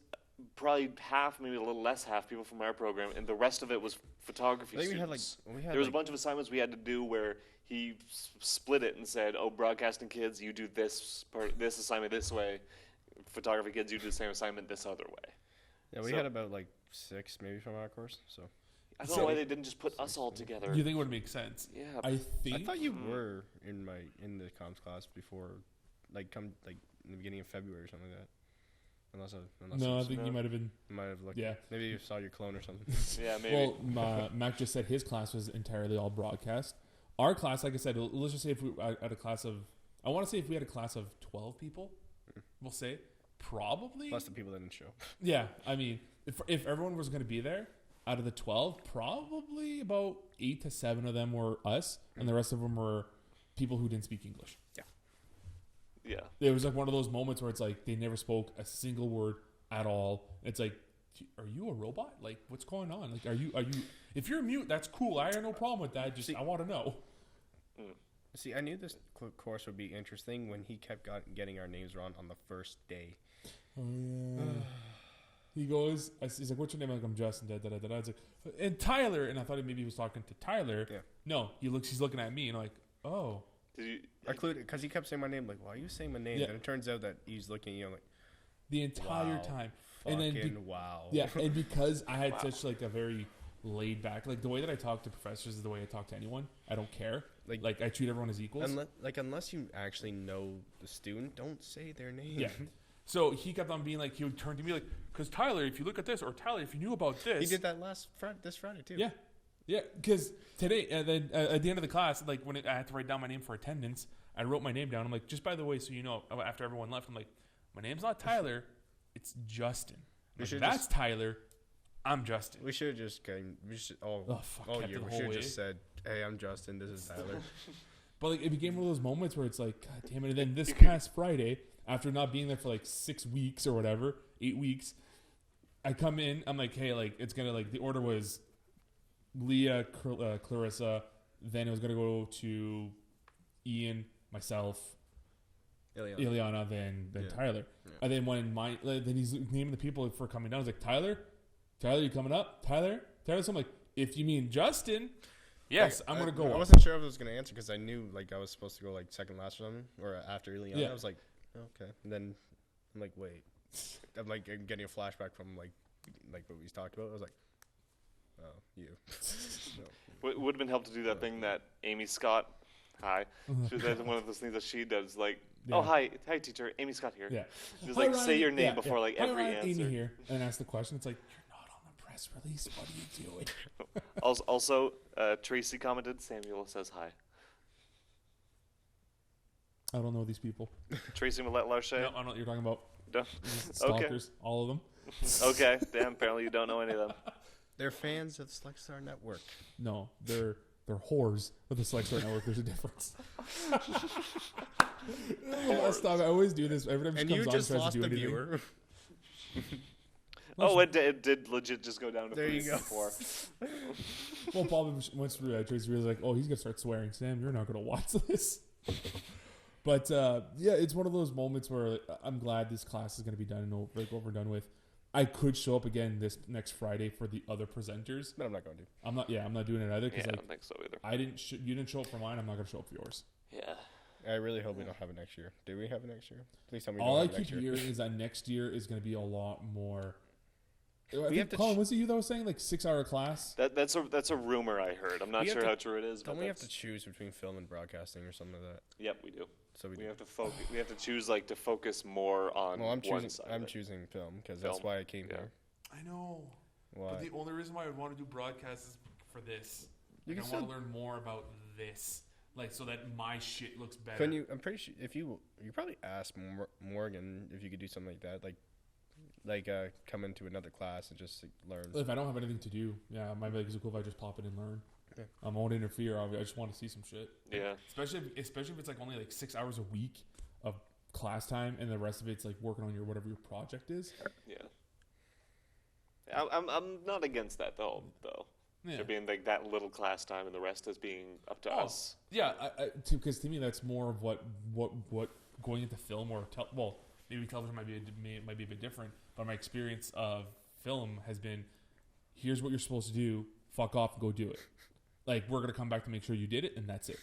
[SPEAKER 2] probably half, maybe a little less half people from our program, and the rest of it was photography
[SPEAKER 4] I think
[SPEAKER 2] students. There was a bunch of assignments we had to do where he split it and said, "Oh, broadcasting kids, you do this assignment this way. Photography kids, you do the same assignment this other way."
[SPEAKER 4] Yeah, we had about like 6 maybe from our course. So
[SPEAKER 2] I don't know why they didn't just put us all together.
[SPEAKER 1] You think it would make sense?
[SPEAKER 2] Yeah.
[SPEAKER 1] I
[SPEAKER 4] thought you were in the comms class before, like in the beginning of February or something like that.
[SPEAKER 1] No, I think you might have been.
[SPEAKER 4] Might have looked.
[SPEAKER 1] Yeah.
[SPEAKER 4] Maybe you saw your clone or something.
[SPEAKER 2] Yeah, maybe.
[SPEAKER 1] Well, Mac just said his class was entirely all broadcast. Our class, like I said, let's just say if we had a class of, I want to say if we had a class of 12 people, we'll say probably.
[SPEAKER 4] Plus the people that didn't show.
[SPEAKER 1] Yeah, I mean, if everyone was going to be there, out of the 12, probably about 8 to 7 of them were us, and the rest of them were people who didn't speak English.
[SPEAKER 2] Yeah.
[SPEAKER 1] It was like one of those moments where it's like they never spoke a single word at all. It's like, are you a robot? Like, what's going on? Like, are you? If you're mute, that's cool. I have no problem with that. Just I want to know.
[SPEAKER 4] See, I knew this course would be interesting when he kept getting our names wrong on the first day.
[SPEAKER 1] Oh yeah. He goes, he's like, "What's your name?" I'm like, "I'm Justin." Da, da, da, da, da. I was like, "And Tyler," and I thought maybe he was talking to Tyler.
[SPEAKER 4] Yeah.
[SPEAKER 1] No, he's looking at me, and I'm like, "Oh."
[SPEAKER 2] Did you?
[SPEAKER 4] I clued because he kept saying my name. Like, why are you saying my name?
[SPEAKER 1] Yeah.
[SPEAKER 4] And it turns out that he's looking at you. I'm like,
[SPEAKER 1] The entire
[SPEAKER 4] wow,
[SPEAKER 1] time,
[SPEAKER 4] and
[SPEAKER 1] then
[SPEAKER 4] wow.
[SPEAKER 1] Yeah, and because I had such like a very laid back, like the way that I talk to professors is the way I talk to anyone. I don't care. Like I treat everyone as equals.
[SPEAKER 4] Unless you actually know the student, don't say their name.
[SPEAKER 1] Yeah. So he kept on being like, he would turn to me like, "Because Tyler, if you look at this, or Tyler, if you knew about this."
[SPEAKER 4] He did that this Friday too.
[SPEAKER 1] Yeah. Yeah, because today, and then at the end of the class, like when I had to write down my name for attendance, I wrote my name down. I'm like, just by the way, so you know, after everyone left, I'm like, my name's not Tyler, it's Justin. Like, that's Tyler, I'm Justin.
[SPEAKER 4] We should have just all year we should have just said, "Hey, I'm Justin. This is Tyler."
[SPEAKER 1] But like, it became one of those moments where it's like, God damn it! And then this past Friday, after not being there for like 6 weeks or whatever, 8 weeks, I come in. I'm like, hey, like it's gonna like the order was Leah, Clarissa, then it was gonna go to Ian, myself, Ileana, then Tyler. Yeah. And then then he's naming the people for coming down. I was like, Tyler, you coming up? Tyler. So I'm like, if you mean Justin, yes, I'm gonna go.
[SPEAKER 4] I wasn't sure if I was gonna answer because I knew like I was supposed to go like second last or something or after Ileana. Yeah. I was like, okay. And then I'm like, wait. I'm like getting a flashback from like what we talked about. I was like, oh, you.
[SPEAKER 2] Would have been helpful to do that thing that Amy Scott, hi. That's one of those things that she does, like, oh, hi, teacher, Amy Scott here.
[SPEAKER 1] Yeah.
[SPEAKER 2] Just like say your name before like
[SPEAKER 1] hi,
[SPEAKER 2] every
[SPEAKER 1] Ryan,
[SPEAKER 2] answer.
[SPEAKER 1] Amy here, and ask the question. It's like, you're not on the press release. What are you doing?
[SPEAKER 2] Also, Tracy commented, Samuel says hi.
[SPEAKER 1] I don't know these people.
[SPEAKER 2] Tracy Millette Larche.
[SPEAKER 1] No, I don't know what you're talking about.
[SPEAKER 2] No.
[SPEAKER 1] Stalkers, all of them.
[SPEAKER 2] Okay, damn, apparently you don't know any of them.
[SPEAKER 4] They're fans of the Select Star Network.
[SPEAKER 1] No, they're whores of the Select Star Network. There's a difference. Stop! I always do this every time she comes on.
[SPEAKER 4] Just
[SPEAKER 1] tries
[SPEAKER 4] lost
[SPEAKER 1] to do
[SPEAKER 4] the
[SPEAKER 1] anything.
[SPEAKER 4] viewer.
[SPEAKER 2] Oh, it did legit just go down to
[SPEAKER 4] there
[SPEAKER 2] 3
[SPEAKER 4] you go.
[SPEAKER 2] before.
[SPEAKER 1] Well, Paul once Tracy was like, "Oh, he's gonna start swearing." Sam, you're not gonna watch this. But yeah, it's one of those moments where I'm glad this class is gonna be done and over and done with. I could show up again this next Friday for the other presenters.
[SPEAKER 4] But I'm not going to.
[SPEAKER 1] I'm not doing it either.
[SPEAKER 2] Yeah, I don't think so either.
[SPEAKER 1] You didn't show up for mine. I'm not going to show up for yours.
[SPEAKER 2] Yeah.
[SPEAKER 4] I really hope we don't have it next year. Do we have it next year? Please tell me.
[SPEAKER 1] All I keep hearing is that next year is going to be a lot more. Colin, was it you that was saying like 6-hour class?
[SPEAKER 2] That's a rumor I heard. I'm not sure how true it is.
[SPEAKER 4] Don't we have to choose between film and broadcasting or something like that?
[SPEAKER 2] Yep, we do.
[SPEAKER 4] So we
[SPEAKER 2] have to focus. We have to choose like to focus more on.
[SPEAKER 4] Well,
[SPEAKER 2] one side.
[SPEAKER 4] I'm choosing film because that's why I came here.
[SPEAKER 1] I know.
[SPEAKER 4] Why?
[SPEAKER 1] But the only reason why I would want to do broadcast is for this. I want to learn more about this. like so that my shit looks better.
[SPEAKER 4] Couldn't you? I'm pretty sure if you probably asked Morgan if you could do something like that, like come into another class and just learn.
[SPEAKER 1] If I don't have anything to do, yeah, it might be like, is it cool if I just pop in and learn?
[SPEAKER 4] Yeah.
[SPEAKER 1] I won't interfere. I just want to see some shit.
[SPEAKER 2] Yeah.
[SPEAKER 1] Especially if it's like only like 6 hours a week of class time, and the rest of it's like working on your whatever your project is.
[SPEAKER 2] Yeah. I'm not against that though.
[SPEAKER 1] Yeah.
[SPEAKER 2] There being like that little class time and the rest is being up to us.
[SPEAKER 1] Yeah, because to me that's more of what going into film or maybe television might be a bit different, but my experience of film has been, here's what you're supposed to do, fuck off and go do it. Like, we're gonna come back to make sure you did it, and that's it.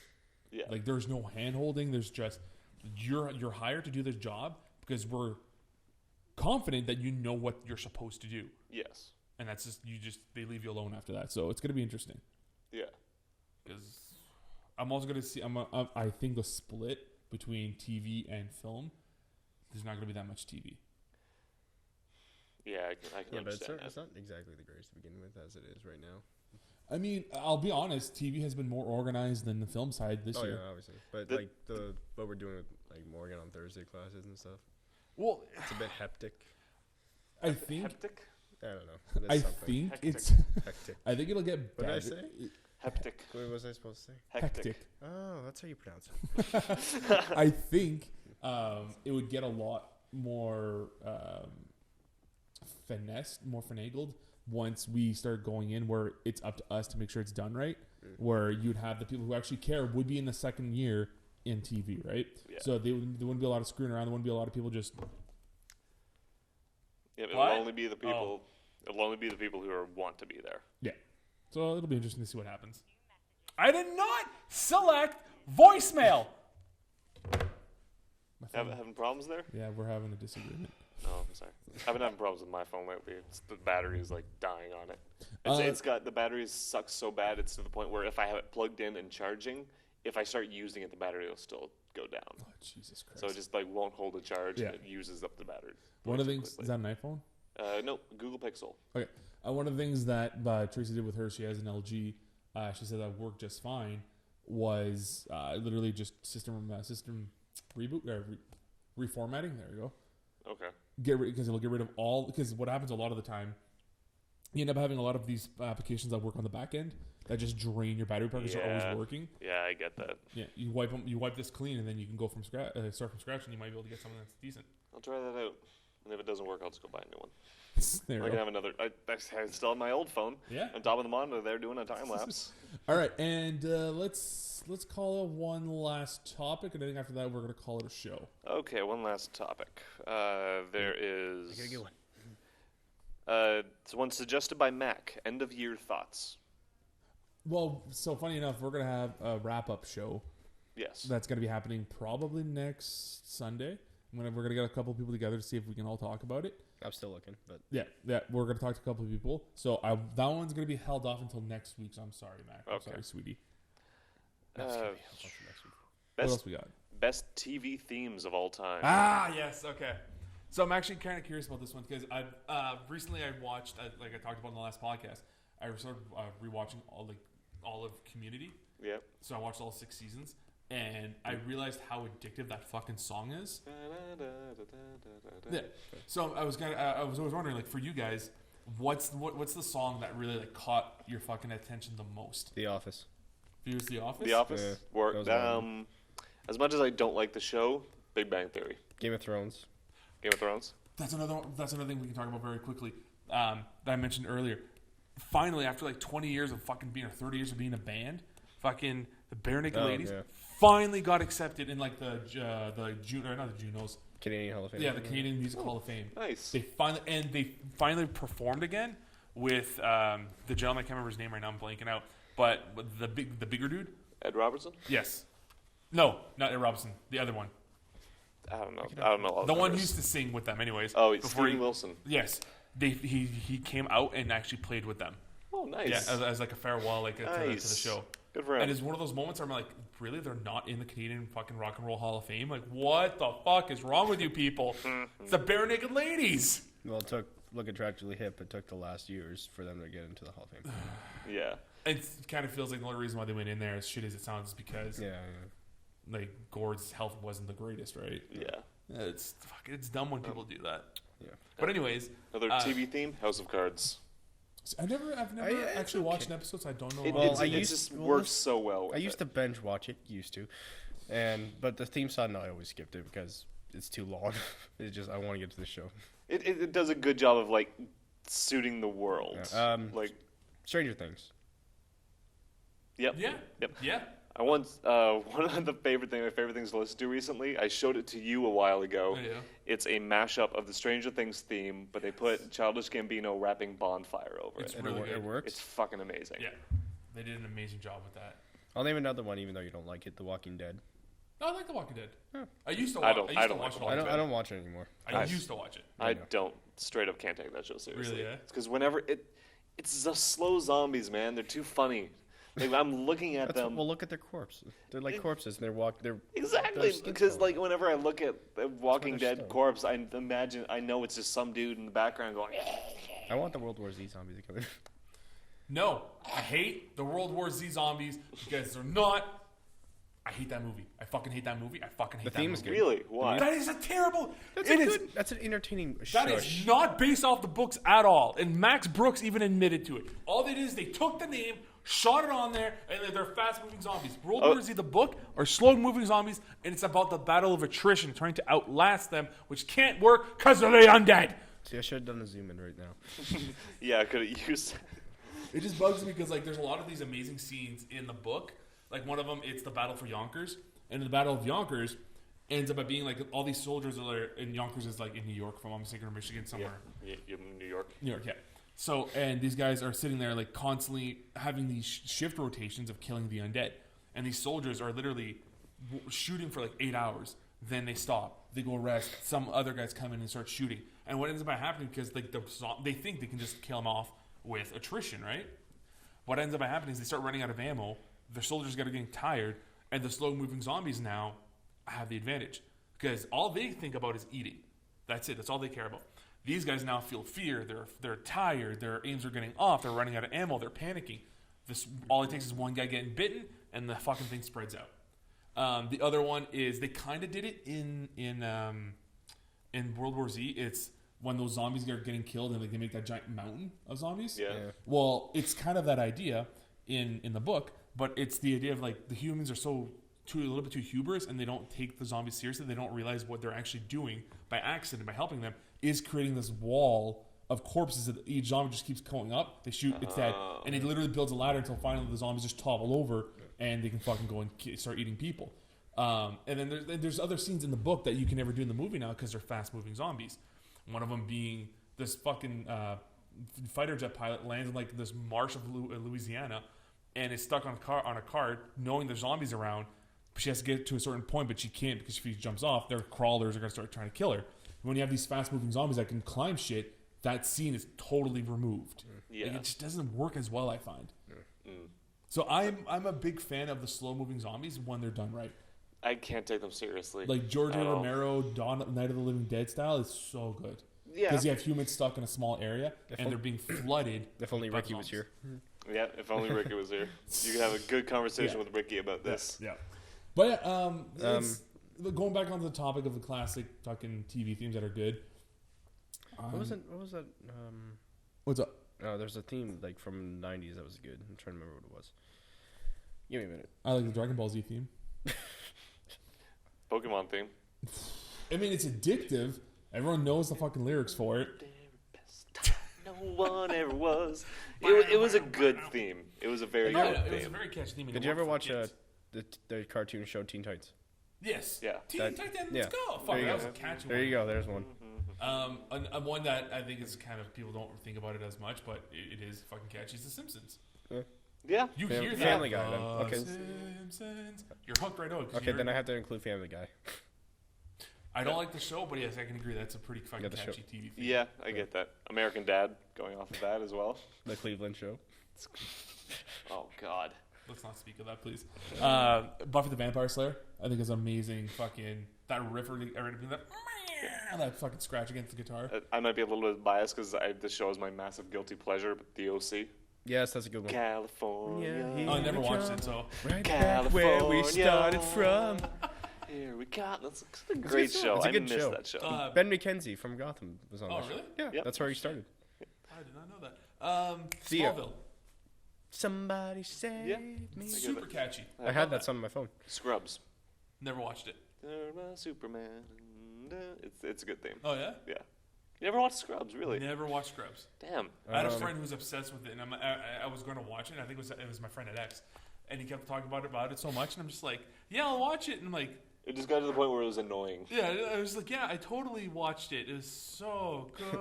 [SPEAKER 2] Yeah.
[SPEAKER 1] Like, there's no hand holding. There's just you're hired to do this job because we're confident that you know what you're supposed to do.
[SPEAKER 2] Yes.
[SPEAKER 1] And that's they leave you alone after that. So it's gonna be interesting.
[SPEAKER 2] Yeah.
[SPEAKER 1] Because I'm also gonna see. I think the split between TV and film, there's not gonna be that much TV.
[SPEAKER 2] Yeah, I can
[SPEAKER 4] Yeah, but
[SPEAKER 2] understand
[SPEAKER 4] it's not exactly the greatest to begin with as it is right now.
[SPEAKER 1] I mean, I'll be honest. TV has been more organized than the film side this year.
[SPEAKER 4] Yeah, obviously. But what we're doing with like Morgan on Thursday classes and stuff.
[SPEAKER 1] Well,
[SPEAKER 4] it's a bit hectic.
[SPEAKER 1] I think.
[SPEAKER 2] Hectic?
[SPEAKER 4] I don't know.
[SPEAKER 1] I think
[SPEAKER 2] Hectic.
[SPEAKER 1] it's.
[SPEAKER 4] Hectic.
[SPEAKER 1] I think it'll get better.
[SPEAKER 4] What did I say?
[SPEAKER 2] Hectic.
[SPEAKER 4] What was I supposed to say?
[SPEAKER 2] Hectic.
[SPEAKER 4] Oh, that's how you pronounce it.
[SPEAKER 1] I think it would get a lot more finessed, more finagled once we start going in where it's up to us to make sure it's done right. Where you'd have the people who actually care would be in the second year in TV, right?
[SPEAKER 2] Yeah.
[SPEAKER 1] So there wouldn't be a lot of screwing around. There wouldn't be a lot of people just.
[SPEAKER 2] Yeah, it'll
[SPEAKER 1] What?
[SPEAKER 2] only be the people. It'll only be the people who want to be there.
[SPEAKER 1] Yeah. So it'll be interesting to see what happens. I did not select voicemail.
[SPEAKER 2] Having problems there?
[SPEAKER 1] Yeah, we're having a disagreement.
[SPEAKER 2] No, I'm sorry. I've been having problems with my phone lately. The battery is like dying on it. It's got the battery sucks so bad. It's to the point where if I have it plugged in and charging, if I start using it, the battery will still go down.
[SPEAKER 1] Oh, Jesus Christ.
[SPEAKER 2] So it just like won't hold a charge
[SPEAKER 1] Yeah.
[SPEAKER 2] and it uses up the battery.
[SPEAKER 1] One of the
[SPEAKER 2] way too
[SPEAKER 1] things,
[SPEAKER 2] quickly.
[SPEAKER 1] is that an iPhone?
[SPEAKER 2] No, Google Pixel.
[SPEAKER 1] Okay. One of the things that Tracy did with her, she has an LG. She said that worked just fine. Was literally just system reboot or reformatting. There you go.
[SPEAKER 2] Okay.
[SPEAKER 1] Because it'll get rid of all. Because what happens a lot of the time, you end up having a lot of these applications that work on the back end that just drain your battery power because they're always working.
[SPEAKER 2] Yeah, I get that.
[SPEAKER 1] Yeah, you wipe this clean, and then you can go from scratch, start from scratch, and you might be able to get something that's decent.
[SPEAKER 2] I'll try that out. And if it doesn't work, I'll just go buy a new one.
[SPEAKER 1] There
[SPEAKER 2] I
[SPEAKER 1] you
[SPEAKER 2] can
[SPEAKER 1] go.
[SPEAKER 2] have another. I still have my old phone.
[SPEAKER 1] Yeah.
[SPEAKER 2] On top of the monitor there doing a time lapse.
[SPEAKER 1] All right, and let's call it one last topic, and I think after that we're gonna call it a show.
[SPEAKER 2] Okay, one last topic. There is.
[SPEAKER 4] I gotta get one.
[SPEAKER 2] It's one suggested by Mac. End of year thoughts.
[SPEAKER 1] Well, so funny enough, we're gonna have a wrap-up show
[SPEAKER 2] Yes.
[SPEAKER 1] that's gonna be happening probably next Sunday. We're gonna get a couple people together to see if we can all talk about it.
[SPEAKER 4] I'm still looking, but
[SPEAKER 1] Yeah, we're gonna talk to a couple of people. So that one's gonna be held off until next week. So I'm sorry, Mac. I'm
[SPEAKER 2] Okay.
[SPEAKER 1] sorry, sweetie.
[SPEAKER 4] that's gonna be helpful for next week.
[SPEAKER 1] What
[SPEAKER 2] Best
[SPEAKER 1] else we got?
[SPEAKER 2] best TV themes of all time.
[SPEAKER 1] Yes. Okay. So I'm actually kind of curious about this one because I recently I watched, like I talked about in the last podcast, I started rewatching all of Community.
[SPEAKER 2] Yep.
[SPEAKER 1] So I watched all 6 seasons, and I realized how addictive that fucking song is. Yeah. So I was always wondering, like, for you guys, what's the song that really like caught your fucking attention the most?
[SPEAKER 4] The Office.
[SPEAKER 1] For you, it's The Office.
[SPEAKER 2] The Office.
[SPEAKER 4] Yeah,
[SPEAKER 2] Work.
[SPEAKER 4] that was one.
[SPEAKER 2] As much as I don't like the show, Big Bang Theory.
[SPEAKER 4] Game of Thrones.
[SPEAKER 2] Game of Thrones.
[SPEAKER 1] That's another thing we can talk about very quickly. That I mentioned earlier. Finally, after like 20 years of fucking being, or 30 years of being a band, fucking the Bare Naked Ladies
[SPEAKER 4] yeah.
[SPEAKER 1] finally got accepted in like the Junos.
[SPEAKER 4] Canadian Hall of Fame.
[SPEAKER 1] Yeah, the Canadian Music Hall of Fame.
[SPEAKER 2] Nice.
[SPEAKER 1] They finally performed again with the gentleman. I can't remember his name right now. I'm blanking out. But the bigger dude.
[SPEAKER 2] Ed Robertson.
[SPEAKER 1] Yes. No, not Ed Robinson. The other one.
[SPEAKER 2] I don't know. All
[SPEAKER 1] The one who
[SPEAKER 2] members.
[SPEAKER 1] used to sing with them, anyways.
[SPEAKER 2] Oh, it's
[SPEAKER 1] before
[SPEAKER 2] Steven Wilson.
[SPEAKER 1] Yes. He came out and actually played with them.
[SPEAKER 2] Oh, nice.
[SPEAKER 1] Yeah, as like a farewell, like to the show.
[SPEAKER 2] Good for him.
[SPEAKER 1] And it's one of those moments where I'm like, really, they're not in the Canadian fucking Rock and Roll Hall of Fame? Like, what the fuck is wrong with you people? It's the Bare Naked Ladies.
[SPEAKER 4] Well, it took, looking tragically hip, it took the last years for them to get into the Hall of Fame.
[SPEAKER 2] Yeah.
[SPEAKER 1] It kind of feels like the only reason why they went in there, as shit as it sounds, is because like Gord's health wasn't the greatest, right?
[SPEAKER 2] Yeah.
[SPEAKER 1] It's dumb when people do that.
[SPEAKER 4] Yeah.
[SPEAKER 1] But anyways,
[SPEAKER 2] Another TV theme, House of Cards.
[SPEAKER 1] I've never actually watched an episode, so I don't know.
[SPEAKER 2] It just works so well.
[SPEAKER 4] I used to binge watch it, but the theme song, no, I always skipped it because it's too long. It's just I want to get to the show.
[SPEAKER 2] It does a good job of like suiting the world. Like
[SPEAKER 4] Stranger Things.
[SPEAKER 2] Yep.
[SPEAKER 1] Yeah.
[SPEAKER 2] Yep.
[SPEAKER 1] Yeah.
[SPEAKER 2] I once one of my favorite things to listen to recently. I showed it to you a while ago.
[SPEAKER 1] Oh, yeah.
[SPEAKER 2] It's a mashup of the Stranger Things theme, but they put Childish Gambino rapping Bonfire over
[SPEAKER 1] It's
[SPEAKER 2] it.
[SPEAKER 1] really good.
[SPEAKER 4] It works.
[SPEAKER 2] It's fucking amazing.
[SPEAKER 1] Yeah. They did an amazing job with that.
[SPEAKER 4] I'll name another one, even though you don't like it. The Walking Dead.
[SPEAKER 1] No, I like The Walking Dead.
[SPEAKER 4] Huh.
[SPEAKER 1] I used to
[SPEAKER 2] I
[SPEAKER 1] watch
[SPEAKER 2] don't
[SPEAKER 1] it
[SPEAKER 2] like
[SPEAKER 1] all.
[SPEAKER 4] I don't watch it anymore.
[SPEAKER 1] I used to watch it.
[SPEAKER 2] I don't straight up can't take that show seriously.
[SPEAKER 1] Really, yeah?
[SPEAKER 2] Because whenever it's the slow zombies, man. They're too funny. Like, I'm looking at them.
[SPEAKER 4] Well, look at their corpses. They're like corpses, and they're
[SPEAKER 2] Exactly,
[SPEAKER 4] their skin's
[SPEAKER 2] because
[SPEAKER 4] falling.
[SPEAKER 2] like whenever I look at a Walking
[SPEAKER 4] they're
[SPEAKER 2] Dead
[SPEAKER 4] still.
[SPEAKER 2] corpse, I know it's just some dude in the background going.
[SPEAKER 4] I want the World War Z zombies to come in.
[SPEAKER 1] No, I hate the World War Z zombies because they're not. I hate that movie. I fucking hate that movie. I fucking hate
[SPEAKER 4] The
[SPEAKER 1] that
[SPEAKER 4] theme is
[SPEAKER 1] movie.
[SPEAKER 4] good.
[SPEAKER 2] Really? Why?
[SPEAKER 1] That is a terrible.
[SPEAKER 4] That's an entertaining
[SPEAKER 1] That
[SPEAKER 4] shush.
[SPEAKER 1] is not based off the books at all. And Max Brooks even admitted to it. All they did is they took the name, shot it on there, and they're fast-moving zombies. World War Z, the book, are slow-moving zombies, and it's about the battle of attrition, trying to outlast them, which can't work because they're the undead.
[SPEAKER 4] See, I should have done a zoom in right now.
[SPEAKER 2] Yeah, I could have used.
[SPEAKER 1] It just bugs me because like there's a lot of these amazing scenes in the book. Like one of them, it's the battle for Yonkers, and the battle of Yonkers ends up by being like all these soldiers are in Yonkers is like in New York, if I'm not mistaken, or Michigan somewhere.
[SPEAKER 2] Yeah, New York.
[SPEAKER 1] New York, yeah. So, and these guys are sitting there like constantly having these shift rotations of killing the undead, and these soldiers are literally shooting for like 8 hours. Then they stop. They go rest. Some other guys come in and start shooting. And what ends up happening because like they think they can just kill them off with attrition, right? What ends up happening is they start running out of ammo. The soldiers get getting tired, and the slow-moving zombies now have the advantage because all they think about is eating. That's it. That's all they care about. These guys now feel fear. They're tired. Their aims are getting off. They're running out of ammo. They're panicking. All it takes is one guy getting bitten, and the fucking thing spreads out. The other one is they kind of did it in World War Z. It's when those zombies are getting killed, and like they make that giant mountain of zombies.
[SPEAKER 2] Yeah.
[SPEAKER 1] Well, it's kind of that idea in the book, but it's the idea of like the humans are a little bit too hubris, and they don't take the zombies seriously. They don't realize what they're actually doing by accident, by helping them, is creating this wall of corpses that each zombie just keeps going up. They shoot, it's dead, and it literally builds a ladder until finally the zombies just topple over, and they can fucking go and start eating people. And then there's other scenes in the book that you can never do in the movie now because they're fast-moving zombies. One of them being this fucking fighter jet pilot lands in like this marsh of Louisiana, and is stuck on a cart, knowing there's zombies around. But she has to get to a certain point, but she can't because if she jumps off, their crawlers are going to start trying to kill her. When you have these fast-moving zombies that can climb shit, that scene is totally removed.
[SPEAKER 2] Yeah.
[SPEAKER 1] Like, it just doesn't work as well, I find. So I'm a big fan of the slow-moving zombies when they're done right.
[SPEAKER 2] I can't take them seriously.
[SPEAKER 1] Like George
[SPEAKER 2] at all.
[SPEAKER 1] Romero, Night of the Living Dead style is so good.
[SPEAKER 2] Yeah.
[SPEAKER 1] Because you have humans stuck in a small area, and they're being flooded.
[SPEAKER 4] If only
[SPEAKER 1] by
[SPEAKER 4] Ricky was
[SPEAKER 1] zombies.
[SPEAKER 4] here.
[SPEAKER 2] Yeah, if only Ricky was here. You could have a good conversation with Ricky about this.
[SPEAKER 1] Yeah. But it's, going back onto the topic of the classic fucking TV themes that are good.
[SPEAKER 4] What was that?
[SPEAKER 1] What's up?
[SPEAKER 4] Oh, there's a theme like from the 90s that was good. I'm trying to remember what it was. Give me a minute.
[SPEAKER 1] I like the Dragon Ball Z theme.
[SPEAKER 2] Pokemon theme.
[SPEAKER 1] I mean, it's addictive. Everyone knows the fucking lyrics for it.
[SPEAKER 2] No one ever was. It was a good theme. It was a very good
[SPEAKER 1] It was a
[SPEAKER 2] theme.
[SPEAKER 1] very catchy theme.
[SPEAKER 4] Did you ever watch the cartoon show Teen Titans?
[SPEAKER 1] Yes.
[SPEAKER 2] Yeah.
[SPEAKER 1] Teen Titans, let's go. Fuck,
[SPEAKER 4] There you
[SPEAKER 1] that
[SPEAKER 4] go.
[SPEAKER 1] was a catchy
[SPEAKER 4] There
[SPEAKER 1] one.
[SPEAKER 4] you go. There's one.
[SPEAKER 1] One that I think is kind of, people don't think about it as much, but it is fucking catchy. It's The Simpsons.
[SPEAKER 2] Yeah.
[SPEAKER 1] You
[SPEAKER 4] Fam-
[SPEAKER 1] hear that?
[SPEAKER 4] Family Guy, then. Okay.
[SPEAKER 1] Simpsons. You're hooked right out.
[SPEAKER 4] Okay, then I have to include Family Guy.
[SPEAKER 1] I don't like the show, but yes, I can agree that's a pretty fucking
[SPEAKER 4] the show.
[SPEAKER 1] catchy TV theme.
[SPEAKER 2] Yeah, I get that. American Dad, going off of that as well.
[SPEAKER 4] The Cleveland Show.
[SPEAKER 2] Oh, God.
[SPEAKER 1] Let's not speak of that, please. Buffy the Vampire Slayer, I think is amazing. Fucking that riff, that fucking scratch against the guitar.
[SPEAKER 2] I might be a little bit biased because this show is my massive guilty pleasure, but The OC.
[SPEAKER 4] Yes, that's a good one.
[SPEAKER 2] California.
[SPEAKER 4] Yeah,
[SPEAKER 1] Oh, I never watched it, so.
[SPEAKER 4] Right back where we started from.
[SPEAKER 2] Here we got. That's a great show.
[SPEAKER 4] It's a
[SPEAKER 2] I
[SPEAKER 4] good
[SPEAKER 2] missed
[SPEAKER 4] show.
[SPEAKER 2] that show.
[SPEAKER 4] Ben McKenzie from Gotham was on
[SPEAKER 1] Oh,
[SPEAKER 4] that show.
[SPEAKER 1] really?
[SPEAKER 4] Yeah,
[SPEAKER 2] Yep.
[SPEAKER 4] that's where he started.
[SPEAKER 1] I did not know that.
[SPEAKER 4] Theo.
[SPEAKER 1] Smallville.
[SPEAKER 4] Somebody save
[SPEAKER 2] Yeah.
[SPEAKER 4] me.
[SPEAKER 1] Super catchy.
[SPEAKER 4] I had that song on my phone.
[SPEAKER 2] Scrubs.
[SPEAKER 1] Never watched it.
[SPEAKER 2] Superman. It's a good theme.
[SPEAKER 1] Oh, yeah?
[SPEAKER 2] Yeah. You never watched Scrubs, really?
[SPEAKER 1] Never watched Scrubs.
[SPEAKER 2] Damn.
[SPEAKER 1] I had a friend who was obsessed with it, and I was going to watch it. And I think it was my friend at X, and he kept talking about it so much, and I'm just like, yeah, I'll watch it. And I'm like,
[SPEAKER 2] It just got to the point where it was annoying.
[SPEAKER 1] yeah, I was like, yeah, I totally watched it. It was so good.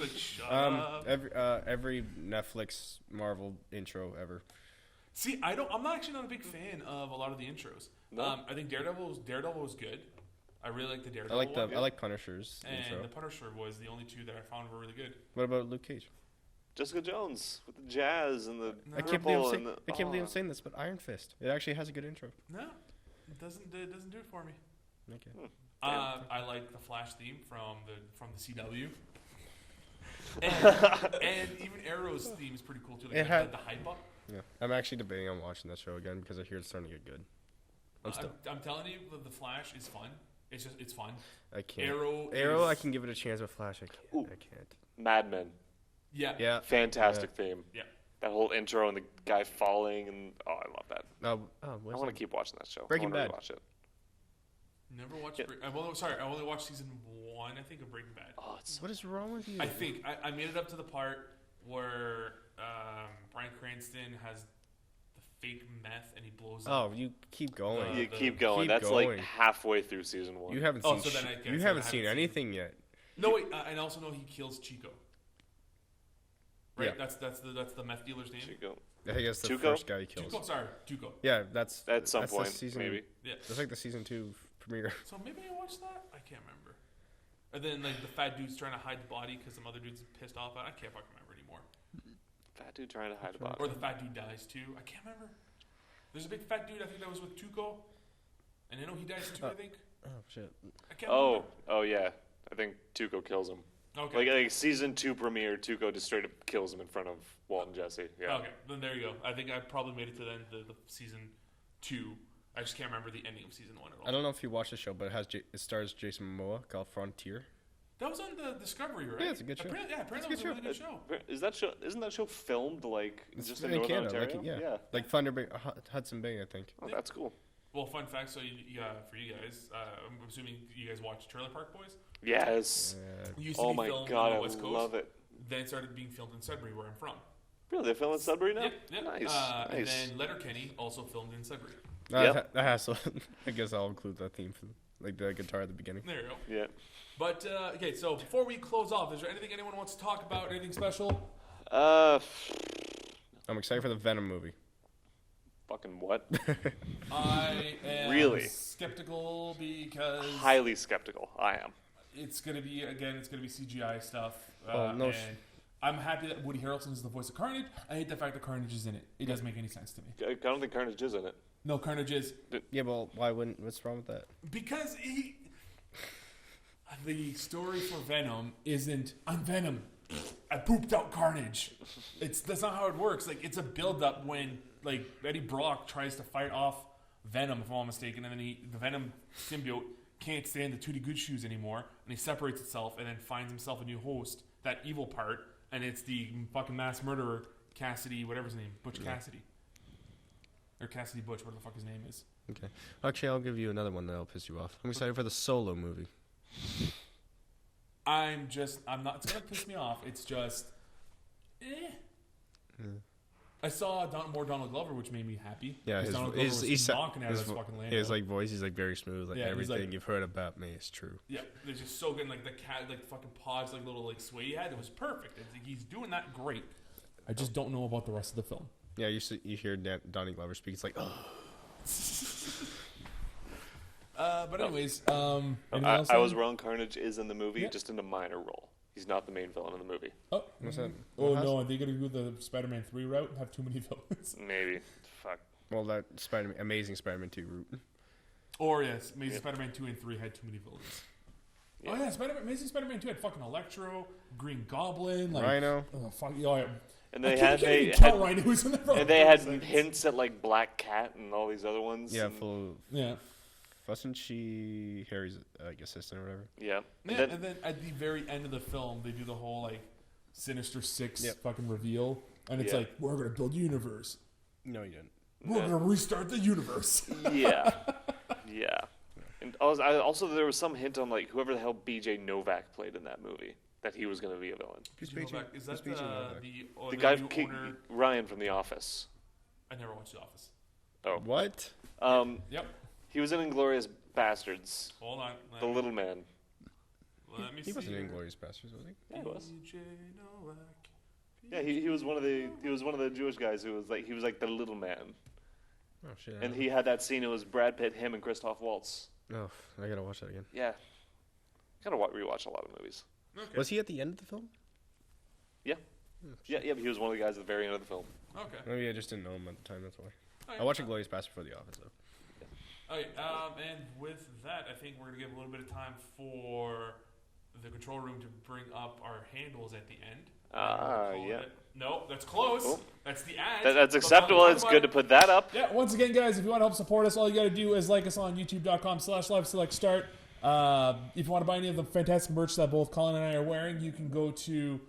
[SPEAKER 1] Like, shut up.
[SPEAKER 4] Every Netflix Marvel intro ever.
[SPEAKER 1] See, I'm not actually not a big fan of a lot of the intros.
[SPEAKER 2] No?
[SPEAKER 1] I think Daredevil was good. I really like the Daredevil.
[SPEAKER 4] I like Punisher's
[SPEAKER 1] and
[SPEAKER 4] intro.
[SPEAKER 1] the Punisher was the only two that I found were really good.
[SPEAKER 4] What about Luke Cage?
[SPEAKER 2] Jessica Jones with the jazz and the
[SPEAKER 4] I can't believe
[SPEAKER 2] purple
[SPEAKER 4] I'm saying this, but Iron Fist. It actually has a good intro.
[SPEAKER 1] No, it doesn't do it for me.
[SPEAKER 4] Okay.
[SPEAKER 1] I like the Flash theme from the CW. And even Arrow's theme is pretty cool too. Like the hype up.
[SPEAKER 4] Yeah, I'm actually debating on watching that show again because I hear it's starting to get good.
[SPEAKER 1] I'm telling you, the Flash is fun. It's fun.
[SPEAKER 4] I can't.
[SPEAKER 1] Arrow
[SPEAKER 4] I can give it a chance with Flash. I can't.
[SPEAKER 2] Mad Men.
[SPEAKER 1] Yeah.
[SPEAKER 4] Yeah.
[SPEAKER 2] Fantastic theme.
[SPEAKER 1] Yeah.
[SPEAKER 2] That whole intro and the guy falling and I love that. I
[SPEAKER 4] What's
[SPEAKER 2] want to
[SPEAKER 4] that?
[SPEAKER 2] keep watching that show.
[SPEAKER 4] Breaking
[SPEAKER 2] I wanna
[SPEAKER 4] Bad.
[SPEAKER 2] Watch it.
[SPEAKER 1] Never watched.
[SPEAKER 2] Yeah.
[SPEAKER 1] I only watched season 1. I think of Breaking Bad.
[SPEAKER 2] Oh, it's
[SPEAKER 4] What is wrong with you?
[SPEAKER 1] I think I made it up to the part where Bryan Cranston has the fake meth and he blows up.
[SPEAKER 4] Oh, you keep going.
[SPEAKER 2] you keep going.
[SPEAKER 4] keep
[SPEAKER 2] That's
[SPEAKER 4] going.
[SPEAKER 2] like halfway through season 1.
[SPEAKER 4] You haven't
[SPEAKER 1] Oh,
[SPEAKER 4] seen.
[SPEAKER 1] so then I guess
[SPEAKER 4] you
[SPEAKER 1] I
[SPEAKER 4] haven't
[SPEAKER 1] haven't
[SPEAKER 4] seen
[SPEAKER 1] seen
[SPEAKER 4] anything yet.
[SPEAKER 1] No, wait. I also know he kills Chico. Right.
[SPEAKER 4] Yeah.
[SPEAKER 1] That's the meth dealer's name.
[SPEAKER 2] Chico.
[SPEAKER 4] I think that's the
[SPEAKER 2] Tuco?
[SPEAKER 4] first guy he kills.
[SPEAKER 1] Tuco. Sorry, Tuco.
[SPEAKER 4] Yeah, that's
[SPEAKER 2] At some
[SPEAKER 4] that's
[SPEAKER 2] point,
[SPEAKER 4] the season,
[SPEAKER 2] maybe.
[SPEAKER 1] Yeah.
[SPEAKER 4] That's like the season 2 premiere.
[SPEAKER 1] So maybe I watched that. I can't remember. And then like the fat dude's trying to hide the body because some other dude's pissed off. I can't fucking remember anymore.
[SPEAKER 2] Fat dude trying to hide a body.
[SPEAKER 1] Or the fat dude dies too. I can't remember. There's a big fat dude. I think that was with Tuco. And I know he dies too. I think.
[SPEAKER 4] Oh shit!
[SPEAKER 1] I can't remember.
[SPEAKER 2] Oh yeah. I think Tuco kills him.
[SPEAKER 1] Okay.
[SPEAKER 2] Like season 2 premiere, Tuco just straight up kills him in front of Walt and Jesse. Yeah.
[SPEAKER 1] Okay. Then there you go. I think I probably made it to the season 2. I just can't remember the ending of season 1 at all.
[SPEAKER 4] I don't know if you watched the show, but it stars Jason Momoa called Frontier.
[SPEAKER 1] That was on the Discovery, right?
[SPEAKER 4] Yeah, it's a good show.
[SPEAKER 1] Apparently it was a really good show.
[SPEAKER 2] Isn't that show filmed like just in
[SPEAKER 4] in
[SPEAKER 2] Northern
[SPEAKER 4] Canada,
[SPEAKER 2] Ontario?
[SPEAKER 4] yeah. Like Thunder Bay, Hudson Bay, I think.
[SPEAKER 2] Oh, that's cool.
[SPEAKER 1] Well, fun fact. So, for you guys, I'm assuming you guys watch Trailer Park Boys.
[SPEAKER 2] Yes.
[SPEAKER 1] It used to
[SPEAKER 2] Oh
[SPEAKER 1] be
[SPEAKER 2] my
[SPEAKER 1] filmed
[SPEAKER 2] god,
[SPEAKER 1] on
[SPEAKER 2] I
[SPEAKER 1] the West Coast.
[SPEAKER 2] love it.
[SPEAKER 1] Then it started being filmed in Sudbury, where I'm from.
[SPEAKER 2] Really, they're filming Sudbury now?
[SPEAKER 1] Yeah.
[SPEAKER 2] Nice.
[SPEAKER 1] And
[SPEAKER 2] Nice.
[SPEAKER 1] then Letterkenny also filmed in Sudbury.
[SPEAKER 2] Yep.
[SPEAKER 4] That has to, I guess I'll include that theme, like the guitar at the beginning.
[SPEAKER 1] There you go.
[SPEAKER 2] Yeah.
[SPEAKER 1] But okay, so before we close off, is there anything anyone wants to talk about? Anything special?
[SPEAKER 4] I'm excited for the Venom movie.
[SPEAKER 2] Fucking what?
[SPEAKER 1] I am
[SPEAKER 2] Really?
[SPEAKER 1] skeptical because
[SPEAKER 2] Highly skeptical. I am.
[SPEAKER 1] it's gonna be CGI stuff.
[SPEAKER 4] No
[SPEAKER 1] and I'm happy that Woody Harrelson is the voice of Carnage. I hate the fact that Carnage is in it. It doesn't make any sense to me.
[SPEAKER 2] I don't think Carnage is in it.
[SPEAKER 1] No, Carnage is
[SPEAKER 4] Yeah, well, why wouldn't? What's wrong with that?
[SPEAKER 1] because the story for Venom isn't I'm Venom. I pooped out Carnage. That's not how it works. Like it's a build up when like Eddie Brock tries to fight off Venom, if I'm not mistaken, and then the Venom symbiote can't stand the Tutti Good Shoes anymore, and he separates itself and then finds himself a new host, that evil part, and it's the fucking mass murderer Cassidy, whatever his name, Butch Cassidy. Or Cassidy Butch, whatever the fuck his name is.
[SPEAKER 4] Okay. Actually, I'll give you another one that'll piss you off. I'm excited for the Solo movie.
[SPEAKER 1] I'm not, it's gonna piss me off. It's just, I saw more Donald Glover, which made me happy.
[SPEAKER 4] Yeah,
[SPEAKER 1] Because Donald Glover was knocking out of his fucking land.
[SPEAKER 4] his like voice, he's like very smooth. Like
[SPEAKER 1] Yeah, he's
[SPEAKER 4] everything
[SPEAKER 1] like-
[SPEAKER 4] you've heard about me is true.
[SPEAKER 1] Yeah, they're just so good. And, like the cat, like the fucking paws, like little like sway he had. It was perfect. It's like, he's doing that great. I just don't know about the rest of the film.
[SPEAKER 4] Yeah, you hear Donnie Glover speak. It's like, oh,
[SPEAKER 1] But anyways,
[SPEAKER 2] I was wrong. Carnage is in the movie, just in a minor role. He's not the main villain in the movie.
[SPEAKER 1] Oh,
[SPEAKER 4] what's that?
[SPEAKER 1] oh no! Are they gonna go the Spider-Man 3 route and have too many villains?
[SPEAKER 2] Maybe. Fuck.
[SPEAKER 4] Well, that Amazing Spider-Man 2 route.
[SPEAKER 1] Or yes, Amazing Spider-Man 2 and 3 had too many villains. Yeah. Oh yeah, Amazing Spider-Man 2 had fucking Electro, Green Goblin, like
[SPEAKER 4] Rhino.
[SPEAKER 1] Oh, fuck, oh, yeah.
[SPEAKER 2] And they
[SPEAKER 1] I
[SPEAKER 2] had
[SPEAKER 1] can't
[SPEAKER 2] they
[SPEAKER 1] even tell
[SPEAKER 2] had,
[SPEAKER 1] Ryan who was in there for
[SPEAKER 2] and they had
[SPEAKER 1] 5 seconds.
[SPEAKER 2] hints at like Black Cat and all these other ones.
[SPEAKER 4] Yeah,
[SPEAKER 2] and,
[SPEAKER 1] Yeah.
[SPEAKER 4] Wasn't she Harry's assistant or whatever?
[SPEAKER 2] yeah.
[SPEAKER 1] Yeah, and then at the very end of the film, they do the whole like Sinister Six fucking reveal, and it's
[SPEAKER 2] Yeah.
[SPEAKER 1] like we're gonna build a universe.
[SPEAKER 4] No, you didn't.
[SPEAKER 1] We're gonna restart the universe.
[SPEAKER 2] Yeah, yeah. And also there was some hint on like whoever the hell B.J. Novak played in that movie that he was going to be a villain.
[SPEAKER 1] Is that
[SPEAKER 2] The
[SPEAKER 1] the
[SPEAKER 2] guy
[SPEAKER 1] new
[SPEAKER 2] from
[SPEAKER 1] owner?
[SPEAKER 2] Ryan from The Office.
[SPEAKER 1] I never watched The Office.
[SPEAKER 2] Oh,
[SPEAKER 4] What?
[SPEAKER 1] Yep.
[SPEAKER 2] he was in Inglourious Bastards.
[SPEAKER 1] Hold on.
[SPEAKER 2] The little man.
[SPEAKER 1] Let me
[SPEAKER 4] He
[SPEAKER 1] see.
[SPEAKER 4] wasn't in
[SPEAKER 1] here.
[SPEAKER 4] Glorious Bastards, was he?
[SPEAKER 2] Yeah, he was.
[SPEAKER 1] B.J. Novak.
[SPEAKER 2] Yeah, he was one of the Jewish guys who was like the little man,
[SPEAKER 4] Oh shit.
[SPEAKER 2] and he had that scene. It was Brad Pitt, him, and Christoph Waltz.
[SPEAKER 4] Oh, I gotta watch that again.
[SPEAKER 2] Yeah, gotta rewatch a lot of movies.
[SPEAKER 1] Okay.
[SPEAKER 4] Was he at the end of the film?
[SPEAKER 2] Yeah, yeah. But he was one of the guys at the very end of the film.
[SPEAKER 1] Okay.
[SPEAKER 4] Maybe I just didn't know him at the time. That's why.
[SPEAKER 1] Okay.
[SPEAKER 4] I watched Glorious Bastards for The Office though.
[SPEAKER 1] Okay. And with that, I think we're gonna give a little bit of time for the control room to bring up our handles at the end.
[SPEAKER 2] Yeah.
[SPEAKER 1] No, that's close.
[SPEAKER 2] Oh.
[SPEAKER 1] That's the ad.
[SPEAKER 2] That's
[SPEAKER 1] But
[SPEAKER 2] acceptable.
[SPEAKER 1] we'll
[SPEAKER 2] It's
[SPEAKER 1] talk
[SPEAKER 2] good to
[SPEAKER 1] about
[SPEAKER 2] put that up.
[SPEAKER 1] it. Yeah, once again, guys, if you want to help support us, all you got to do is like us on youtube.com/live-select-start. If you want to buy any of the fantastic merch that both Colin and I are wearing, you can go to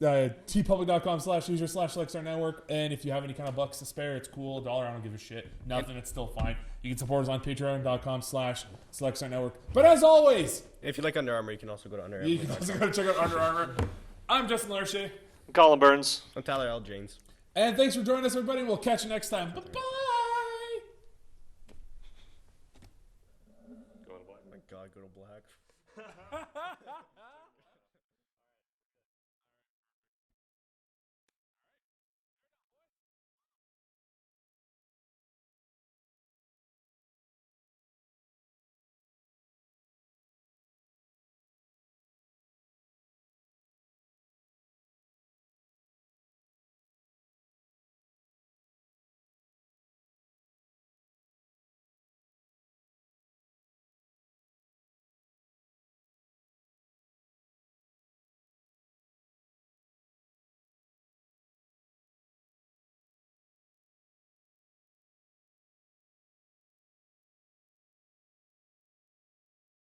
[SPEAKER 1] tpublic.com/user/select-start network. And if you have any kind of bucks to spare, it's cool. $1, I don't give a shit. Nothing, it's still fine. You can support us on patreon.com/select-start network. But as always,
[SPEAKER 4] If you like Under Armour, you can also go to Under Armour.
[SPEAKER 1] you can also go to check out Under Armour. I'm Justin Larshay.
[SPEAKER 2] Colin Burns.
[SPEAKER 4] I'm Tyler L. James.
[SPEAKER 1] And thanks for joining us, everybody. We'll catch you next time. Bye-bye.